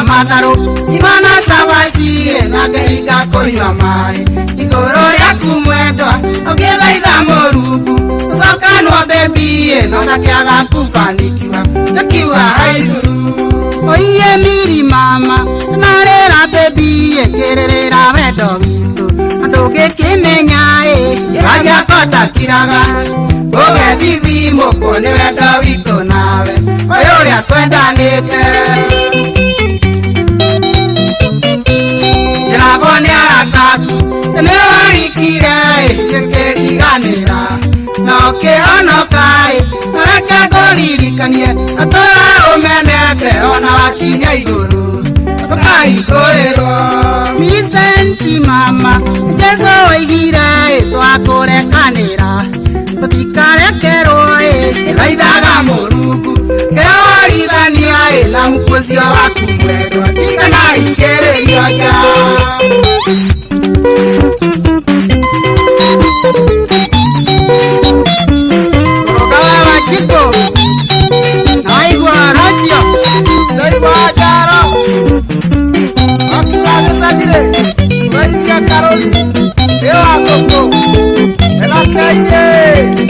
matharũ imana cabaci na ngĩhinga kũnyua maĩ igũrũ rĩaku mwendwa ũngĩthaitha mũrungu ũcokanwo bebi no gakĩaga kũbanikiwa gĩkiuga haithuru oiye miri mama narĩra bebi kĩrĩrĩra wendo witũ na ndũngĩkĩmenya gĩragiakota kiraga ũgethithimũ mũkũ nĩ wendo witũ nawe ũyũ ũrĩa twendanĩte Nĩ arataku nĩ wahikire gĩkĩriganĩra na ũkĩhonoka na reke ngũririkanie atũra ũmenete ona wakinya igũrũ ũkahingũrĩrwo Vincent mama Jesũ oigire twakũrekanĩra tũtikarekerwo ĩthaithaga Mũrungu kĩorithanio na mũkũcio waku mwendwa tikana ingĩrĩrio nja Rogawa Wanjikũ naigua racio naigua njaro wakinya gĩcagirĩ ũraikia karũri ĩ wa ngũkũ ĩrakeiĩ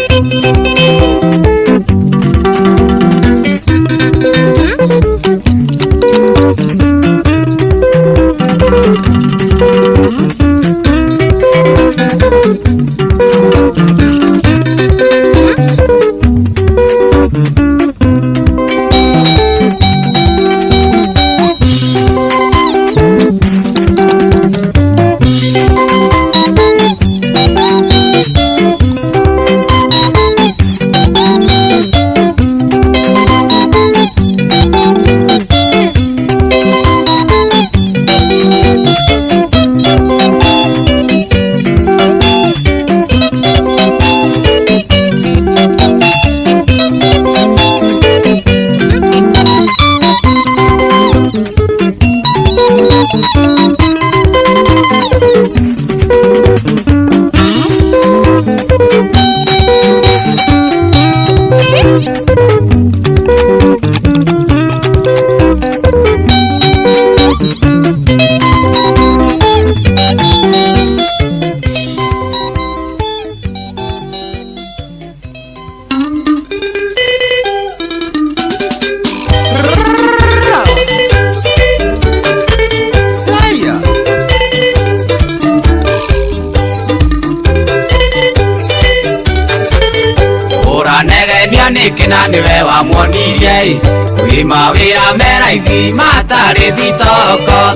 nĩkĩna nĩwe wamwonirie kwĩma wĩra meraithi matarĩ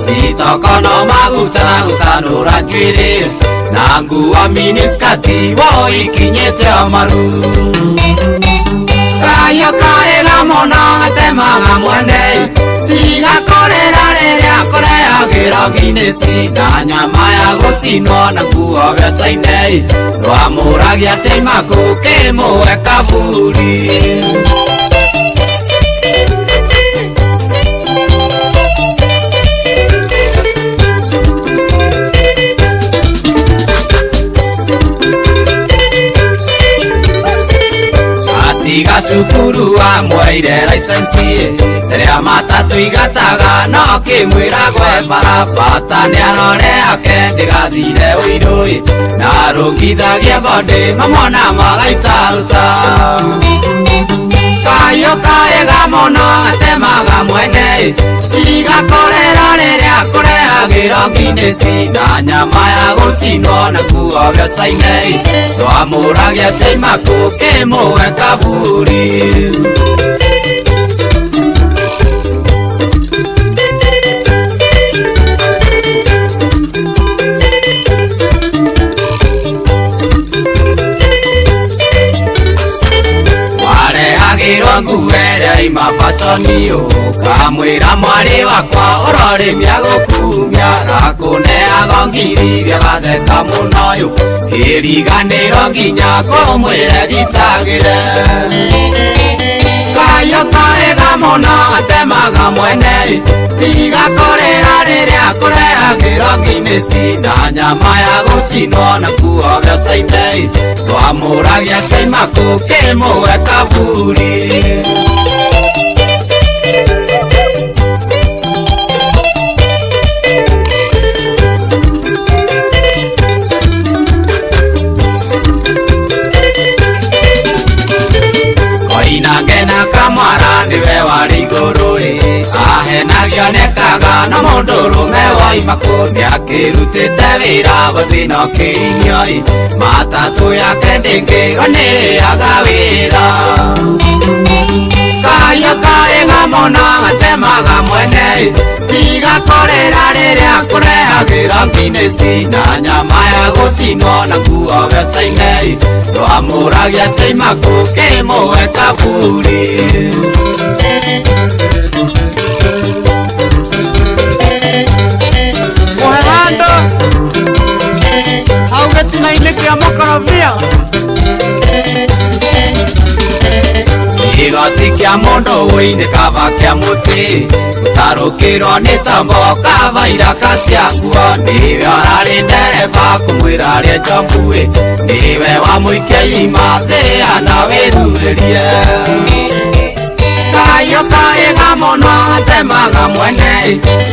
thitoko no magutana gutanũra njuĩrĩ na nguo miniskati wo ikinyĩte o maru kayo kaĩga mũno gatemaga mwene tiga kũrĩra rĩrĩa kũrehagĩra Guinness na nyama ya gũcinwo na nguo mbeca-inĩ rwamũragia Seimaku kĩmũwe kaburi tiga cukuru wa mwaire license rĩrĩa matatũ igataga no kĩmwĩra gwe barabata nĩarore ake ndĩgathire ũirũĩ na rũngithagia bondĩ mamona magaitaruta kayo kaĩga mũno atemaga mwene tiga kũrĩra rĩrĩa kũrehagĩra Guinness na nyama ya gũcinwo na nguo mbeca-inĩ twamũragia Seimaku kĩmũwe kaburi warehagĩrwo nguo ĩrĩa ima fashion kamwĩra mwarĩ wakwa ũrorĩmia gũkumia rakũneago ngiri gĩgatheka mũno kĩriganĩro nginya kũmwĩre gitagĩre kayo kaĩga mũno atemaga mwene tiga kũrĩra rĩrĩa kũrehagĩra Guinness na nyama ya gũcinwo na nguo mbeca-inĩ twamũragia Seimaku kĩmũwe kaburi koinangena kamara nĩwe warĩ igũrũ ahenagio nĩkaga no mũndũrũme wa Imaku nĩakĩrutĩte wĩra gũthino kĩinyo matatũ yake ndĩngĩrwo nĩrĩaga wĩra kayo kaĩga mũno gatemaga mwene tiga kũrĩra rĩrĩa kũrehagĩra Guinness na nyama ya gũcinwo na nguo mbeca-inĩ twamũragia Seimaku kĩmũwe kaburi Muhando hau gĩtina-inĩ kĩa mũkorobia Kigosi kĩa mũndũ wĩinĩ kaba kĩa mũtĩ gũtarũkĩrwo nĩ tombo kabaira kaciakuo nĩwe ararĩ ndereba kũmwĩra arĩa njombue nĩwe wamũikia irima thĩana wĩrurĩrie kayo kaĩga mũno atemaga mwene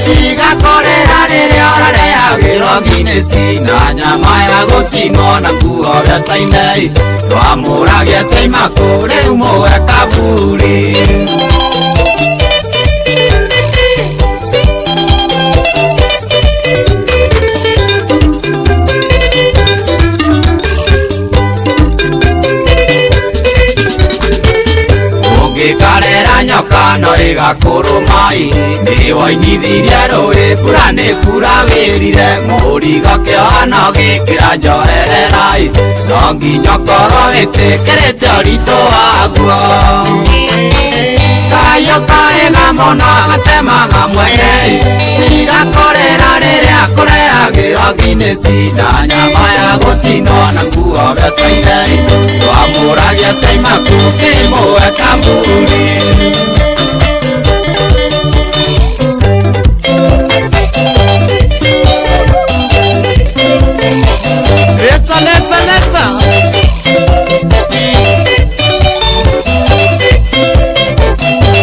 tiga kũrĩra rĩrĩa ũrarehagĩrwo Guinness na nyama ya gũcinwo na nguo mbeca-inĩ twamũragia Seimaku rĩu mũwe kaburi ũngĩkarera nyoka no ĩgakũrũma nĩwoinyithirie rũĩ mbura nĩ kura wĩrire mũrigo kĩohano gĩkĩra njoherera no nginya korwo wĩtĩkĩrĩte ũritũ waguo kayo kaĩga mũno gatemaga mwene tiga kũrĩra rĩrĩa kũrehagĩra Guinness na nyama ya gũcinwo na nguo mbeca-inĩ twamũragia Seimaku kĩmũwe kaburi Let's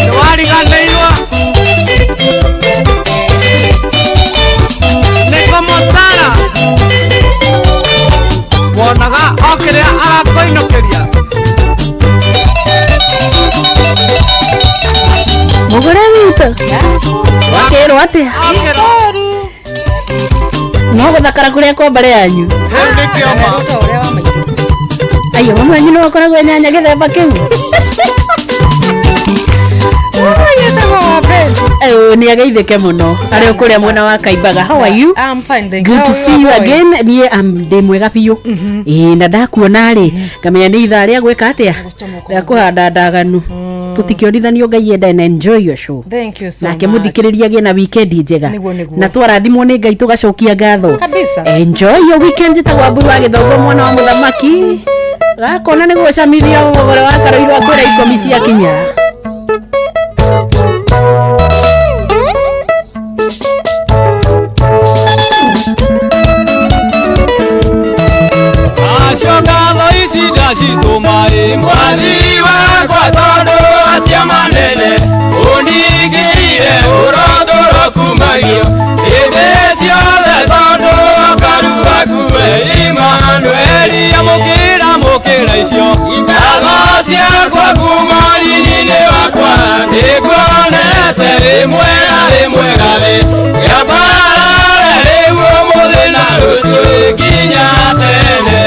nĩwariganĩirwo nĩ kũmũtara wonaga o kĩrĩa arakũinũkĩria mũgũre witũ wakĩrwo atĩa no gũthakara kũrĩa kwa mbere yanyu rĩu nĩ kĩoma ayo mama nyino wakoragwo nyanya githemba kiu ni ageithike muno ari ukuria mwena wa Kaimbaga. How are you? I'm fine, thank good to see you again. Nie ndi mwega biu na ndakuona ri ngamenya ni ithaa ria gwika atia ria kuhanda ndaganu tutikionithanio Ngai enda and enjoy your show. Thank you so much. Nake muthikiriria gina weekend njega na twarathimwo ni Ngai tugacokia ngatho kabisa. Enjoy your weekend. Tagwa Mbui wa Githongo mwana wa muthamaki gakona ni gucamithia ugore wa karoirwo akwira ikomi cia kinya Ashokalo isida shitumai mwathi wakwa tondu acia manene undigirire urotoro kumagio inde ciothe tondu okaru wakuwe Imanueli amukira icio ngatho ciakwa kuma nyinyi wakwa nĩguonete rĩmwe gathĩ gĩambarare rĩu ũmũthĩ na rũciũ nginya tene.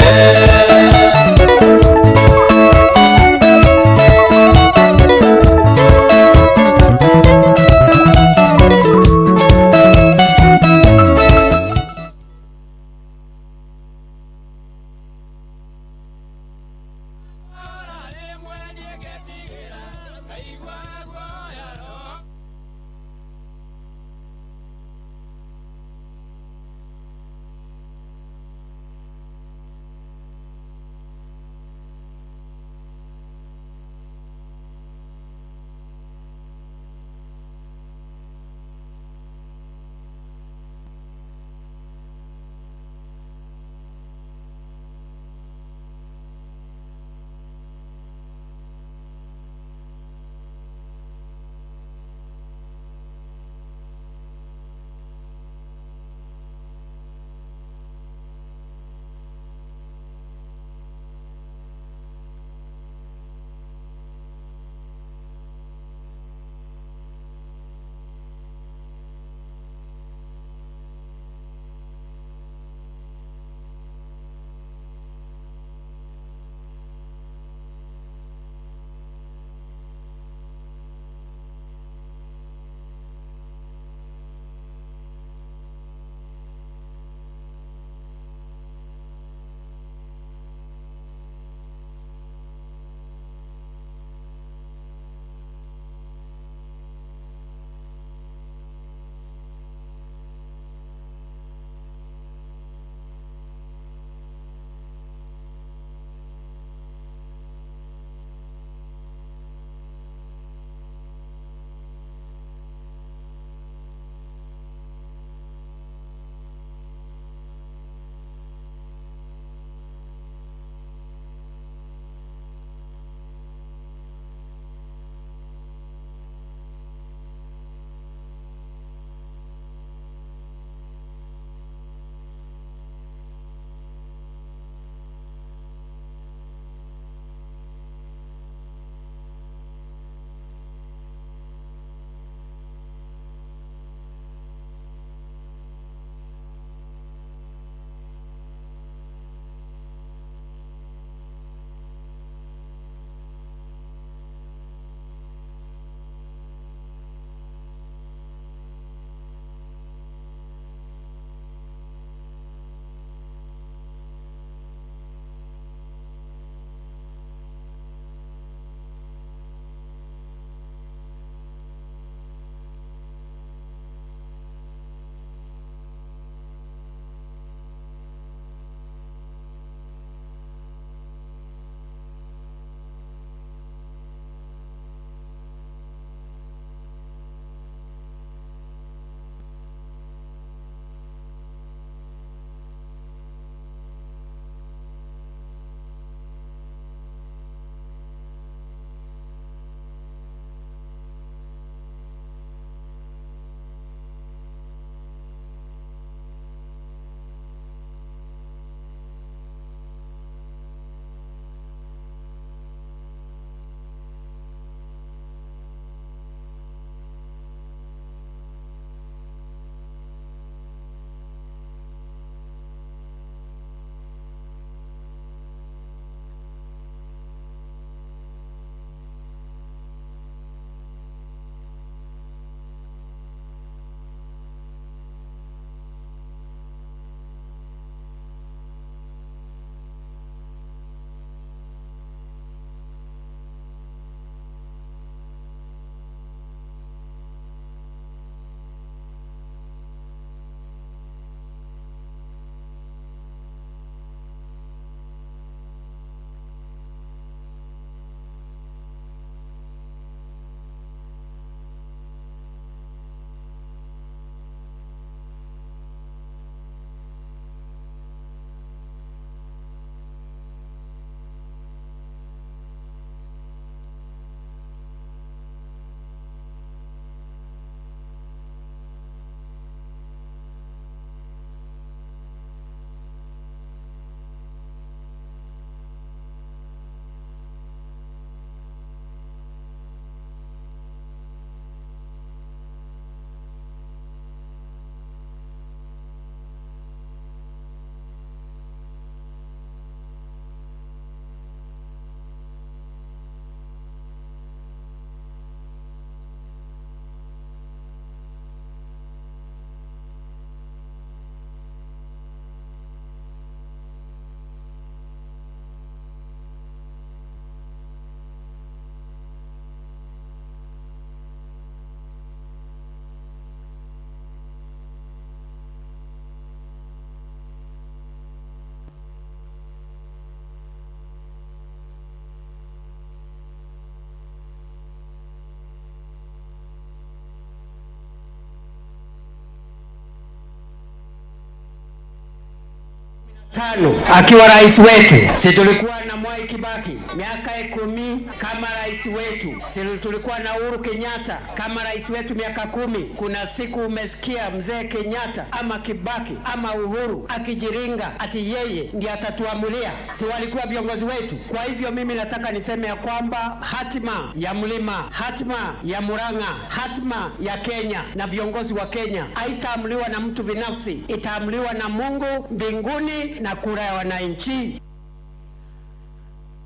5 akiwa rais wetu. Si tulikuwa na Mwai Kibaki miaka 10 kama rais wetu. Si tulikuwa na Uhuru Kenyatta kama rais wetu miaka 10. Kuna siku umesikia mzee Kenyatta ama Kibaki ama Uhuru akijiringa ati yeye ndiye atatuamulia? Si walikuwa viongozi wetu? Kwa hivyo mimi nataka niseme ya kwamba hatima ya Mlima, hatima ya Murang'a, hatima ya Kenya na viongozi wa Kenya haitaamuliwa na mtu binafsi, itaamuliwa na Mungu mbinguni na kura ya wananchi.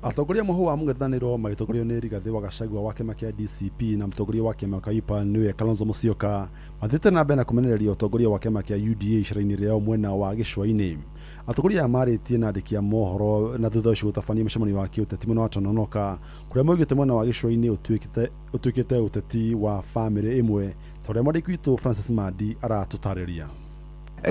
Atongoria muhu wa mung'ethaniro magitongorio ni Rigathi wa Gachagua wa kiama kia DCP na mutongoria wa kiama kia Wiper niwe Kalonzo Musyoka mathite na mbere na kumenereria utongoria wa kiama kia UDA icera-ini riao mwena wa gicua-ini. Atongoria maritie na andiki a mohoro na thutha ucio gutabania micemani wa kiuteti mwena wa Tononoka kuria moigite mwena wa gicua-ini utuikite uteti wa family imwe toria mwandiki witu Francis Madi aratutariria.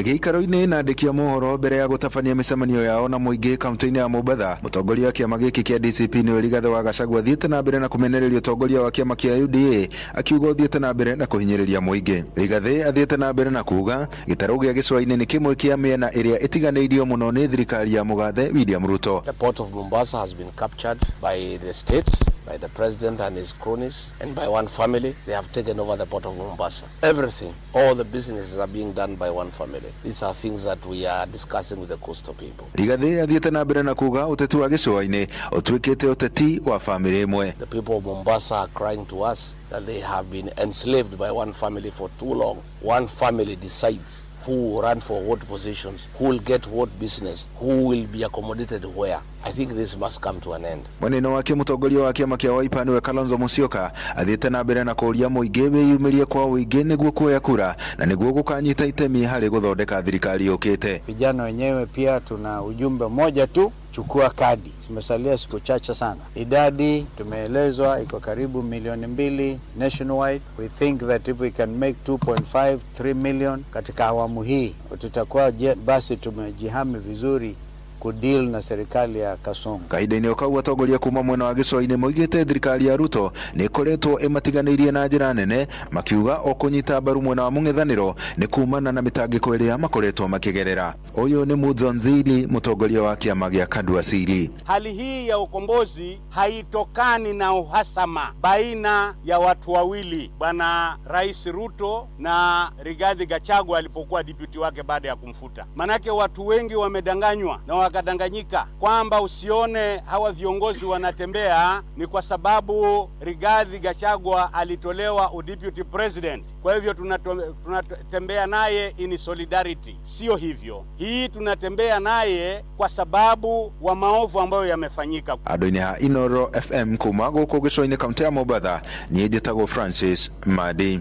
Giikaro-ini na andiki a mohoro mbere ya gutabania micemanio yao na muingi kaunti-ini ya Mombatha, mutongoria wa kiama giki kia DCP ni Rigathi wa Gachagua thiete na mbere na kumenereria utongoria wa kiama kia UDA akiuga thiete na mbere na kuhinyiriria muingi. Rigathi athiete na mbere na kuga gitaro gia gicua-ini ni kimwe kia miena iria itiganeirio muno ni thirikari ya mugathe William Ruto. The port of Mombasa has been captured by the state, by the president and his cronies, and by one family. They have taken over the port of Mombasa. Everything, all the businesses are being done by one family. These are things that we are discussing with the coastal people. Rigathi athiete na mbere na kuga uteti wa gicua-ini utuikite uteti wa family imwe. The people of Mombasa are crying to us that they have been enslaved by one family for too long. One family decides who will run for what positions, who will get what business, who will be accommodated where. I think this must come to an end. Mweneno wake mutongoria wa kiama kia Wiper niwe Kalonzo Musyoka athiete na mbere na kuria muingi wiyumirie kwa uingi niguo kuoya kura na niguo gukanyita itemi hari guthondeka thirikari yukite. Vijana wenyewe pia tuna ujumbe moja tu, chukua kadi. Zimesalia siku chache sana. Idadi tumeelezwa iko karibu milioni 2 nationwide. We think that if we can make 2.5-3 million katika awamu hii, tutakuwa basi tumejihami vizuri kudeal na serikali ya Kasongo. Kahinda-ini ukau atongoria kuma mwena wa gicua-ini moigite thirikari ya Ruto ni koretwo imatiganeirie na njira nene, makiuga o kunyita mbaru mwena wa mung'ethaniro ni kumana na mitangiko iria makoretwo makigerera. Uyu ni Mudzonzili, mutongoria wa kiama gia Kadu Asili. Hali hii ya ukombozi haitokani na uhasama baina ya watu wawili, Bwana Rais Ruto na Rigathi Gachagua alipokuwa deputy wake baada ya kumfuta. Manake watu wengi wamedanganywa na wakadanganyika kwamba usione hawa viongozi wanatembea ni kwa sababu Rigathi Gachagua alitolewa udeputy president. Kwa hivyo tunatembea naye in solidarity. Sio hivyo. Hii tunatembea naye kwa sababu wa maovu ambayo yamefanyika. Adoini ha Inoro FM kuma guku gicua-ini kaunti ya Mombatha ni njitagwo Francis Madi.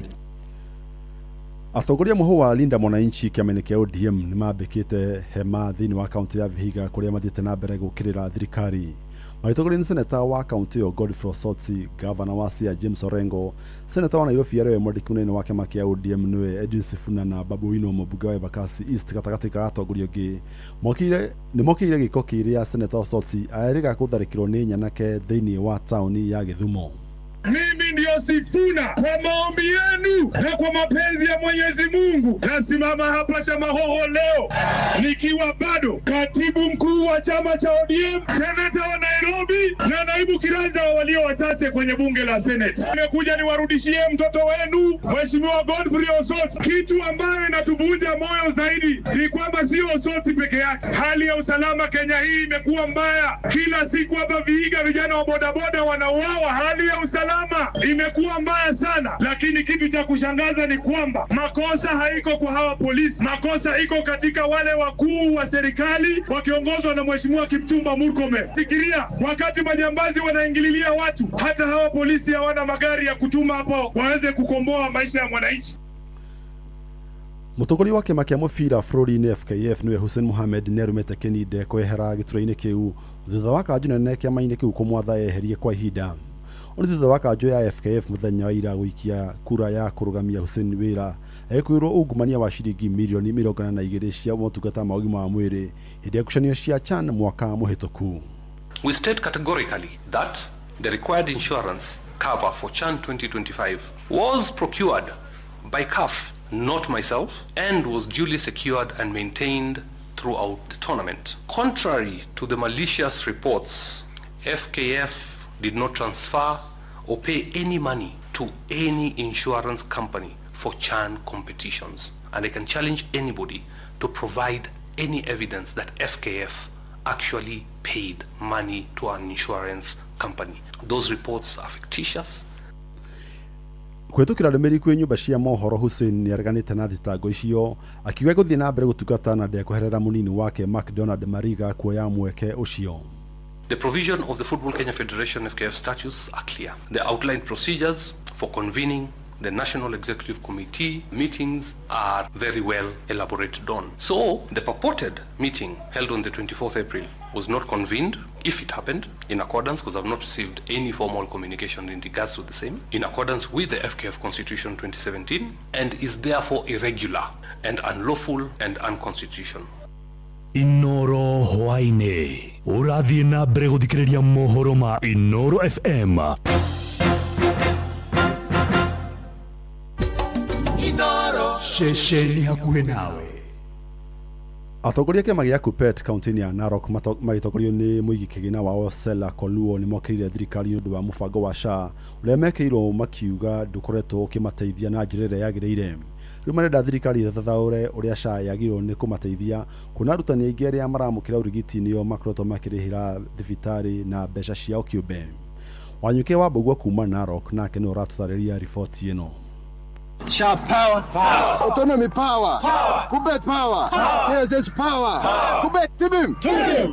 Atongoria muhu wa Linda Mwananchi kiama-ini kia ODM ni mambikite hema thiini wa kaunti ya Vihiga kuria mathiete na mbere gukirira thirikari. Magitongoria ni seneta wa kaunti yo Godfrey Osotsi, gavana wa Siaya James Orengo, seneta wa Nairobi ariwe mwandiki munene wa kiama kia ODM niwe Edwin Sifuna na Babu Owino mũmbunge wa Embakasi East gatagati ka atongoria angi. Mokire giko kiria seneta Osotsi aeriga kutharikirwo ni nyanake thiini wa tauni ya Githumo. Mimi ndio Sifuna, kwa maombi yenu na kwa mapenzi ya Mwenyezi Mungu nasimama hapa Shamahoho leo nikiwa bado katibu mkuu wa chama cha ODM, seneta wa Nairobi na naibu kiranja wa walio wachache kwenye bunge la Senate. Nimekuja niwarudishie mtoto wenu Mheshimiwa Godfrey Osotsi. Kitu ambayo inatuvunja moyo zaidi ni kwamba sio Osotsi peke yake. Hali ya usalama Kenya hii imekuwa mbaya. Kila siku hapa Vihiga vijana wa bodaboda wanauawa. Hali ya usalama imekuwa mbaya sana, lakini kitu cha kushangaza ni kwamba makosa haiko kwa hawa polisi. Makosa iko katika wale wakuu wa serikali wakiongozwa na Mheshimiwa Kipchumba Murkomen. Fikiria wakati majambazi wanaingililia watu, hata hawa polisi hawana magari ya kutuma hapo waweze kukomboa maisha ya mwananchi. Mutongoria wa kiama kia mubira bururi-ini FKF niwe Hussein Mohamed nerumete kinide kwehera gitura-ini kiu thutha wa kanjũ nene kiama-ini kiu kumwatha eherie kwa ihinda. Oni thutha wa kanjũ ya FKF muthenya wa ira guikia kura ya kurugamia Hussein wira ekwirwo ungumania wa ciringi milioni 42 cia motungata ma ũgima wa mwĩrĩ hĩndĩ ya ngucanio cia CHAN mwaka mũhĩtũku. We state categorically that the required insurance cover for CHAN 2025 was procured by CAF, not myself, and was duly secured and maintained throughout the tournament. Contrary to the malicious reports, FKF did not transfer or pay any money to any insurance company for CHAN competitions. And I can challenge anybody to provide any evidence that FKF actually paid money to an insurance company. Those reports are fictitious. Kwetukira ndumiri kwi nyumba cia mohoro, Hussein niareganite na thitango icio akiuga guthii na mbere gutungata na ndekuherera munini wake McDonald Mariga kuoya mweke ucio. The provision of the Football Kenya Federation FKF statutes are clear. The outlined procedures for convening the National Executive Committee meetings are very well elaborated on. So, the purported meeting held on the 24th April was not convened, if it happened, in accordance, because I've not received any formal communication in regards to the same, in accordance with the FKF Constitution 2017, and is therefore irregular and unlawful and unconstitutional. Inoro Hwaine urathie na mbere guthikiriria mohoro ma Inoro FM. Inoro shesheni hakuhe nawe. Atongoria kiama gia Kuppet kaunti ya Narok magitongorio ni muigi kigina wao Sela Koluo ni mokirire thirikari ni undu wa mubango wa SHA uria mekeirwo makiuga ndukoretwo ukimateithia na njirere yagirire. Riu marenda thirikari thathaure uria SHA yagirwo ni kumateithia kuna arutani aingi aria maramukira urigiti nio makoretwo makirihira thibitari na mbeca ciao kiumbe. Wanyuke wa Mbugua kuma Narok nake ni uratutariria ripoti ino. SHA power, power. Autonomy power, power. Kuppet power, TSS power, Kuppet tibim.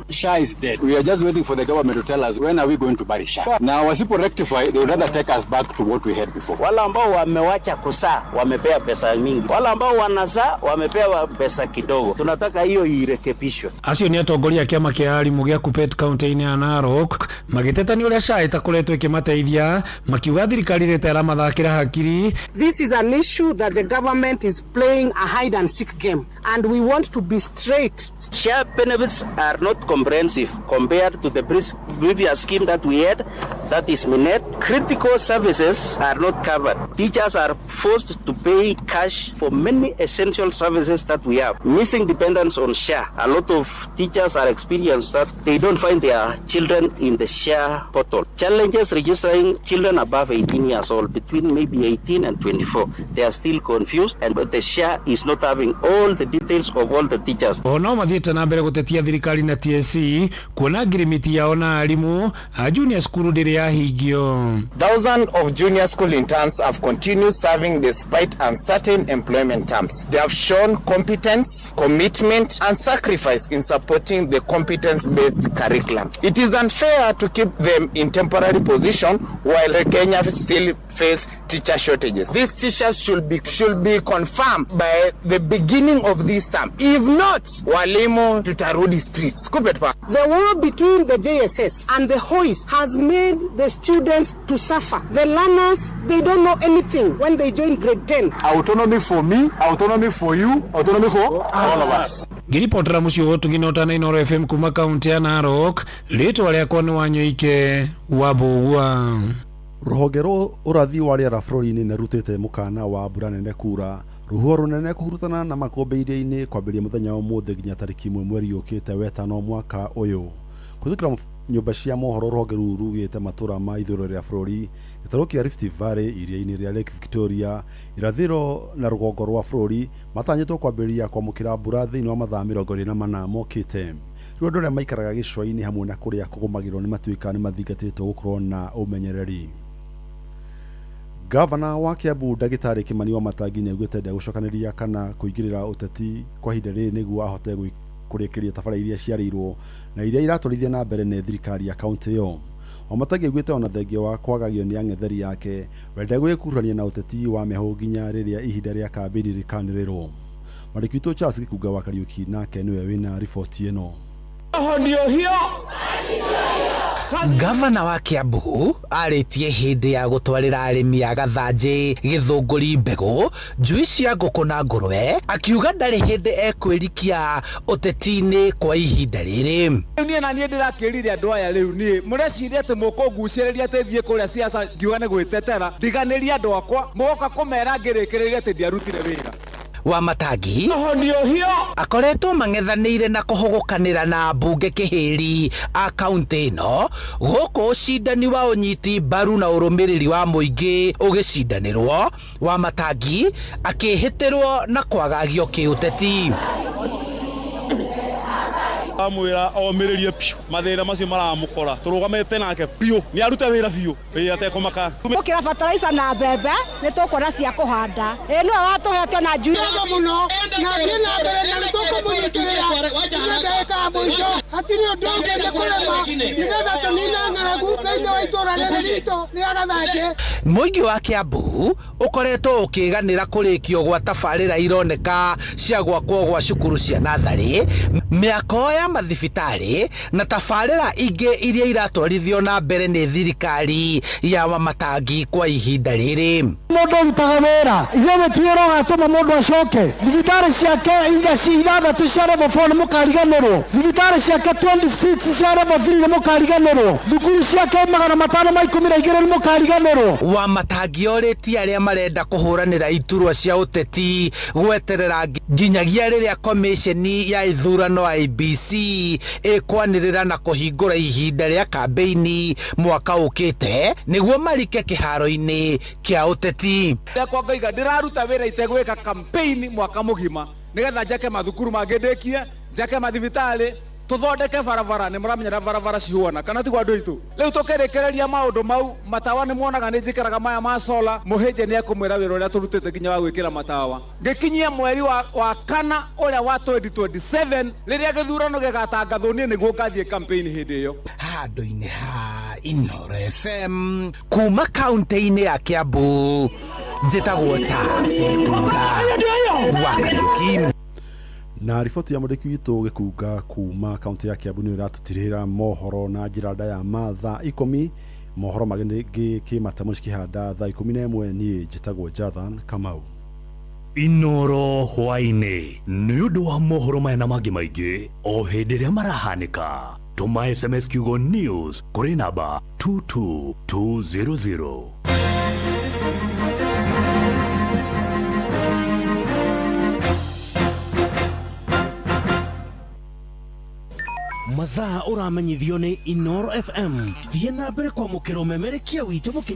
SHA is dead. We are just waiting for the government to tell us when are we going to bury SHA. Now wasipo rectify, they would rather take us back to what we had before. Wala ambao wamewacha kusaa wamepea pesa mingi, wala ambao wanazaa wamepewa pesa kidogo. Tunataka hiyo irekebishwe. Acio ni atongoria kiama kia arimu gia Kuppet kaunti-ini ya Narok magiteta ni uria SHA itakoretwo ikimateithia makiuga thirikari retera mathakira hakiri. This is an issue that the government is playing a hide and seek game, and we want to be straight. SHA benefits are not comprehensive compared to the previous scheme that we had, that is Minet. Critical services are not covered. Teachers are forced to pay cash for many essential services that we have. Missing dependence on SHA. A lot of teachers are experienced that they don't find their children in the SHA portal. Challenges registering children above 18 years old, between maybe 18 and 24. They are still confused, and the SHA is not having all the details of all the teachers. Ono mathiete na mbere gutetia thirikari na TSC kuona ngirimiti yao na arimu a junior school ndiri ya hingio. Thousands of junior school interns have continued serving despite uncertain employment terms. They have shown competence, commitment, and sacrifice in supporting the competence-based curriculum. It is unfair to keep them in temporary position while Kenya still face teacher shortages. These teachers should be confirmed by the beginning of this term. If not, walimu tutarudi streets. The war between the JSS and the HOIS has made the students to suffer. The learners, they don't know anything when they join grade 10. Autonomy for me, autonomy for you, autonomy for all of us. Giripotera mucio wotu ginotana Inoro FM kuma kaunti ya Narok, ritwa riakwa ni Wanyuike wa Mbugua. Ruhonge urathi wa riera bururi-ini nerutite mukana wa mbura nene kura ruhuho runene kuhurutana na makombe iria-ini kwambiria muthenya wa umuthi nginya tariki 1 mweri ukite wetano mwaka uyu. Kuthukira nyumba cia mohoro ruhonge ruru rugite matura ma ithuro ria bururi gitaro kia Rift Valley iria-ini ria Lake Victoria irathiro na rugongo rwa bururi matanyitwo kwambiria kwamukira mbura thiini wa mathaa 24 mokite. Riu ria maikaraga gicua-ini hamwe na kuria kugumagirwo ni matuika ni mathingatitwo gukorwo na umenyereri. Gavana wa Kiambu Ndagitari Kimani Wamatangi niaugite ndegũcokaniria kana kuingirira uteti kwa ihinda rĩrĩ nĩguo ahote kurikiria tabara iria ciarĩirwo na iria iratwarithia na mbere nĩ thirikari ya kaunti ĩyo. Wamatangi augite ona thengia wa kwagagio ni ang'etheri yake wende gwĩkuruhania na uteti wa mĩhũ nginya rĩrĩa ihinda rĩa kambĩini rĩkanĩrĩrwo. Marikito Charles Gikuga wa Kariuki nake niwe wina riboti ĩno. Ndio hiyo Gavana wa Kiambu aritie hindi ya gutwarira arimi a Gathanji Githunguri mbegu njui cia nguku na ngurwe akiuga ndari hindi ekwirikia uteti-ini kwa ihinda riri. Nie na nie ndirakirire andu aya riu nie mureciria ati mukunguciriria ati thie kuria siasa ngiuga ni gwitetera ndiganiria andu akwa mugoka kumera ngirikiriria ati ndiarutire wira. Wamatangi akoretwo mang'ethanĩire na kũhũgũkanĩra na mbunge Kĩhĩri a kaunti ĩno gũkũ ũcindani wa ũnyiti mbaru na ũrũmĩrĩri wa mũingĩ ũgĩcindanĩrwo, Wamatangi akĩhĩtĩrwo na kwagagio kĩũteti. Amwira omiririe piu mathira macio maramukora turugamete nake piu ni arute wira piu atekomaka ukira fertilizer na mbembe ni tukwona cia kuhanda no watuhetio na njui muno na kina mbere na tukumunyikirira ina ndeka mwisho hatiri undu ngende kurema nigetha tunina ng'aragu thĩinĩ wa itũra rĩrĩ ritũ rĩa Gathanje. Mũingĩ wa Kiambu ũkoretwo ũkĩganĩra kũrĩkio gwa tabarĩra ironeka cia gwakwo gwa cukuru cia natharĩ, mĩako ya mathibitarĩ na tabarĩra ingĩ iria iratwarithio na mbere nĩ thirikari ya Wamatangi kwa ihinda rĩrĩ. Mũndũ ũrutaga wĩra ithuĩ twĩrwo gatũma mũndũ acoke thibitarĩ ciake ithathatũ cia level 4 nĩ mũkariganĩrwo, thibitarĩ ciake 26 cia level 3 nĩ mũkariganĩrwo, thukuru ciake 512 nĩ mũkariganĩrwo. Wamatangi orĩtie arĩa marenda kũhũranĩra iturwa cia ũteti gweterera nginyagia rĩrĩa komisheni ya ithurano IEBC ĩkwanĩrĩra na kũhingũra ihinda rĩa kambeini mwaka ũkĩte nĩguo marike kĩharo-inĩ kĩa ũteti. Ndakwa ngaiga ndĩraruta wĩra itegwĩka kampeini mwaka mũgima nĩgetha njake mathukuru mangĩndĩkie, njake mathibitarĩ, tuthondeke barabara. Nĩ mũramenyera barabara cihuana kana tigwa andũ aitũ. Rĩu tũkĩrĩkĩrĩria maũndũ mau, matawa nĩ muonaga nĩ njĩkĩraga maya ma sola, mũhĩnje nĩ ekũmwĩra wĩra ũrĩa tũrutĩte nginya wa gwĩkĩra matawa. Ngĩkinyia mweri wa kana ũrĩa wa 2027 rĩrĩa gĩthurano gĩgatangathwo niĩ nĩguo ngathiĩ campaign hĩndĩ ĩyo. Handũ-inĩ ha Inooro FM kuma kaunti-inĩ ya Kiambu, njĩtagwo Charles Nduga wa Kariuki. Na riboti ya mwandĩki witũ Gĩkunga kuma kaunti ya Kiambu nĩ ĩratũtirĩra mohoro na njĩra ndaya ma thaa 10, mohoro magĩ kĩmata mũcikĩhanda thaa 11. Niĩ njĩtagwo Jathan Kamau. Inooro hwainĩ nĩ ũndũ wa mohoro maya na mangĩ maingĩ o hĩndĩ ĩrĩa marahanĩka, tũma SMS kiugo news kũrĩ namba 22200. mathaa ũramenyithio nĩ Inooro FM. Thiĩ na mbere kwamũkĩra ũmemerekia witũ